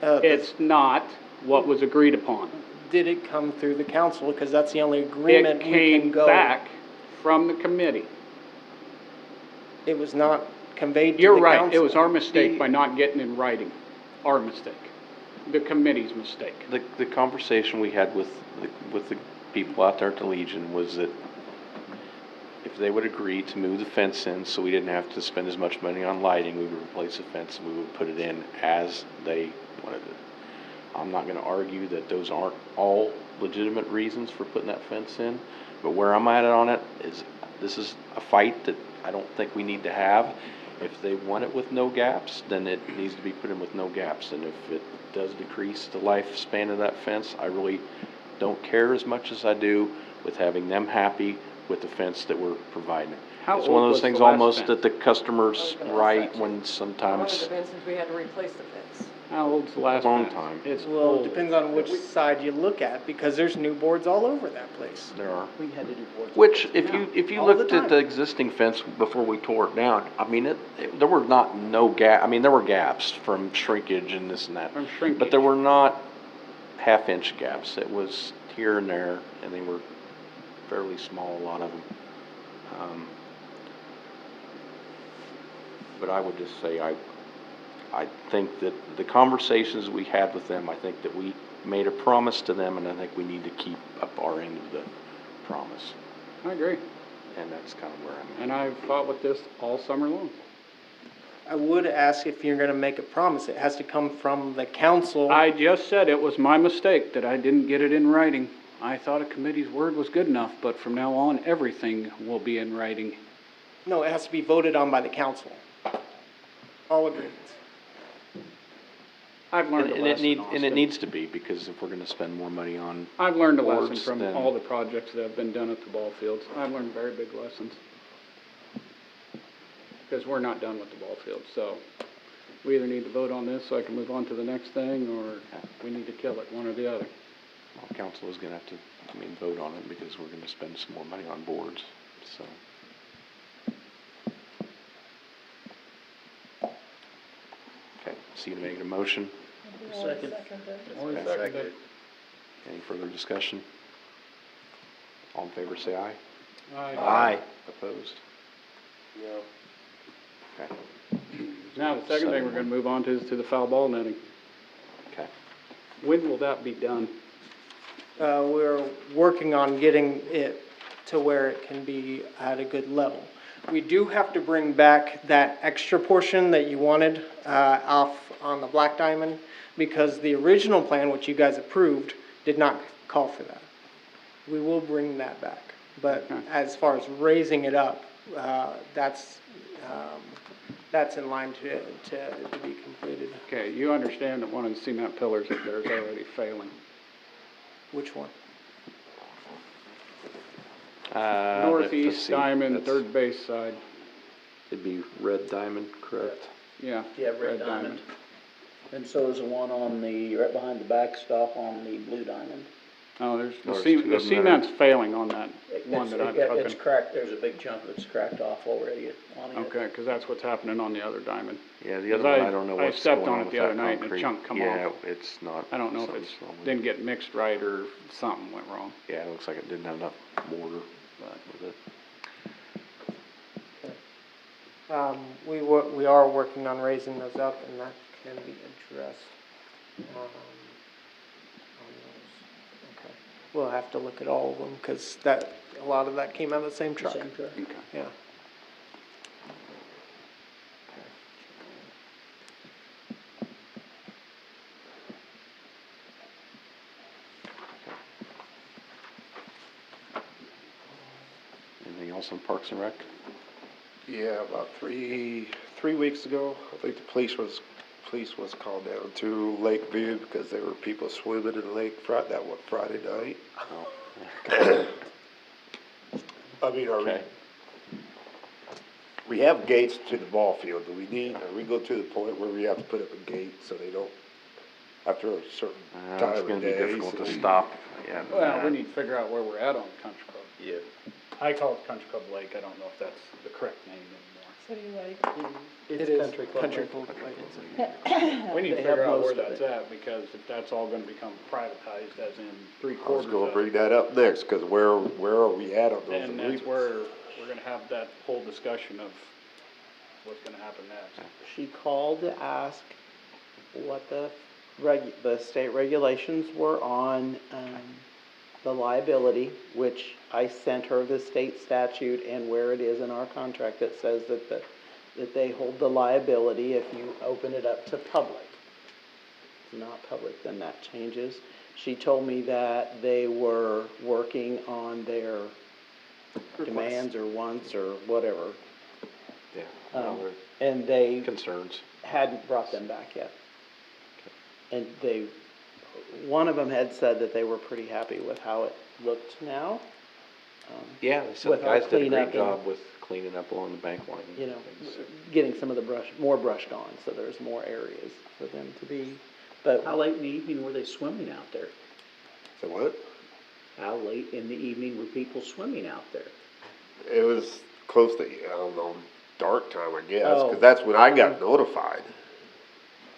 It's not what was agreed upon. Did it come through the council? Because that's the only agreement It we can came go. back from the committee. It was not conveyed to the You're council. right, it was our mistake by not getting in writing. Our mistake. The committee's mistake. The conversation we had with the people out there at the Legion was that if they would agree to move the fence in so we didn't have to spend as much money on lighting, we would replace the fence and we would put it in as they wanted it. I'm not gonna argue that those aren't all legitimate reasons for putting that fence in, but where I'm at on it is this is a fight that I don't think we need to have. If they want it with no gaps, then it needs to be put in with no gaps. And if it does decrease the lifespan of that fence, I really don't care as much as I do with having them happy with the fence that we're providing. How It's one old of was those things the last almost fence? that the customer's right when One of sometimes, the fences, we had to replace the fence. How old's the last long fence? time. It's Well, old. it depends on which side you look at, because there's new boards all over that place. there are. We had to do boards. Which, if you All the looked at time. the existing fence before we tore it down, I mean, there were not no gap, I mean, there were gaps from shrinkage and this and that. From shrinkage. But there were not half-inch gaps. It was here and there, and they were fairly small, a lot of them. But I would just say, I think that the conversations we had with them, I think that we made a promise to them, and I think we need to keep up our end of the promise. I agree. And that's kind of where I'm at. And I've fought with this all summer long. I would ask if you're gonna make a promise, it has to come from the council. I just said it was my mistake that I didn't get it in writing. I thought a committee's word was good enough, but from now on, everything will be in writing. No, it has to be voted on by the council. All agreements. I've learned a And lesson, it Austin. needs to be, because if we're gonna spend more money on I've learned a lesson boards, from then- all the projects that have been done at the ball fields. I've learned very big lessons. Because we're not done with the ball field, so we either need to vote on this so I can move on to the next thing, or we need to kill it, one or the other. Well, council is gonna have to, vote on it, because we're gonna spend some more money on boards, so. Okay, so you made a motion? Second. Okay. Any further discussion? All in favor, say aye. Aye. Opposed? Okay, Now, the second thing we're gonna move on to is to the foul ball netting. okay. When will that be done? We're working on getting it to where it can be at a good level. We do have to bring back that extra portion that you wanted, off on the Black Diamond, because the original plan, which you guys approved, did not call for that. We will bring that back, but as far as raising it up, that's in line to be completed. Okay, you understand that one of the cement pillars up there is already failing. Which one? Let's Northeast see, diamond, that's- third base side. It'd be red diamond, correct? Yeah. Yeah, red diamond. And so is the one on the, right behind the backstop on the blue diamond. Oh, there's, No, there's the two of them cement's failing on that one It's- that I'm It's talking. cracked, there's a big chunk that's cracked off already on it. Okay, because that's what's happening on the other diamond. Yeah, the 'Cause other one, I don't know what's I stepped going on on it with the other that night and a concrete. chunk come Yeah, off. it's not. I don't know if something's it's, wrong with didn't get mixed right or something went wrong. Yeah, it looks like it didn't have enough mortar with it. We are working on raising those up, and that can be addressed, on those. Okay. We'll have to look at all of them, because a lot of that came out of the same truck. Same truck. Okay. Yeah. Anything else on Parks and Rec? Yeah, about three weeks ago, I think the police was called down to Lakeview because there were people swimming in the lake Friday night. I mean, Okay. we have gates to the ball field, are we go to the point where we have to put up a gate so they don't, after a certain It's time gonna of be day? difficult so to we- stop, yeah. Well, we need to figure out where we're at on the country club. Yeah. I call it Country Club Lake, I don't know if that's the correct name anymore. City Lake. It is Country Club. We need to They have figure out where most of that's it. at, because if that's all gonna become privatized, as in I was 3/4 gonna of bring it, that up next, cause where are we at on those then that's agreements? where we're gonna have that whole discussion of what's gonna happen next. She called to ask what the state regulations were on, the liability, which I sent her the state statute and where it is in our contract that says that they hold the liability if you open it up to public. If it's not public, then that changes. She told me that they were working on their demands or wants or whatever. Yeah, well, and they Concerns. hadn't brought them back yet. And one of them had said that they were pretty happy with how it looked now. Yeah, they said With the our guys did a cleanup great and- job with cleaning up along the bank line. You know, getting some of the more brush gone, so there's more areas for them to be, but. How late in the evening were they swimming out there? So what? How late in the evening were people swimming out there? It was close to, I don't know, dark time, I guess, Oh. because that's when I got notified.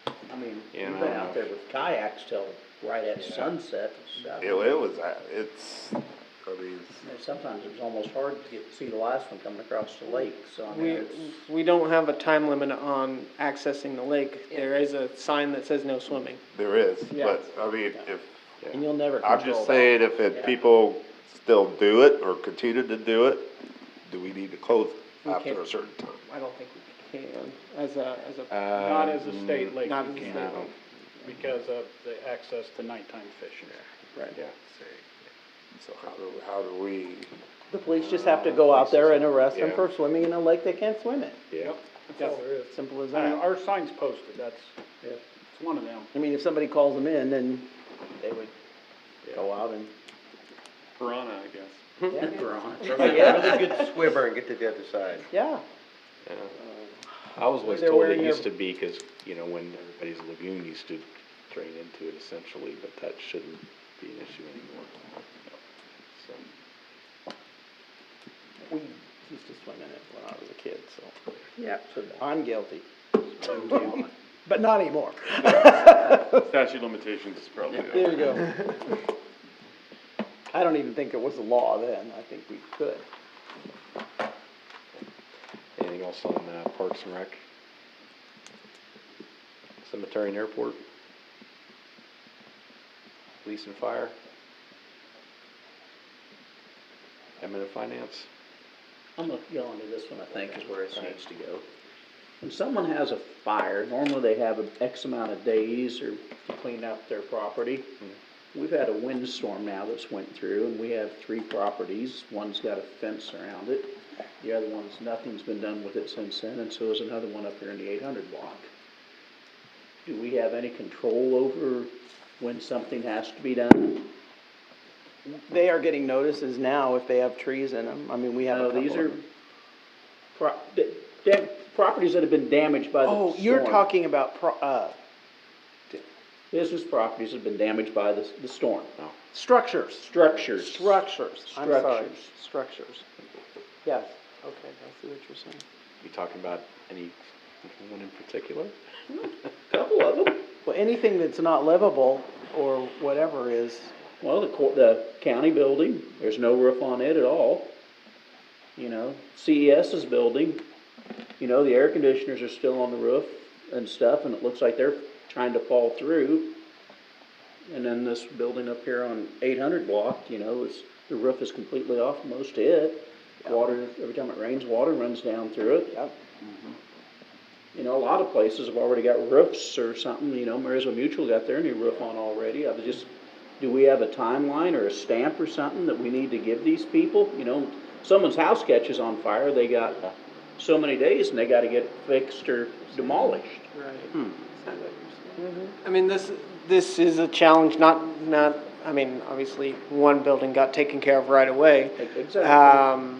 I mean, Yeah, you've I been don't out know. there with kayaks till right at sunset and stuff. It was, I mean, Sometimes it was almost hard to see the last one coming across the lake, so I mean, We, it's. we don't have a time limit on accessing the lake. There is a sign that says no swimming. there is, Yeah. but, I mean, if, And you'll never I'm control just that. saying, if people still do it or continue to do it, do we need to close it We after can't. a certain time? I don't think we can, as a, Not as a state lake, Not you as a can't, state lake. because of the access to nighttime fishing. right. Yeah. So how do we, The police just have to go out there and arrest them Yeah. for swimming in a lake they can't swim in. Yeah. That's all there is. Simple as I mean, that. our sign's posted, it's one of them. I mean, if somebody calls them in, then they would go out and. Piranha, I guess. Yeah. Really good swimmer and get to the other side. Yeah. Yeah. I was always They're told wearing it their- used to be, cause, you know, when everybody's lagoon used to drain into it essentially, but that shouldn't be an issue anymore. So, We used to swim in it when I was a kid, so. Yeah. So I'm guilty. But not anymore. Statute of limitations is probably. There you go. I don't even think it was a law then. I think we could. anything else on, Parks and Rec? Cemetery and Airport? Police and Fire? Eminent Finance? I'm gonna go into this one, I think, is where it needs to go. When someone has a fire, normally they have an X amount of days or to clean up their property. We've had a windstorm now that's went through, and we have 3 properties. One's got a fence around it. The other one's, nothing's been done with it since then, and so is another one up here in the 800 block. Do we have any control over when something has to be done? They are getting notices now if they have trees in them. I mean, we have a No, couple these of are them. properties that have been damaged by the storm. Oh, you're talking about Business properties that have been damaged by the storm. structures. Structures. Structures. I'm sorry. Structures. Structures. Yes. Okay, I see what you're saying. You talking about any one in particular? Couple of them. Well, anything that's not livable or whatever is. Well, the county building, there's no roof on it at all. You know, CES's building, you know, the air conditioners are still on the roof and stuff, and it looks like they're trying to fall through. And then this building up here on 800 block, you know, the roof is completely off most of it. Water, every time it rains, water runs down through it. Yep. You know, a lot of places have already got roofs or something, you know, Marysville Mutual got their new roof on already. Do we have a timeline or a stamp or something that we need to give these people? You know, someone's house catches on fire, they got so many days and they gotta get fixed or demolished. Right. I mean, this is a challenge, not, I mean, obviously, one building got taken care of right away. Exactly.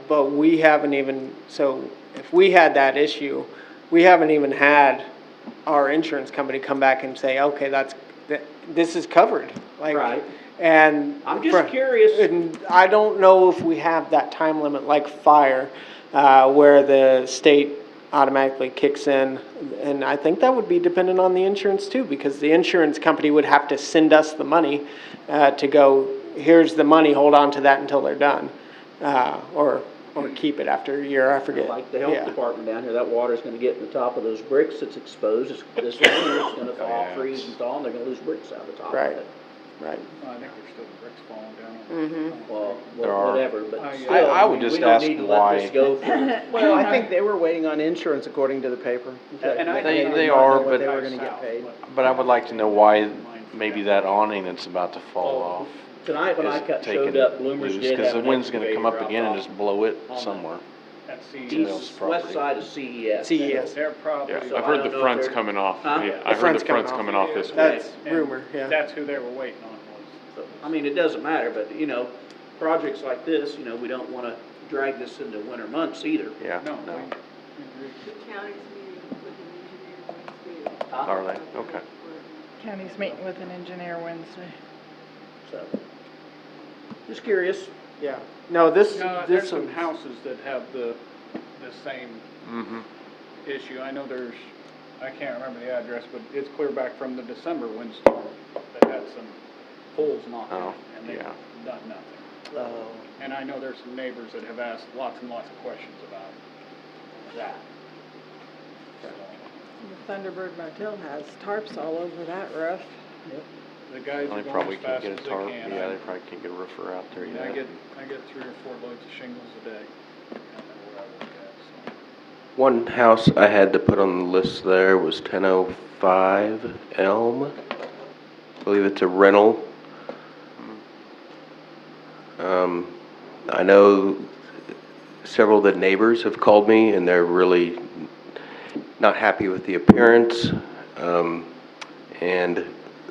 But we haven't even, so if we had that issue, we haven't even had our insurance company come back and say, okay, this is covered. Like, Right. And. I'm just curious. And I don't know if we have that time limit like fire, where the state automatically kicks in. And I think that would be dependent on the insurance too, because the insurance company would have to send us the money, to go, here's the money, hold on to that until they're done. Or keep it after a year, I forget. Like the health department down here, that water's gonna get in the top of those bricks that's exposed. This winter, it's gonna fall, freeze and thaw, and they're gonna lose bricks out of the top of Right. it. Right. I think there's still bricks falling down. Well, There are. whatever, but I- still, I would just we don't ask need to why- let this go for. Well, I think they were waiting on insurance according to the paper. And I- They did are, not know but- what they were gonna get paid. But I would like to know why maybe that awning that's about to fall off Tonight when I is showed taken up, Bloomers loose, did cause have the an wind's gonna come up excavator again and out just blow it on the- somewhere. At That's CES. East, west side of CES. CES. Their property. Yeah, So I've I heard don't the know if front's they're- coming off. Huh? Yeah, The I heard the front's front's coming coming off. off this week. That's And rumor, yeah. That's who they were waiting on was. So, I mean, it doesn't matter, but, you know, projects like this, you know, we don't wanna drag this into winter months either. Yeah, No, no. we agree. The county's meeting with an engineer Wednesday. Are they? Okay. County's meeting with an engineer Wednesday. So, just curious. Yeah. No, this, No, this there's some one's- houses that have the same Mm-hmm. issue. I know there's, I can't remember the address, but it's clear back from the December windstorm that had some poles knocked Oh, out and they've yeah. done nothing. Oh. And I know there's some neighbors that have asked lots and lots of questions about that. So, The Thunderbird Motel has tarps all over that roof. the guys Well, are they going probably as can't fast get as a they tarp, can. yeah, they probably can't get a roofer out there yet. I get 3 or 4 loads of shingles a day. Where I work at, so. One house I had to put on the list there was 1005 Elm. I believe it's a rental. I know several of the neighbors have called me and they're really not happy with the appearance, and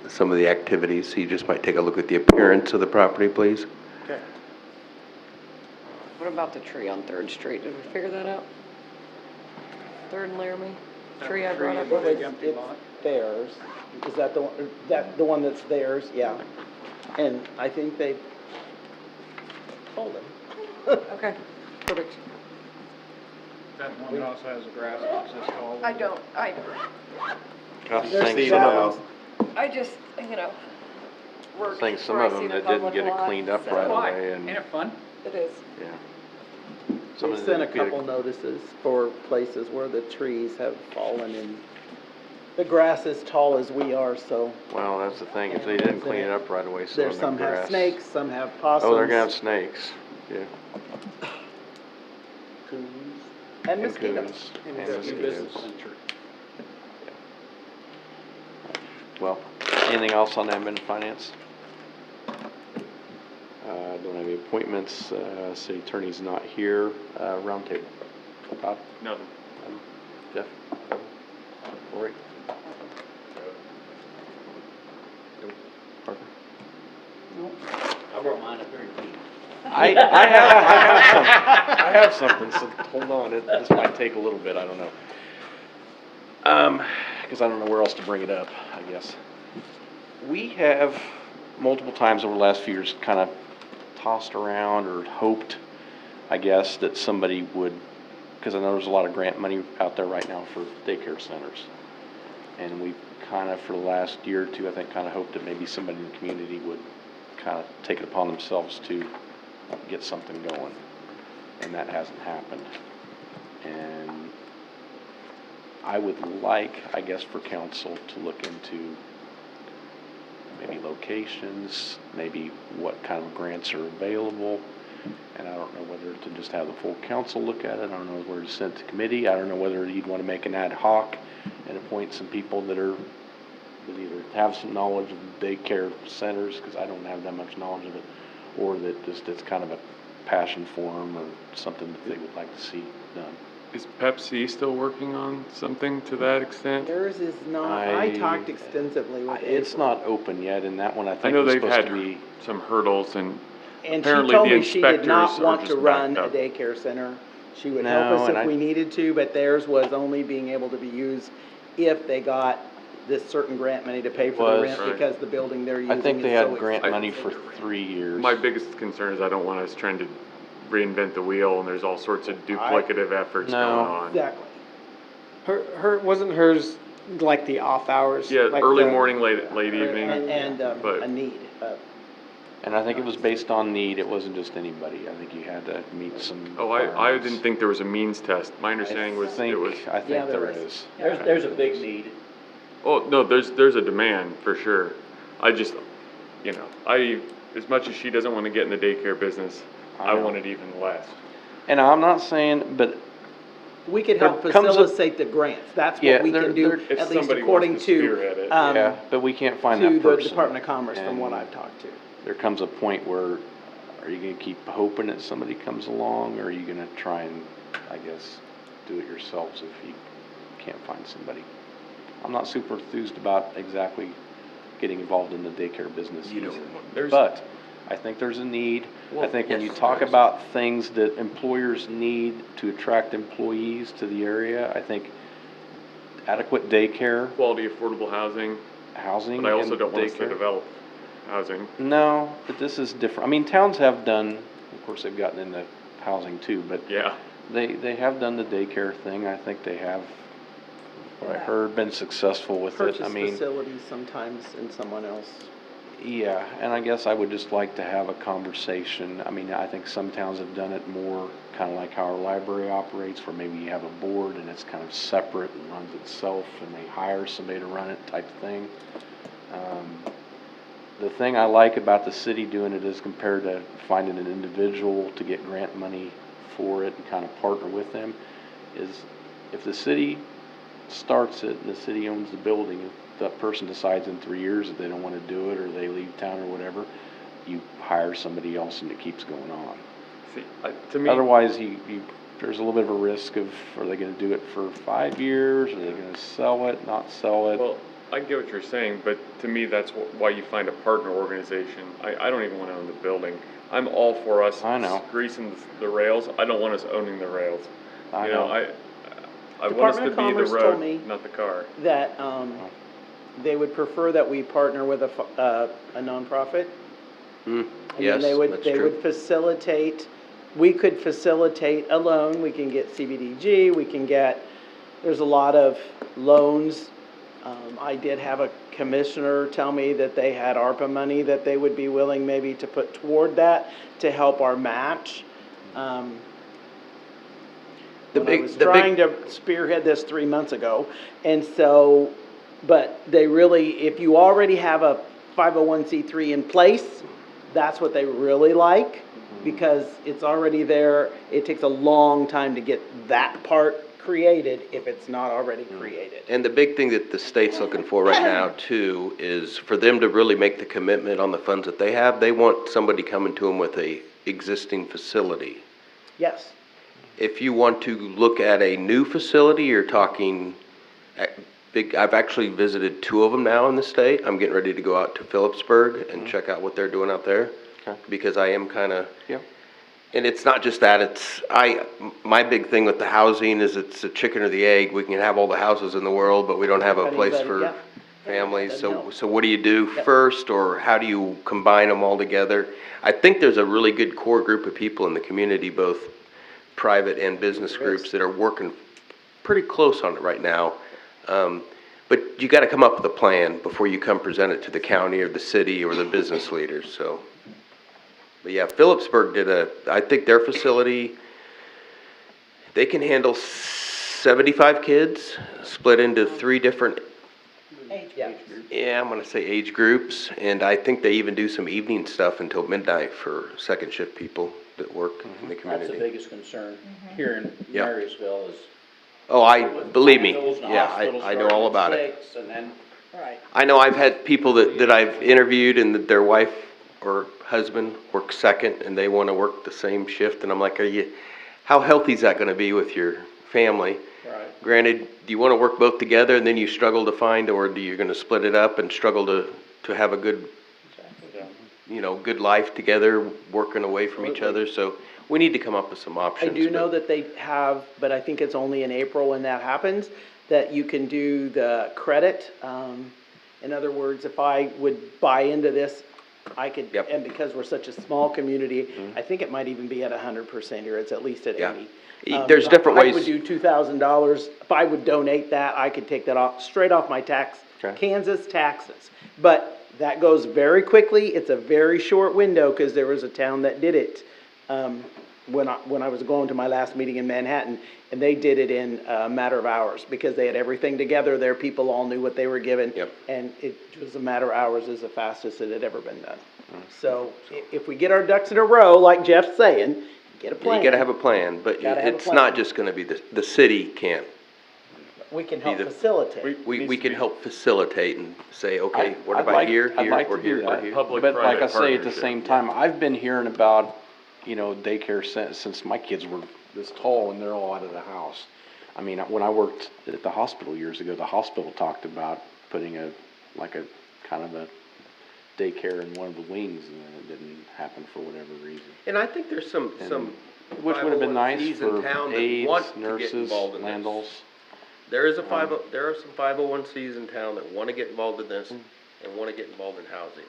some of the activities. So you just might take a look at the appearance of the property, please. Okay. What about the tree on Third Street? Did we figure that out? Third and Laramie? Tree I brought up. Big empty lot. Theirs, is that the one, the one that's theirs, yeah. And I think they told them. Okay, perfect. That one that also has a grass that's this tall. I don't. Thanks, some of them, I just, work. saying some where I of see them the that didn't public get a it lot, cleaned up so- right Why? away Ain't and, it fun? It is. yeah. Some We of sent a them didn't get couple notices for places where the trees have fallen and the grass is tall as we are, so Well, that's the thing, if they didn't clean it up right away, some there's of them some have grass. snakes, some have possums. Oh, they're gonna have snakes, yeah. Coons. And mosquitoes. coons, and And New business mosquitoes. century. Well, anything else on admin and finance? Don't have any appointments, city attorney's not here, roundtable. Todd? Nothing. Jeff? Lori? Parker? I brought mine up here and keep. I have something, so hold on, this might take a little bit, I don't know. Because I don't know where else to bring it up, I guess. We have multiple times over the last few years kind of tossed around or hoped, I guess, that somebody would, because I know there's a lot of grant money out there right now for daycare centers. And we kind of, for the last year or two, I think, kind of hoped that maybe somebody in the community would kind of take it upon themselves to get something going. And that hasn't happened. And I would like, I guess, for council to look into maybe locations, maybe what kind of grants are available. And I don't know whether to just have the full council look at it. I don't know whether to send it to committee. I don't know whether you'd want to make an ad hoc and appoint some people that either have some knowledge of the daycare centers, because I don't have that much knowledge of it, or that just it's kind of a passion for them or something that they would like to see done. Is Pepsi still working on something to that extent? Theirs is not, I talked extensively with It's April. not open yet, and that one I I think know was they've supposed had to be. some hurdles and And she apparently told the me she did not inspectors are want to just run backed a up. daycare center. She would No, help us and if I- we needed to, but theirs was only being able to be used if they got this certain grant money to pay for the Was. rent, Right. because the building they're using I is think they so had grant money expensive. for 3 years. My biggest concern is I don't want us trying to reinvent the wheel and there's all sorts of duplicative efforts No. going on. Exactly. Wasn't hers like the off hours? Yeah, like early the- morning, late evening. And but- a need. And I think it was based on need, it wasn't just anybody. I think you had to meet some. Oh, I requirements. didn't think there was a means test. My understanding was I it was. think Yeah, there there is. is. There's a big need. Oh, no, there's a demand for sure. I just, as much as she doesn't want to get in the daycare business, I know. want it even less. And I'm not saying, but We could There help comes a- facilitate the grants. That's Yeah, what we there- can do, If at least somebody according wants to to, spearhead it. yeah, but we can't find that to person. the Department of Commerce, from what And I've talked to. There comes a point where, are you gonna keep hoping that somebody comes along, or are you gonna try and I guess, do it yourselves if you can't find somebody. I'm not super enthused about exactly getting involved in the daycare business either. But I think there's a need. I think when you talk about things that employers need to attract employees to the area, I think adequate daycare. Quality, affordable housing. Housing. But I also and don't want us to daycare. develop housing. No, but this is different. I mean, towns have done, of course, they've gotten into housing too, but yeah, they have done the daycare thing. I think they have, what I heard, been successful with it. I Purchase mean, facilities sometimes in someone else. yeah, and I guess I would just like to have a conversation. I mean, I think some towns have done it more kind of like how our library operates, where maybe you have a board and it's kind of separate and runs itself, and they hire somebody to run it type thing. The thing I like about the city doing it is compared to finding an individual to get grant money for it and kind of partner with them, is if the city starts it and the city owns the building, if that person decides in 3 years that they don't want to do it or they leave town or whatever, you hire somebody else and it keeps going on. See, to me, otherwise, there's a little bit of a risk of, are they going to do it for 5 years? Are they going to sell it, not sell it? well, I get what you're saying, but to me, that's why you find a partner organization. I don't even want to own the building. I'm all for us greasing the rails. I don't want us owning the rails. I want us to be the road, not the car. That they would prefer that we partner with a nonprofit. Yes, they would that's true. would facilitate. We could facilitate a loan. We can get CBDG. We can get. There's a lot of loans. I did have a commissioner tell me that they had ARPA money that they would be willing maybe to put toward that to help our match. I was trying to spearhead this 3 months ago, and so, but they really, if you already have a 501c3 in place, that's what they really like, because it's already there. It takes a long time to get that part created if it's not already created. And the big thing that the state's looking for right now too is for them to really make the commitment on the funds that they have. They want somebody coming to them with a existing facility. Yes. If you want to look at a new facility, you're talking big. I've actually visited 2 of them now in the state. I'm getting ready to go out to Phillipsburg and check out what they're doing out there. Okay. Because I am kind of. Yeah. And it's not just that, my big thing with the housing is it's a chicken or the egg. We can have all the houses in the world, but we don't have a place for families. So what do you do first, or how do you combine them all together? I think there's a really good core group of people in the community, both private and business groups, that are working pretty close on it right now. But you gotta come up with a plan before you come present it to the county or the city or the business leaders, so. But yeah, Phillipsburg I think their facility, they can handle 75 kids, split into 3 different I'm gonna say age groups, and I think they even do some evening stuff until midnight for second shift people that work in the community. That's the biggest concern here in Marysville is. Believe me, I know all about it. I know I've had people that I've interviewed and that their wife or husband works second and they want to work the same shift, and I'm like, how healthy is that going to be with your family? Right. Granted, do you want to work both together and then you struggle to find, or do you going to split it up and struggle to have a good, good life together, working away from each other? So we need to come up with some options. I do know that they have, but I think it's only in April when that happens, that you can do the credit. In other words, if I would buy into this, I could, and because we're such a small community, I think it might even be at 100% here. It's at least at 80. There's different ways. I would do $2,000. If I would donate that, I could take that off straight off my Kansas taxes. But that goes very quickly. It's a very short window, because there was a town that did it when I was going to my last meeting in Manhattan, and they did it in a matter of hours because they had everything together. Their people all knew what they were given, and it was a matter of hours is the fastest it had ever been done. So if we get our ducks in a row, like Jeff's saying, get a plan. You got to have a plan, but it's not just going to be the city can't. We can help facilitate. We can help facilitate and say, okay, what about here, or here. But like I say, at the same time, I've been hearing about, daycare since my kids were this tall and they're all out of the house. I mean, when I worked at the hospital years ago, the hospital talked about putting a kind of a daycare in one of the wings, and then it didn't happen for whatever reason. And I think there's some Which would have been nice 501Cs for in town that aides, want to get nurses, involved in this. landals. There are some 501Cs in town that wanna get involved in this and wanna get involved in housing.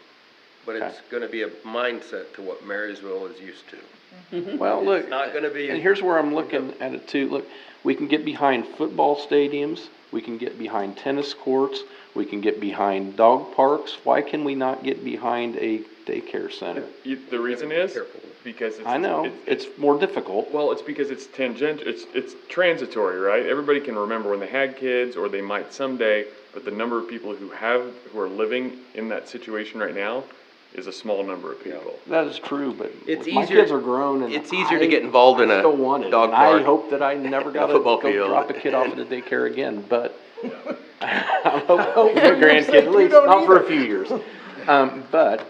But it's gonna be a mindset to what Marysville is used to. Well, look, It's not gonna be. and here's where I'm looking at it too. Look, we can get behind football stadiums, we can get behind tennis courts, we can get behind dog parks. Why can we not get behind a daycare center? The reason is because I know, it's more difficult. Well, it's because it's tangent, it's transitory, right? Everybody can remember when they had kids, or they might someday, but the number of people who are living in that situation right now is a small number of people. That is true, but It's my easier- kids are grown and it's easier to get involved in a still want it, dog and I park hope that I never than a gotta football go field. drop a kid off at a daycare again, but I'm hoping my grandkid, at least, not for a few years. But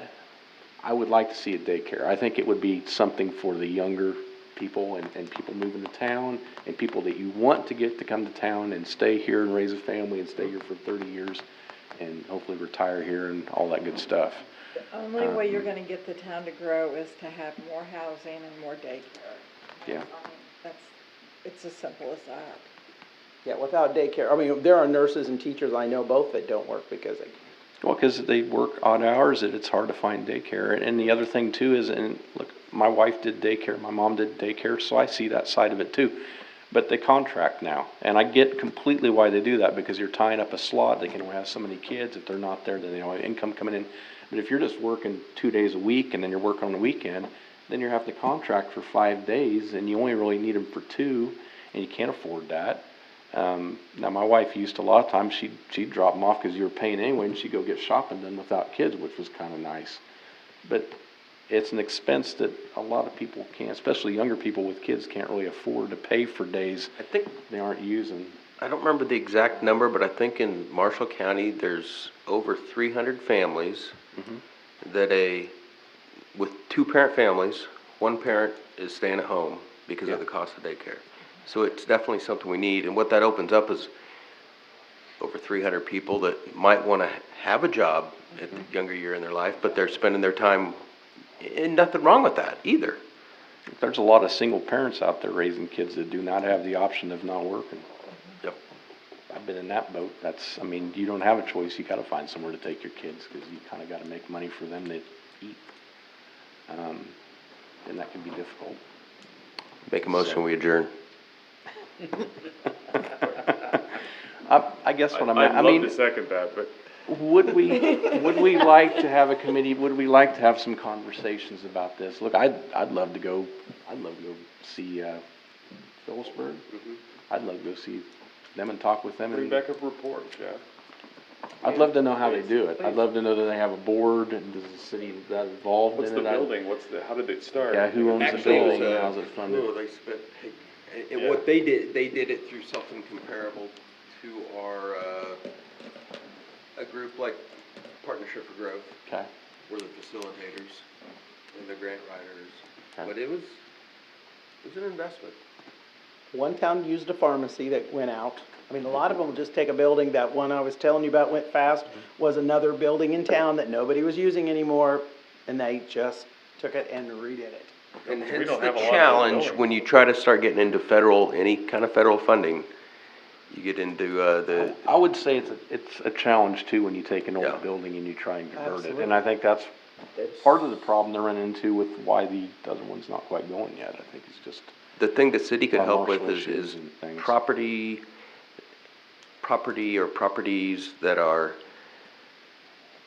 I would like to see a daycare. I think it would be something for the younger people and people moving to town and people that you want to get to come to town and stay here and raise a family and stay here for 30 years and hopefully retire here and all that good stuff. The only way you're gonna get the town to grow is to have more housing and more daycare. Yeah. It's as simple as that. Yeah, without daycare, I mean, there are nurses and teachers I know both that don't work because they. Well, because they work odd hours, it's hard to find daycare. And the other thing too is, and look, my wife did daycare, my mom did daycare, so I see that side of it too. But they contract now, and I get completely why they do that, because you're tying up a slot. They can only have so many kids. If they're not there, then they don't have income coming in. But if you're just working 2 days a week and then you're working on the weekend, then you have to contract for 5 days, and you only really need them for 2, and you can't afford that. Now my wife used to, a lot of times she'd drop them off because you were paying anyway, and she'd go get shopping done without kids, which was kind of nice. But it's an expense that a lot of people can't, especially younger people with kids, can't really afford to pay for days I think they aren't using. I don't remember the exact number, but I think in Marshall County, there's over 300 families that with 2-parent families, one parent is staying at home because of the cost of daycare. So it's definitely something we need, and what that opens up is over 300 people that might want to have a job at the younger year in their life, but they're spending their time, and nothing wrong with that either. There's a lot of single parents out there raising kids that do not have the option of not working. Yep. I've been in that boat. I mean, you don't have a choice. You gotta find somewhere to take your kids, because you kinda gotta make money for them to eat. And that can be difficult. Make a motion, we adjourn. I guess what I'd love to second that, but. would we like to have a committee, would we like to have some conversations about this? Look, I'd love to go see, Phillipsburg. I'd love to go see them and talk with them. Bring back a report, Jeff. I'd love to know how they do it. I'd love to know that they have a board, and does the city that involved in it? What's the building? How did it start? Yeah, who owns the building and how's it funded? They spent, and what they did it through something comparable to our, a group like Partnership for Growth. Okay. We're the facilitators and the grant writers, Okay. but it was an investment. One town used a pharmacy that went out. I mean, a lot of them will just take a building. That one I was telling you about went fast, was another building in town that nobody was using anymore, and they just took it and redid it. And We hence don't the have a lot of challenge, buildings. when you try to start getting into any kind of federal funding, you get into, I would say it's a challenge too, when you take an old Yeah. building and you try and convert it. Absolutely. And I think that's part of the problem they're running into with why the other one's not quite going yet. I think it's just. the thing the city could help with Commercial is issues and things. property or properties that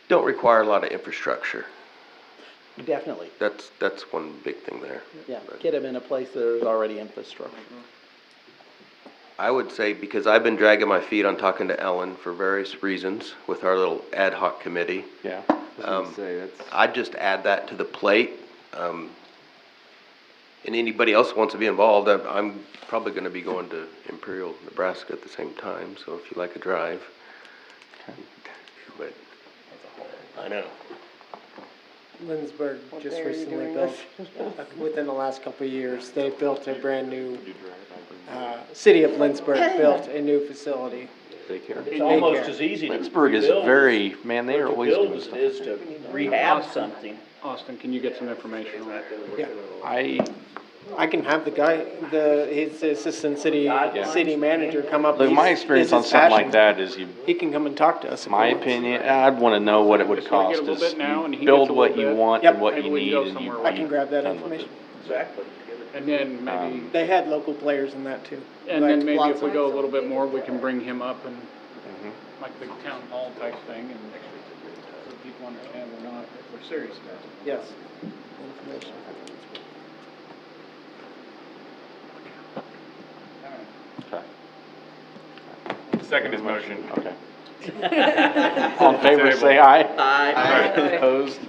don't require a lot of infrastructure. Definitely. That's one big thing there. Yeah, But get them in a place that there's already infrastructure. I would say, because I've been dragging my feet on talking to Ellen for various reasons with our little ad hoc committee. Yeah. I'd just add that to the plate. And anybody else who wants to be involved, I'm probably gonna be going to Imperial, Nebraska at the same time, so if you like a drive. But, I know. Lindsberg What just day are you recently doing built, this? within the last couple of years, they built a brand new, city of Lindsberg built a new facility. It's almost as easy to Lindsberg is rebuild very, man, they or are to always build doing as stuff. it is to rehab something. Austin, can you get some information on that? Yeah. I can have the guy, his assistant city manager come up. Look, my He's- experience it's on his something like passion. that is He can come and talk to us. if he my wants. opinion, I'd wanna know what it would Just wanna get cost, a little is bit now, and you he build gets a what little you bit. want Yep. and what Maybe you we can need, go and you. somewhere I can grab that done with information. Exactly. And then maybe, They had local players in that too. and Like then maybe lots if we of- go a little bit more, we can bring him up and, Mhm. like the town hall type thing, and so people understand we're serious about it. Yes. Information. Okay. Second his motion. Okay. All in favor, say aye. Aye. Opposed?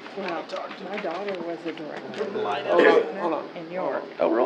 My daughter was a director Hold on, hold on. in York. Oh, really?